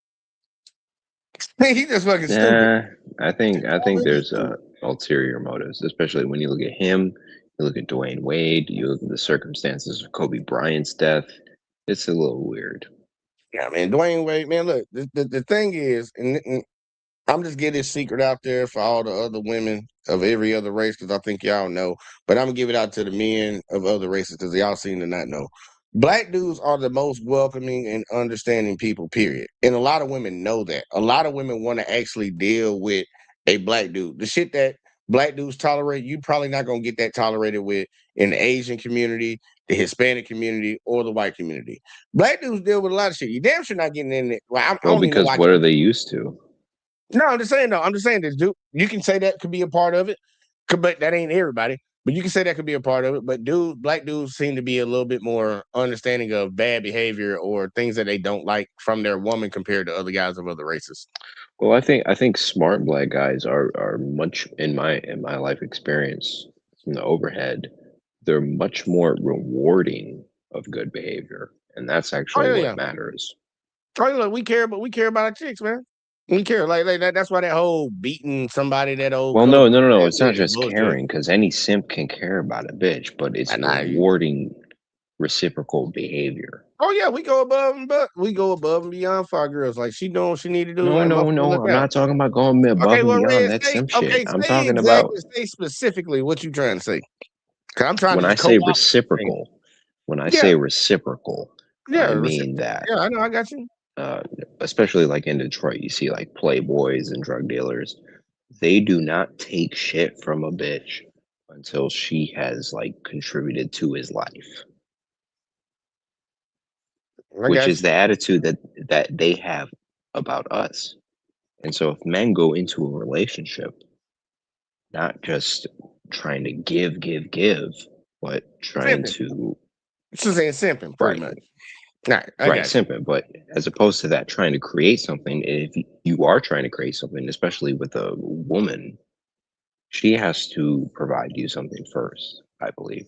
Speaker 4: He just fucking stupid.
Speaker 23: Nah, I think there's ulterior motives, especially when you look at him, you look at Dwayne Wade, you look at the circumstances of Kobe Bryant's death. It's a little weird.
Speaker 4: Yeah, man. Dwayne Wade, man. Look, the thing is, and I'm just getting this secret out there for all the other women of every other race because I think y'all know. But I'm gonna give it out to the men of other races because y'all seem to not know. Black dudes are the most welcoming and understanding people, period. And a lot of women know that. A lot of women want to actually deal with a black dude. The shit that black dudes tolerate, you probably not gonna get that tolerated with in the Asian community, the Hispanic community, or the white community. Black dudes deal with a lot of shit. You damn sure not getting in it. Well, I
Speaker 23: Well,
Speaker 4: don't even know
Speaker 23: because
Speaker 4: why.
Speaker 23: what are they used to?
Speaker 4: No, I'm just saying though. I'm just saying this, dude. You can say that could be a part of it, but that ain't everybody. But you can say that could be a part of it. But black dudes seem to be a little bit more understanding of bad behavior or things that they don't like from their woman compared to other guys of other races.
Speaker 23: Well, I think smart black guys are much in my life experience from the overhead. They're much more rewarding of good behavior, and that's
Speaker 4: Oh
Speaker 23: actually
Speaker 4: yeah,
Speaker 23: what
Speaker 4: yeah.
Speaker 23: matters.
Speaker 4: Oh yeah, look, we care, but we care about our chicks, man. We care like that. That's why that whole beating somebody, that old
Speaker 23: Well,
Speaker 4: color.
Speaker 23: no.
Speaker 4: That
Speaker 23: It's not
Speaker 4: shit is
Speaker 23: just
Speaker 4: bullshit.
Speaker 23: caring, because any simp can care about a bitch, but it's
Speaker 4: And
Speaker 23: rewarding reciprocal behavior.
Speaker 4: oh yeah, we go above and beyond for our girls. Like she doing what she need to do.
Speaker 23: No,
Speaker 4: Like
Speaker 23: no,
Speaker 4: motherfucker,
Speaker 23: no.
Speaker 4: look
Speaker 23: I'm
Speaker 4: out.
Speaker 23: not talking about going above
Speaker 4: Okay,
Speaker 23: and
Speaker 4: well,
Speaker 23: beyond.
Speaker 4: Red,
Speaker 23: That's
Speaker 4: say
Speaker 23: simp shit. I'm
Speaker 4: say
Speaker 23: talking
Speaker 4: exactly,
Speaker 23: about
Speaker 4: say specifically what you trying to say. Cause I'm trying to
Speaker 23: when I
Speaker 4: just
Speaker 23: say
Speaker 4: co-opt everything.
Speaker 23: reciprocal. When I
Speaker 4: Yeah,
Speaker 23: say reciprocal,
Speaker 4: yeah,
Speaker 23: I mean that.
Speaker 4: yeah. I know, I got you.
Speaker 23: Especially like in Detroit, you see like playboys and drug dealers. They do not take shit from a bitch until she has like contributed to his life,
Speaker 4: I
Speaker 23: which
Speaker 4: got
Speaker 23: is
Speaker 4: you.
Speaker 23: the attitude that they have about us. And so if men go into a relationship not just trying to give, but trying
Speaker 4: Pimping.
Speaker 23: to
Speaker 4: It's just saying simping, pretty much. Right, I
Speaker 23: Right,
Speaker 4: got you.
Speaker 23: simping. But as opposed to that, trying to create something, if you are trying to create something, especially with a woman, she has to provide you something first, I believe.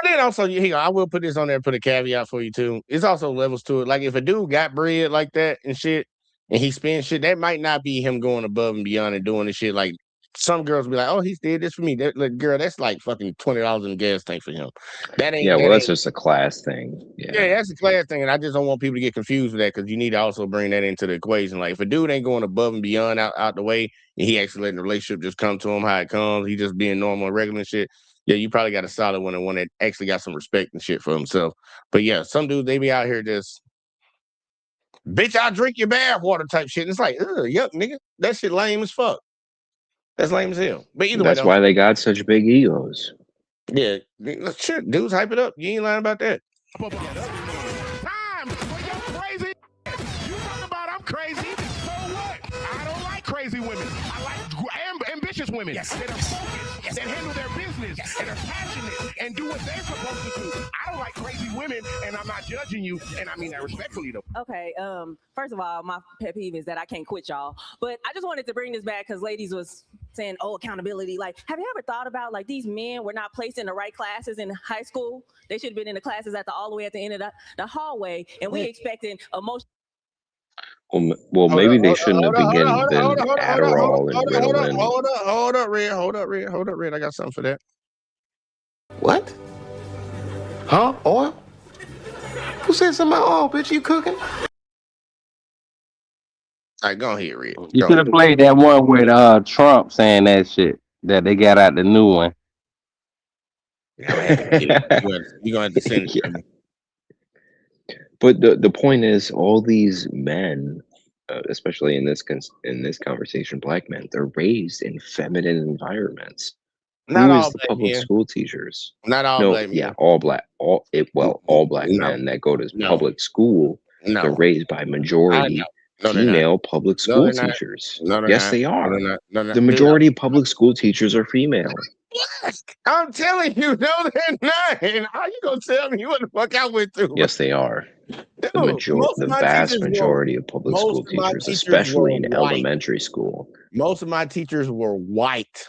Speaker 4: And then also, here, I will put this on there, put a caveat for you too. It's also levels to it. Like if a dude got bread like that and shit, and he spends shit, that might not be him going above and beyond and doing the shit. Like some girls be like, "Oh, he did this for me." That like, girl, that's like fucking $20 in the gas tank for him. That ain't.
Speaker 23: Yeah, well,
Speaker 4: That
Speaker 23: that's
Speaker 4: ain't.
Speaker 23: just a class thing.
Speaker 4: Yeah, that's a class thing, and I just don't want people to get confused with that because you need to also bring that into the equation. Like if a dude ain't going above and beyond out the way, and he actually letting the relationship just come to him how it comes, he just being normal and regular and shit. Yeah, you probably got a solid one and one that actually got some respect and shit for himself. But yeah, some dudes they be out here just bitch, I'll drink your bath water type shit. And it's like, ugh, yuck, nigga. That shit lame as fuck. That's lame as hell. But either way,
Speaker 23: That's
Speaker 4: though.
Speaker 23: why they got such big egos.
Speaker 4: Yeah, shit, dudes hype it up. You ain't lying about that.
Speaker 19: Times when you're crazy. You talking about I'm crazy. So what? I don't like crazy women. I like ambitious women that are focused, that handle their business, that are passionate, and do what they're supposed to do. I don't like crazy women, and I'm not judging you, and I mean that respectfully, though.
Speaker 22: Okay, first of all, my pet peeve is that I can't quit y'all. But I just wanted to bring this back because ladies was saying, oh, accountability. Like, have you ever thought about like these men were not placed in the right classes in high school? They should have been in the classes all the way at the end of the hallway, and we expecting emotion.
Speaker 23: Well, maybe they shouldn't have begun the Adderall and Ritalin.
Speaker 4: Hold up, Red. I got something for that.
Speaker 1: What? Huh? Oil? Who said something about oil, bitch? You cooking?
Speaker 4: All right, go ahead, Red.
Speaker 3: You should have played that one with Trump saying that shit that they got out the new one.
Speaker 4: You're gonna have to send it to me.
Speaker 23: But the point is, all these men, especially in this conversation, black men, they're raised in feminine environments.
Speaker 4: Not
Speaker 23: Who
Speaker 4: all
Speaker 23: is the
Speaker 4: black
Speaker 23: public
Speaker 4: men.
Speaker 23: school teachers?
Speaker 4: Not all
Speaker 23: No,
Speaker 4: black men.
Speaker 23: yeah, all black men that go to public school.
Speaker 4: No.
Speaker 23: They're raised by majority
Speaker 4: No, they're not.
Speaker 23: female public
Speaker 4: No,
Speaker 23: school
Speaker 4: they're not.
Speaker 23: teachers.
Speaker 4: No, they're
Speaker 23: Yes,
Speaker 4: not.
Speaker 23: they
Speaker 4: No,
Speaker 23: are.
Speaker 4: they're not. No, they're
Speaker 23: The
Speaker 4: not.
Speaker 23: majority of public school teachers are female.
Speaker 4: I'm telling you, no, they're not. And how you gonna tell me what the fuck I went through?
Speaker 23: Yes, they are.
Speaker 4: Dude,
Speaker 23: The vast majority of public school
Speaker 4: most of my
Speaker 23: teachers,
Speaker 4: teachers
Speaker 23: especially
Speaker 4: were
Speaker 23: in
Speaker 4: white.
Speaker 23: elementary school.
Speaker 4: Most of my teachers were white.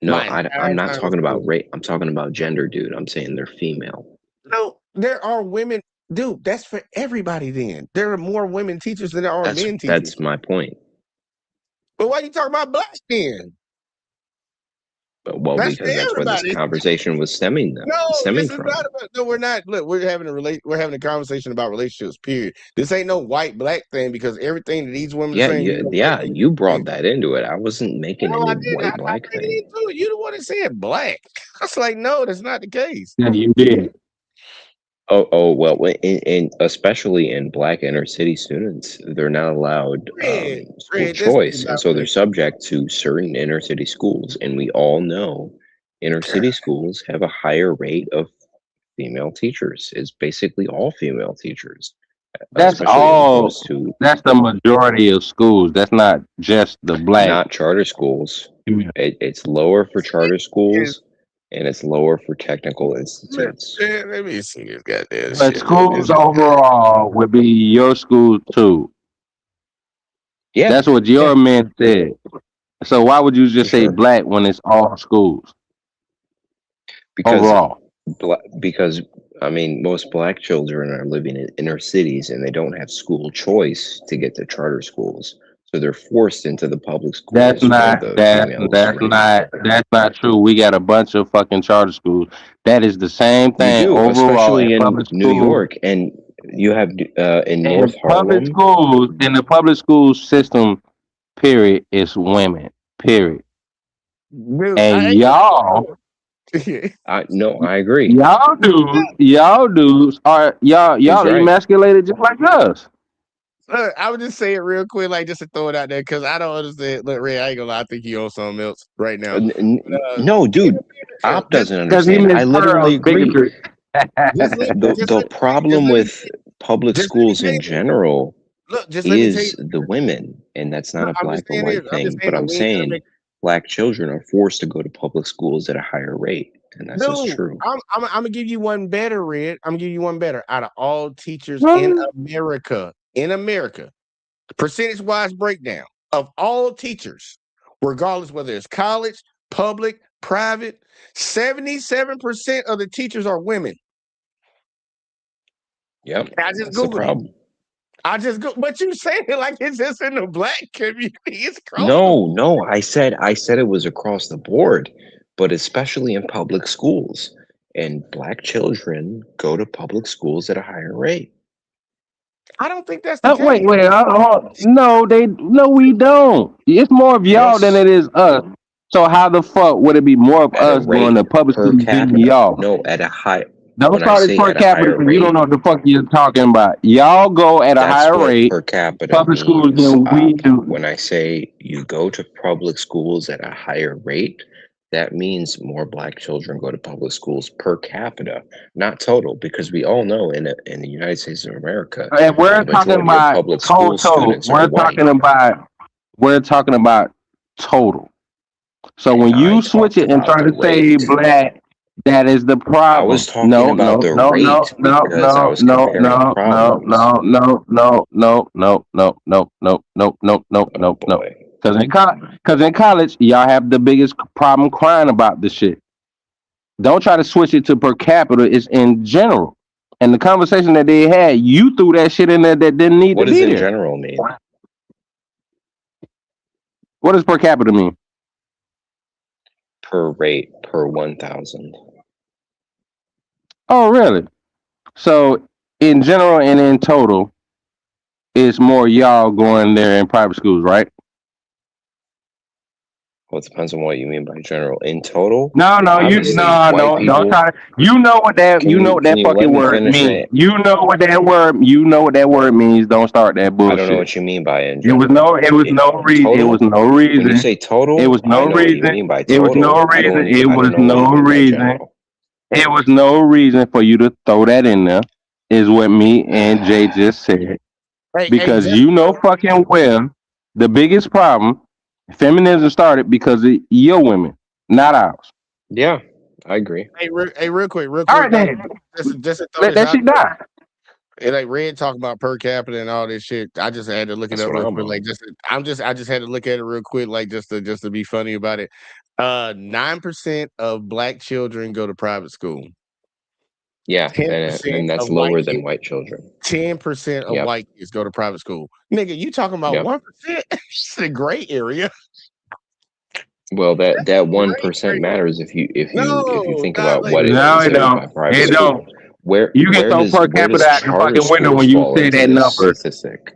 Speaker 23: No,
Speaker 4: My
Speaker 23: I'm
Speaker 4: entire
Speaker 23: not
Speaker 4: time
Speaker 23: talking
Speaker 4: in
Speaker 23: about
Speaker 4: school.
Speaker 23: race. I'm talking about gender, dude. I'm saying they're female.
Speaker 4: No, there are women. Dude, that's for everybody then. There are more women teachers than there are men teachers.
Speaker 23: That's my point.
Speaker 4: But why you talking about black then?
Speaker 23: Well,
Speaker 4: That's
Speaker 23: because
Speaker 4: for
Speaker 23: that's where this
Speaker 4: everybody.
Speaker 23: conversation was stemming
Speaker 4: No, this is
Speaker 23: from.
Speaker 4: not about. No, we're not. Look, we're having a conversation about relationships. Period. This ain't no white black thing because everything that these women are
Speaker 23: Yeah,
Speaker 4: saying.
Speaker 23: you brought that into it. I wasn't making
Speaker 4: No, I
Speaker 23: any
Speaker 4: didn't.
Speaker 23: white
Speaker 4: I
Speaker 23: black
Speaker 4: bring it
Speaker 23: thing.
Speaker 4: into it. You the one that said black. I was like, no, that's not the case.
Speaker 3: Yeah, you did.
Speaker 23: Oh well, in especially in black inner city students, they're not allowed school
Speaker 4: Red, this
Speaker 23: choice,
Speaker 4: is
Speaker 23: and
Speaker 4: about
Speaker 23: so they're
Speaker 4: race.
Speaker 23: subject to certain inner city schools. And we all know inner city schools have a higher rate of female teachers. It's basically all female teachers,
Speaker 3: That's
Speaker 23: especially as
Speaker 3: all.
Speaker 23: opposed to
Speaker 3: That's the majority of schools. That's not just the black.
Speaker 23: not charter schools. It's lower for charter schools, and it's lower for technical institutes.
Speaker 4: Let me see this goddamn
Speaker 3: But
Speaker 4: shit.
Speaker 3: schools overall would be your school too.
Speaker 23: Yeah,
Speaker 3: that's what your man said. So why would you just say black when it's all schools? Overall.
Speaker 23: Because I mean, most black children are living in inner cities and they don't have school choice to get to charter schools, so they're forced into the public schools.
Speaker 3: That's not
Speaker 23: where the
Speaker 3: that's
Speaker 23: females
Speaker 3: that's not true. We got a bunch of fucking charter schools. That is the same
Speaker 23: You
Speaker 3: thing
Speaker 23: do,
Speaker 3: overall.
Speaker 23: especially in
Speaker 3: public
Speaker 23: New
Speaker 3: schools.
Speaker 23: York, and you have in North
Speaker 3: Public
Speaker 23: Harlem.
Speaker 3: schools in the public school system, period, is women. Period.
Speaker 4: Dude,
Speaker 3: and y'all,
Speaker 23: No, I agree.
Speaker 3: y'all dudes are y'all
Speaker 23: right.
Speaker 3: emasculated just like us.
Speaker 4: Look, I would just say it real quick, like just to throw it out there, because I don't understand. Look, Ray, I ain't gonna lie, I think you own something else right now.
Speaker 23: No, dude, Op doesn't understand. I literally agree. The problem with public schools in general is the women, and that's not a black or white thing. But I'm saying black children are forced to go to public schools at a higher rate. and that's just
Speaker 4: Dude,
Speaker 23: true.
Speaker 4: I'm gonna give you one better, Red. I'm gonna give you one better. Out of all teachers in America, percentage-wise breakdown of all teachers, regardless whether it's college, public, private, 77% of the teachers are women.
Speaker 23: Yep,
Speaker 4: I just
Speaker 23: that's the
Speaker 4: Googled it.
Speaker 23: problem.
Speaker 4: But you say it like it's just in the black community. It's crazy.
Speaker 23: No, I said it was across the board, but especially in public schools. And black children go to public schools at a higher rate.
Speaker 4: I don't think that's the case.
Speaker 3: Wait. No, we don't. It's more of y'all than
Speaker 23: Yes.
Speaker 3: it is us. So how the fuck would it be more of
Speaker 23: At a
Speaker 3: us going to
Speaker 23: rate
Speaker 3: public
Speaker 23: per
Speaker 3: schools than
Speaker 23: capita.
Speaker 3: y'all?
Speaker 23: No, at a high.
Speaker 3: Don't
Speaker 23: When I
Speaker 3: start it
Speaker 23: say
Speaker 3: per
Speaker 23: at a
Speaker 3: capita
Speaker 23: higher
Speaker 3: because you don't
Speaker 23: rate,
Speaker 3: know what the fuck you're talking about. Y'all go at a
Speaker 23: that's
Speaker 3: higher
Speaker 23: what
Speaker 3: rate
Speaker 23: per capita
Speaker 3: public schools
Speaker 23: means.
Speaker 3: than we do.
Speaker 23: When I say you go to public schools at a higher rate, that means more black children go to public schools per capita, not total, because we all know in the United States of America,
Speaker 3: And we're
Speaker 23: the
Speaker 3: talking
Speaker 23: majority of
Speaker 3: about
Speaker 23: public school
Speaker 3: total.
Speaker 23: students are white.
Speaker 3: We're talking about total. So when
Speaker 23: I
Speaker 3: you switch
Speaker 23: talked
Speaker 3: it and
Speaker 23: about
Speaker 3: try
Speaker 23: the
Speaker 3: to say
Speaker 23: rate.
Speaker 3: black, that is the problem.
Speaker 23: I was talking about the rate because I was comparing problems.
Speaker 3: No. Because in college, y'all have the biggest problem crying about the shit. Don't try to switch it to per capita. It's in general. And the conversation that they had, you threw that shit in there that didn't need
Speaker 23: What
Speaker 3: to
Speaker 23: does
Speaker 3: be
Speaker 23: in
Speaker 3: there.
Speaker 23: general mean?
Speaker 3: What does per capita mean?
Speaker 23: Per rate, per 1,000.
Speaker 3: Oh, really? So in general and in total, it's more y'all going there in private schools, right?
Speaker 23: Well, it depends on what you mean by general. In total,
Speaker 3: No,
Speaker 23: obviously, white
Speaker 3: don't
Speaker 23: people.
Speaker 3: try. You know what that
Speaker 23: Can
Speaker 3: you know
Speaker 23: you
Speaker 3: what
Speaker 23: can
Speaker 3: that
Speaker 23: you let
Speaker 3: fucking
Speaker 23: me
Speaker 3: word
Speaker 23: finish
Speaker 3: means.
Speaker 23: it?
Speaker 3: You know what that word means. Don't start that
Speaker 23: I don't know
Speaker 3: bullshit.
Speaker 23: what you mean by in
Speaker 3: It
Speaker 23: general.
Speaker 3: was no reason. It
Speaker 23: Total.
Speaker 3: was no
Speaker 23: When you
Speaker 3: reason.
Speaker 23: say total,
Speaker 3: It was
Speaker 23: I
Speaker 3: no
Speaker 23: know what you
Speaker 3: reason.
Speaker 23: mean by
Speaker 3: It was no
Speaker 23: total. I
Speaker 3: reason.
Speaker 23: don't.
Speaker 3: It
Speaker 23: I
Speaker 3: was
Speaker 23: don't know what
Speaker 3: no
Speaker 23: you mean by
Speaker 3: reason.
Speaker 23: general.
Speaker 3: It was no reason for you to throw that in there. Is what me and Jay just said. Because you know fucking well the biggest problem feminism started because of your women, not ours.
Speaker 23: Yeah, I agree.
Speaker 4: Hey, real quick.
Speaker 3: All right, then.
Speaker 4: Just to throw
Speaker 3: Let
Speaker 4: this
Speaker 3: that
Speaker 4: out
Speaker 3: shit
Speaker 4: there.
Speaker 3: die.
Speaker 4: And like Red talking about per capita and all this shit. I just had to look it
Speaker 23: That's
Speaker 4: up
Speaker 23: what
Speaker 4: real
Speaker 23: I'm
Speaker 4: quick.
Speaker 23: on.
Speaker 4: Like I just had to look at it real quick, like just to be funny about it. 9% of black children go to private school.
Speaker 23: Yeah,
Speaker 4: 10%
Speaker 23: and that's
Speaker 4: of white
Speaker 23: lower than
Speaker 4: kids.
Speaker 23: white children.
Speaker 4: 10% of
Speaker 23: Yep.
Speaker 4: white kids go to private school. Nigga, you talking about
Speaker 23: Yep.
Speaker 4: 1%? It's a gray area.
Speaker 23: Well, that 1% matters if you think about what is
Speaker 3: No, it
Speaker 23: considered by
Speaker 3: don't.
Speaker 23: private
Speaker 3: It
Speaker 23: school.
Speaker 3: don't.
Speaker 23: Where
Speaker 3: You can throw per
Speaker 23: where
Speaker 3: capita
Speaker 23: does
Speaker 3: out the
Speaker 23: charter
Speaker 3: fucking window
Speaker 23: schools
Speaker 3: when you
Speaker 23: fall
Speaker 3: say
Speaker 23: into
Speaker 3: that
Speaker 23: this
Speaker 3: number.
Speaker 23: statistic?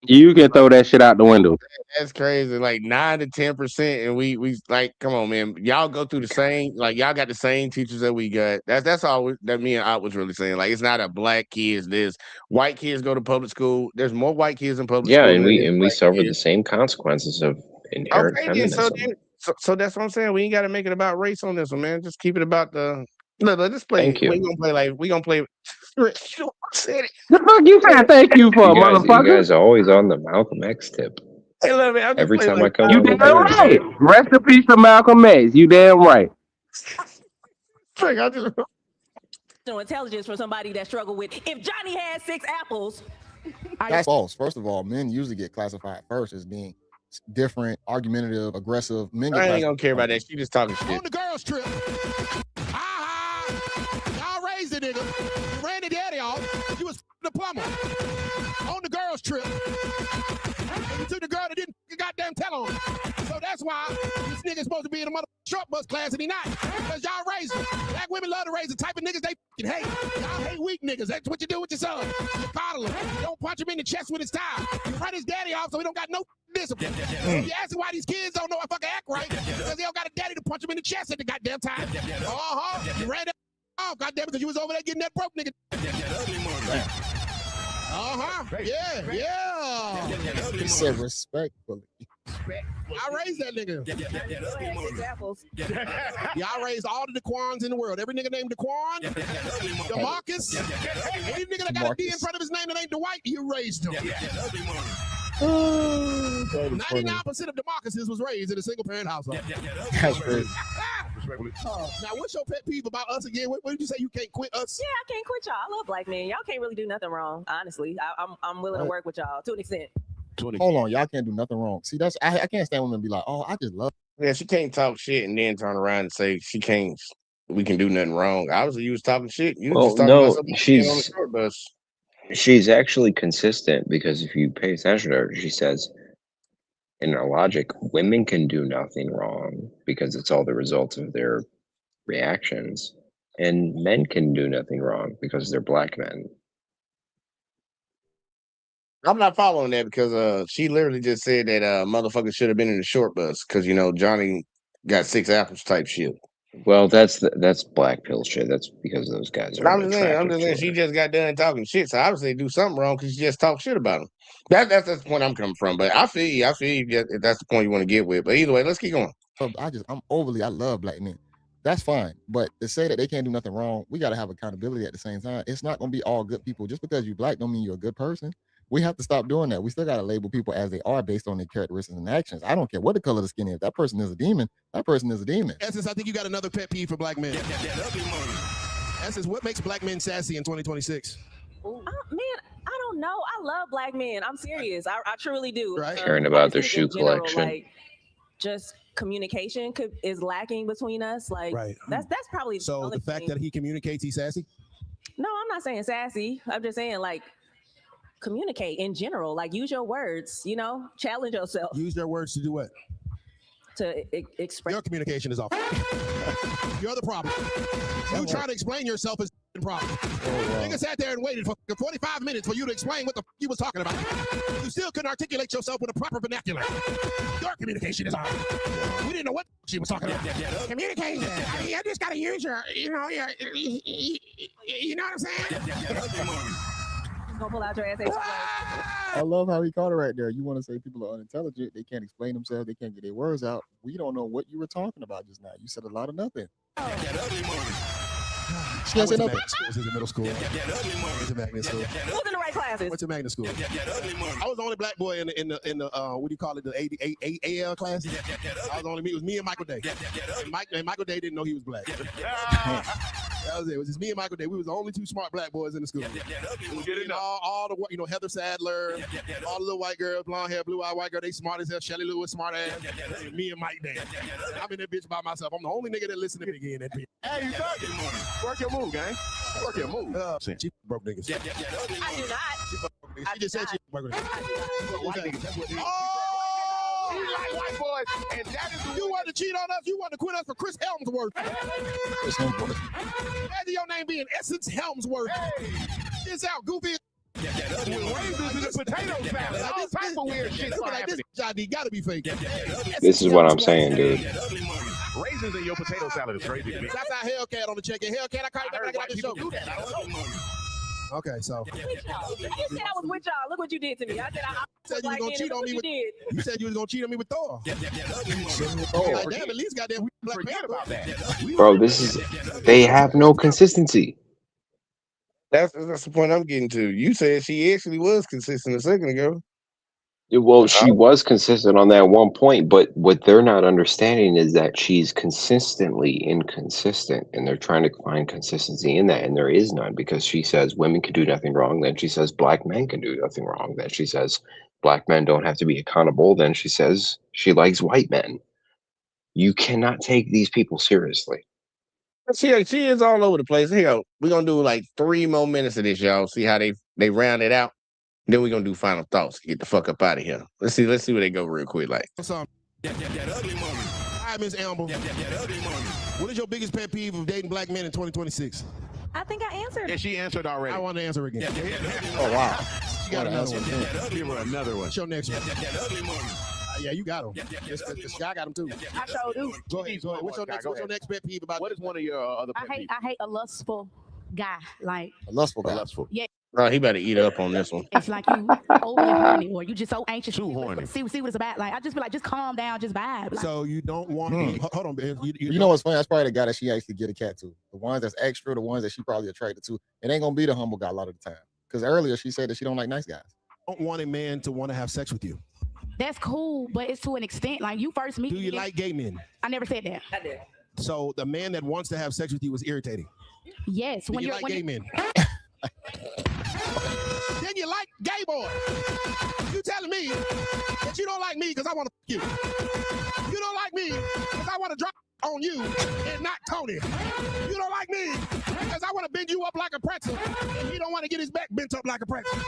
Speaker 3: You can throw that shit out the window.
Speaker 4: That's crazy. Like 9 to 10%, and we like, come on, man. Y'all go through the same, like y'all got the same teachers that we got. That's all that me and I was really saying. Like, it's not a black kids. There's white kids go to public school. There's more white kids in public
Speaker 23: Yeah,
Speaker 4: school
Speaker 23: and
Speaker 4: than there is
Speaker 23: we
Speaker 4: black
Speaker 23: suffer
Speaker 4: kids.
Speaker 23: the same consequences of inherent
Speaker 4: Okay, then.
Speaker 23: feminism.
Speaker 4: So that's what I'm saying. We ain't got to make it about race on this one, man. Just keep it about the. Look, let's play.
Speaker 23: Thank you.
Speaker 4: We gonna play like we gonna play. You said it.
Speaker 3: The fuck you saying thank you for,
Speaker 23: You
Speaker 3: motherfucker?
Speaker 23: guys are always on the Malcolm X tip.
Speaker 4: Hey, look, man. I'm just
Speaker 23: Every
Speaker 4: playing
Speaker 23: time I
Speaker 4: like
Speaker 23: come
Speaker 3: You
Speaker 23: on the
Speaker 3: damn
Speaker 23: board.
Speaker 3: right. Rest in peace to Malcolm X. You damn right.
Speaker 4: Like, I just.
Speaker 22: Intelligence for somebody that struggled with. If Johnny had 6 apples,
Speaker 20: That's false. First of all, men usually get classified first as being different, argumentative, aggressive. Men get
Speaker 4: I ain't
Speaker 20: classified
Speaker 4: gonna care about that. She just talking shit.
Speaker 1: On the girls' trip. Y'all raised the nigga. You ran the daddy off. You was the plumber. On the girls' trip. And you took the girl that didn't goddamn tell on. So that's why this nigga's supposed to be in a mother short bus class and he not. Because y'all raised him. Black women love to raise the type of niggas they fucking hate. Y'all hate weak niggas. That's what you do with your son. You coddle him. You don't punch him in the chest with his towel. You run his daddy off so he don't got no discipline. You ask him why these kids don't know how to fucking act right. Because they don't got a daddy to punch him in the chest at the goddamn time. You ran that off, goddamn, because you was over there getting that broke nigga. Yeah.
Speaker 20: He said respectfully.
Speaker 1: I raised that nigga. Y'all raised all the Daquans in the world. Every nigga named Daquan, DeMarcus, any nigga that got a D in front of his name that ain't Dwight, you raised him. 99% of DeMarcuses was raised in a single parent household.
Speaker 20: That's crazy.
Speaker 7: respectfully.
Speaker 1: Now, what's your pet peeve about us again? What did you say? You can't quit us?
Speaker 22: Yeah, I can't quit y'all. I love black men. Y'all can't really do nothing wrong, honestly. I'm willing to work with y'all to an extent.
Speaker 20: Hold on, y'all can't do nothing wrong. See, that's I can't stand women be like, oh, I just love.
Speaker 4: Yeah, she can't talk shit and then turn around and say we can do nothing wrong. Obviously, you was talking shit. You was
Speaker 23: Well,
Speaker 4: just talking about
Speaker 23: no,
Speaker 4: something on the short bus.
Speaker 23: she's actually consistent because if you pay attention to her, she says, in her logic, women can do nothing wrong because it's all the result of their reactions, and men can do nothing wrong because they're black men.
Speaker 4: I'm not following that because she literally just said that motherfucker should have been in the short bus because Johnny got 6 apples type shit.
Speaker 23: Well, that's black pill shit. That's because those guys are
Speaker 4: I'm just saying
Speaker 23: attractive to
Speaker 4: she
Speaker 23: her.
Speaker 4: just got done talking shit, so obviously they do something wrong because she just talked shit about him. That's the point I'm coming from. But I feel you if that's the point you want to get with. But either way, let's keep going.
Speaker 20: I love black men. That's fine. But to say that they can't do nothing wrong, we got to have accountability at the same time. It's not going to be all good people. Just because you're black don't mean you're a good person. We have to stop doing that. We still got to label people as they are based on their characteristics and actions. I don't care what the color of the skin is. That person is a demon. That person is a demon.
Speaker 1: Essence, I think you got another pet peeve for black men. Essence, what makes black men sassy in 2026?
Speaker 22: Man, I don't know. I love black men. I'm serious. I truly do.
Speaker 1: Right.
Speaker 23: Caring about their
Speaker 22: I think
Speaker 23: shoe
Speaker 22: in general,
Speaker 23: collection.
Speaker 22: like, just communication is lacking between us. Like, that's probably
Speaker 1: So the fact that he communicates, he's sassy?
Speaker 22: No, I'm not saying sassy. I'm just saying, like, communicate in general. Like, use your words, challenge yourself.
Speaker 1: Use their words to do what?
Speaker 22: To express.
Speaker 1: Your communication is off. You're the problem. You trying to explain yourself is the problem. Nigga sat there and waited for 45 minutes for you to explain what the you was talking about. You still couldn't articulate yourself with a proper vernacular. Your communication is off. We didn't know what she was talking about.
Speaker 21: Communication. I mean, you just gotta use your, you know what I'm saying?
Speaker 22: Gonna pull out your ass.
Speaker 20: I love how he caught it right there. You want to say people are unintelligent. They can't explain themselves. They can't get their words out. We don't know what you were talking about just now. You said a lot of nothing. She can't say nothing.
Speaker 1: Was in middle school. Went to magnet school.
Speaker 22: Who's in the right classes?
Speaker 1: Went to magnet school. I was the only black boy in the what do you call it, the AL class. I was the only it was me and Michael Day. And Michael Day didn't know he was black. That was it. It was just me and Michael Day. We was the only 2 smart black boys in the school. All the Heather Sadler, all the little white girls, blonde hair, blue eyed white girl, they smart as hell. Shelly Lewis, smart ass. And me and Mike Day. I'm in that bitch by myself. I'm the only nigga that listen to me again. That bitch.
Speaker 7: Hey, you talking? Work your move, gang. Work your move.
Speaker 1: She broke niggas.
Speaker 22: I do not.
Speaker 1: She just said she broke niggas.
Speaker 7: White niggas. That's what
Speaker 1: She like white boys, and that is you want to cheat on us. You want to quit us for Chris Helmsworth. Chris Helmsworth. Imagine your name being Essence Helmsworth. This out goofy.
Speaker 7: Raisins in the potato salad. All type of weird shit.
Speaker 1: This ID gotta be fake.
Speaker 23: This is what I'm saying, dude.
Speaker 7: Raisins in your potato salad is crazy to me.
Speaker 1: That's our Hellcat on the check-in. Hellcat, I call you back when I get out this show. Okay, so.
Speaker 22: I didn't say I was with y'all. Look what you did to me. I said I
Speaker 1: said you was gonna cheat on me with. You said you was gonna cheat on me with Thor.
Speaker 23: Oh.
Speaker 1: Damn, at least goddamn Black Panther.
Speaker 7: About that.
Speaker 23: Bro, they have no consistency.
Speaker 4: That's the point I'm getting to. You said she actually was consistent a second ago.
Speaker 23: Well, she was consistent on that one point, but what they're not understanding is that she's consistently inconsistent, and they're trying to find consistency in that, and there is none, because she says women can do nothing wrong, then she says black men can do nothing wrong, then she says black men don't have to be accountable, then she says she likes white men. You cannot take these people seriously.
Speaker 4: She is all over the place. Here, we're gonna do like 3 more minutes of this, y'all. See how they round it out. Then we're gonna do final thoughts. Get the fuck up out of here. Let's see where they go real quick. Like,
Speaker 1: All right, Miss Amber. What is your biggest pet peeve of dating black men in 2026?
Speaker 22: I think I answered.
Speaker 7: Yeah, she answered already.
Speaker 1: I want to answer again.
Speaker 20: Oh wow.
Speaker 1: She got another one.
Speaker 7: Give her another one.
Speaker 1: What's your next one? Yeah, you got him. I got him too.
Speaker 22: I sure do.
Speaker 1: Go ahead. What's your next pet peeve about?
Speaker 7: What is one of your other pet peeves?
Speaker 2: I hate a lustful guy. Like
Speaker 20: A lustful guy.
Speaker 2: yeah.
Speaker 4: oh, he better eat up on this one.
Speaker 2: It's like you overly horny, or you just so anxious.
Speaker 7: Too horny.
Speaker 2: See what it's about. Like I just feel like just calm down, just vibe. Like,
Speaker 1: So you don't want hold on, man.
Speaker 20: You know what's funny? That's probably the guy that she actually get a cat to. The ones that's extra, the ones that she probably attracted to. It ain't gonna be the humble guy a lot of the time. Because earlier she said that she don't like nice guys.
Speaker 1: don't want a man to want to have sex with you.
Speaker 2: that's cool, but it's to an extent. Like you first meet.
Speaker 1: Do you like gay men?
Speaker 2: I never said that.
Speaker 22: I did.
Speaker 1: So the man that wants to have sex with you is irritating.
Speaker 2: Yes,
Speaker 1: Do
Speaker 2: when
Speaker 1: you
Speaker 2: you're
Speaker 1: like
Speaker 2: when
Speaker 1: gay
Speaker 2: you-
Speaker 1: men? Then you like gay boys. You telling me that you don't like me because I want to you. You don't like me because I want to drop on you and not Tony. You don't like me because I want to bend you up like a pretzel and he don't want to get his back bent up like a pretzel.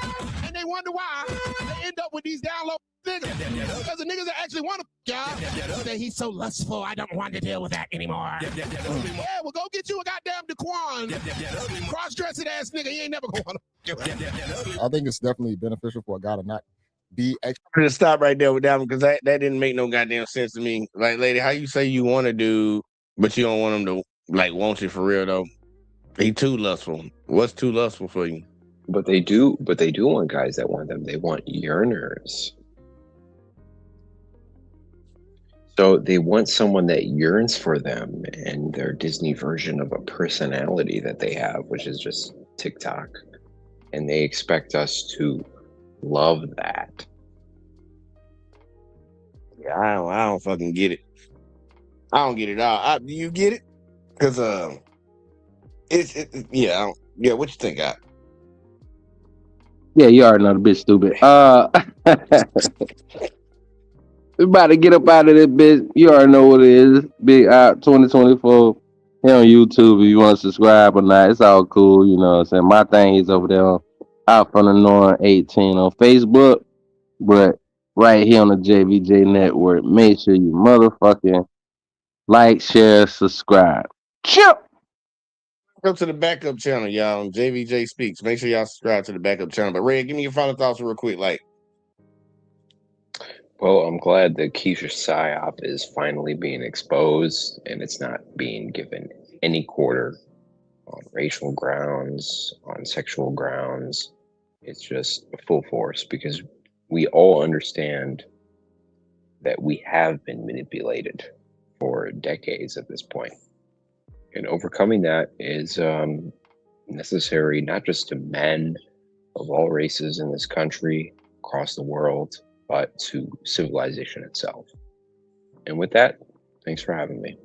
Speaker 1: And they wonder why they end up with these down low niggas. Because the niggas that actually want to y'all say he's so lustful, I don't want to deal with that anymore. Yeah, well go get you a goddamn Daquan, cross-dressing ass nigga. He ain't never going to.
Speaker 20: I think it's definitely beneficial for a guy to not be extra.
Speaker 4: I'm gonna stop right there with that one because that didn't make no goddamn sense to me. Like, lady, how you say you want to do, but you don't want him to like want you for real though? He too lustful. What's too lustful for you?
Speaker 23: But they do want guys that want them. They want yearners. So they want someone that yearns for them and their Disney version of a personality that they have, which is just TikTok. And they expect us to love that.
Speaker 4: Yeah, I don't fucking get it. I don't get it all. Do you get it? Because yeah, what you think?
Speaker 3: Yeah, you already know the bitch stupid. We about to get up out of this bitch. You already know what it is. Big out 2024. Here on YouTube if you want to subscribe or not. It's all cool, you know what I'm saying? My thing is over there on Out From the Norm 18 on Facebook. But right here on the JVJ Network, make sure you motherfucking like, share, subscribe. Chip!
Speaker 4: Go to the backup channel, y'all, on JVJ Speaks. Make sure y'all subscribe to the backup channel. But Red, give me your final thoughts real quick. Like,
Speaker 23: Well, I'm glad that Keisha PSYOP is finally being exposed and it's not being given any quarter on racial grounds, on sexual grounds. It's just full force because we all understand that we have been manipulated for decades at this point. And overcoming that is necessary not just to men of all races in this country, across the world, but to civilization itself. And with that, thanks for having me.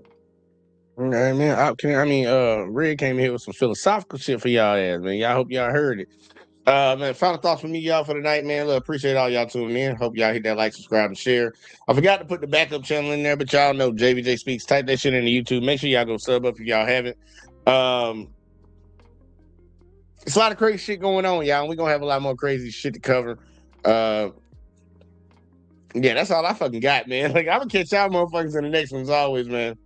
Speaker 4: all right, man. Red came here with some philosophical shit for y'all ass, man. Y'all hope y'all heard it. Man, final thoughts from me, y'all, for the night, man. Look, appreciate all y'all tuning in. Hope y'all hit that like, subscribe, and share. I forgot to put the backup channel in there, but y'all know JVJ Speaks. Type that shit into YouTube. Make sure y'all go sub up if y'all haven't. It's a lot of crazy shit going on, y'all. We're gonna have a lot more crazy shit to cover. Yeah, that's all I fucking got, man. Like, I'm gonna catch y'all motherfuckers in the next one as always, man.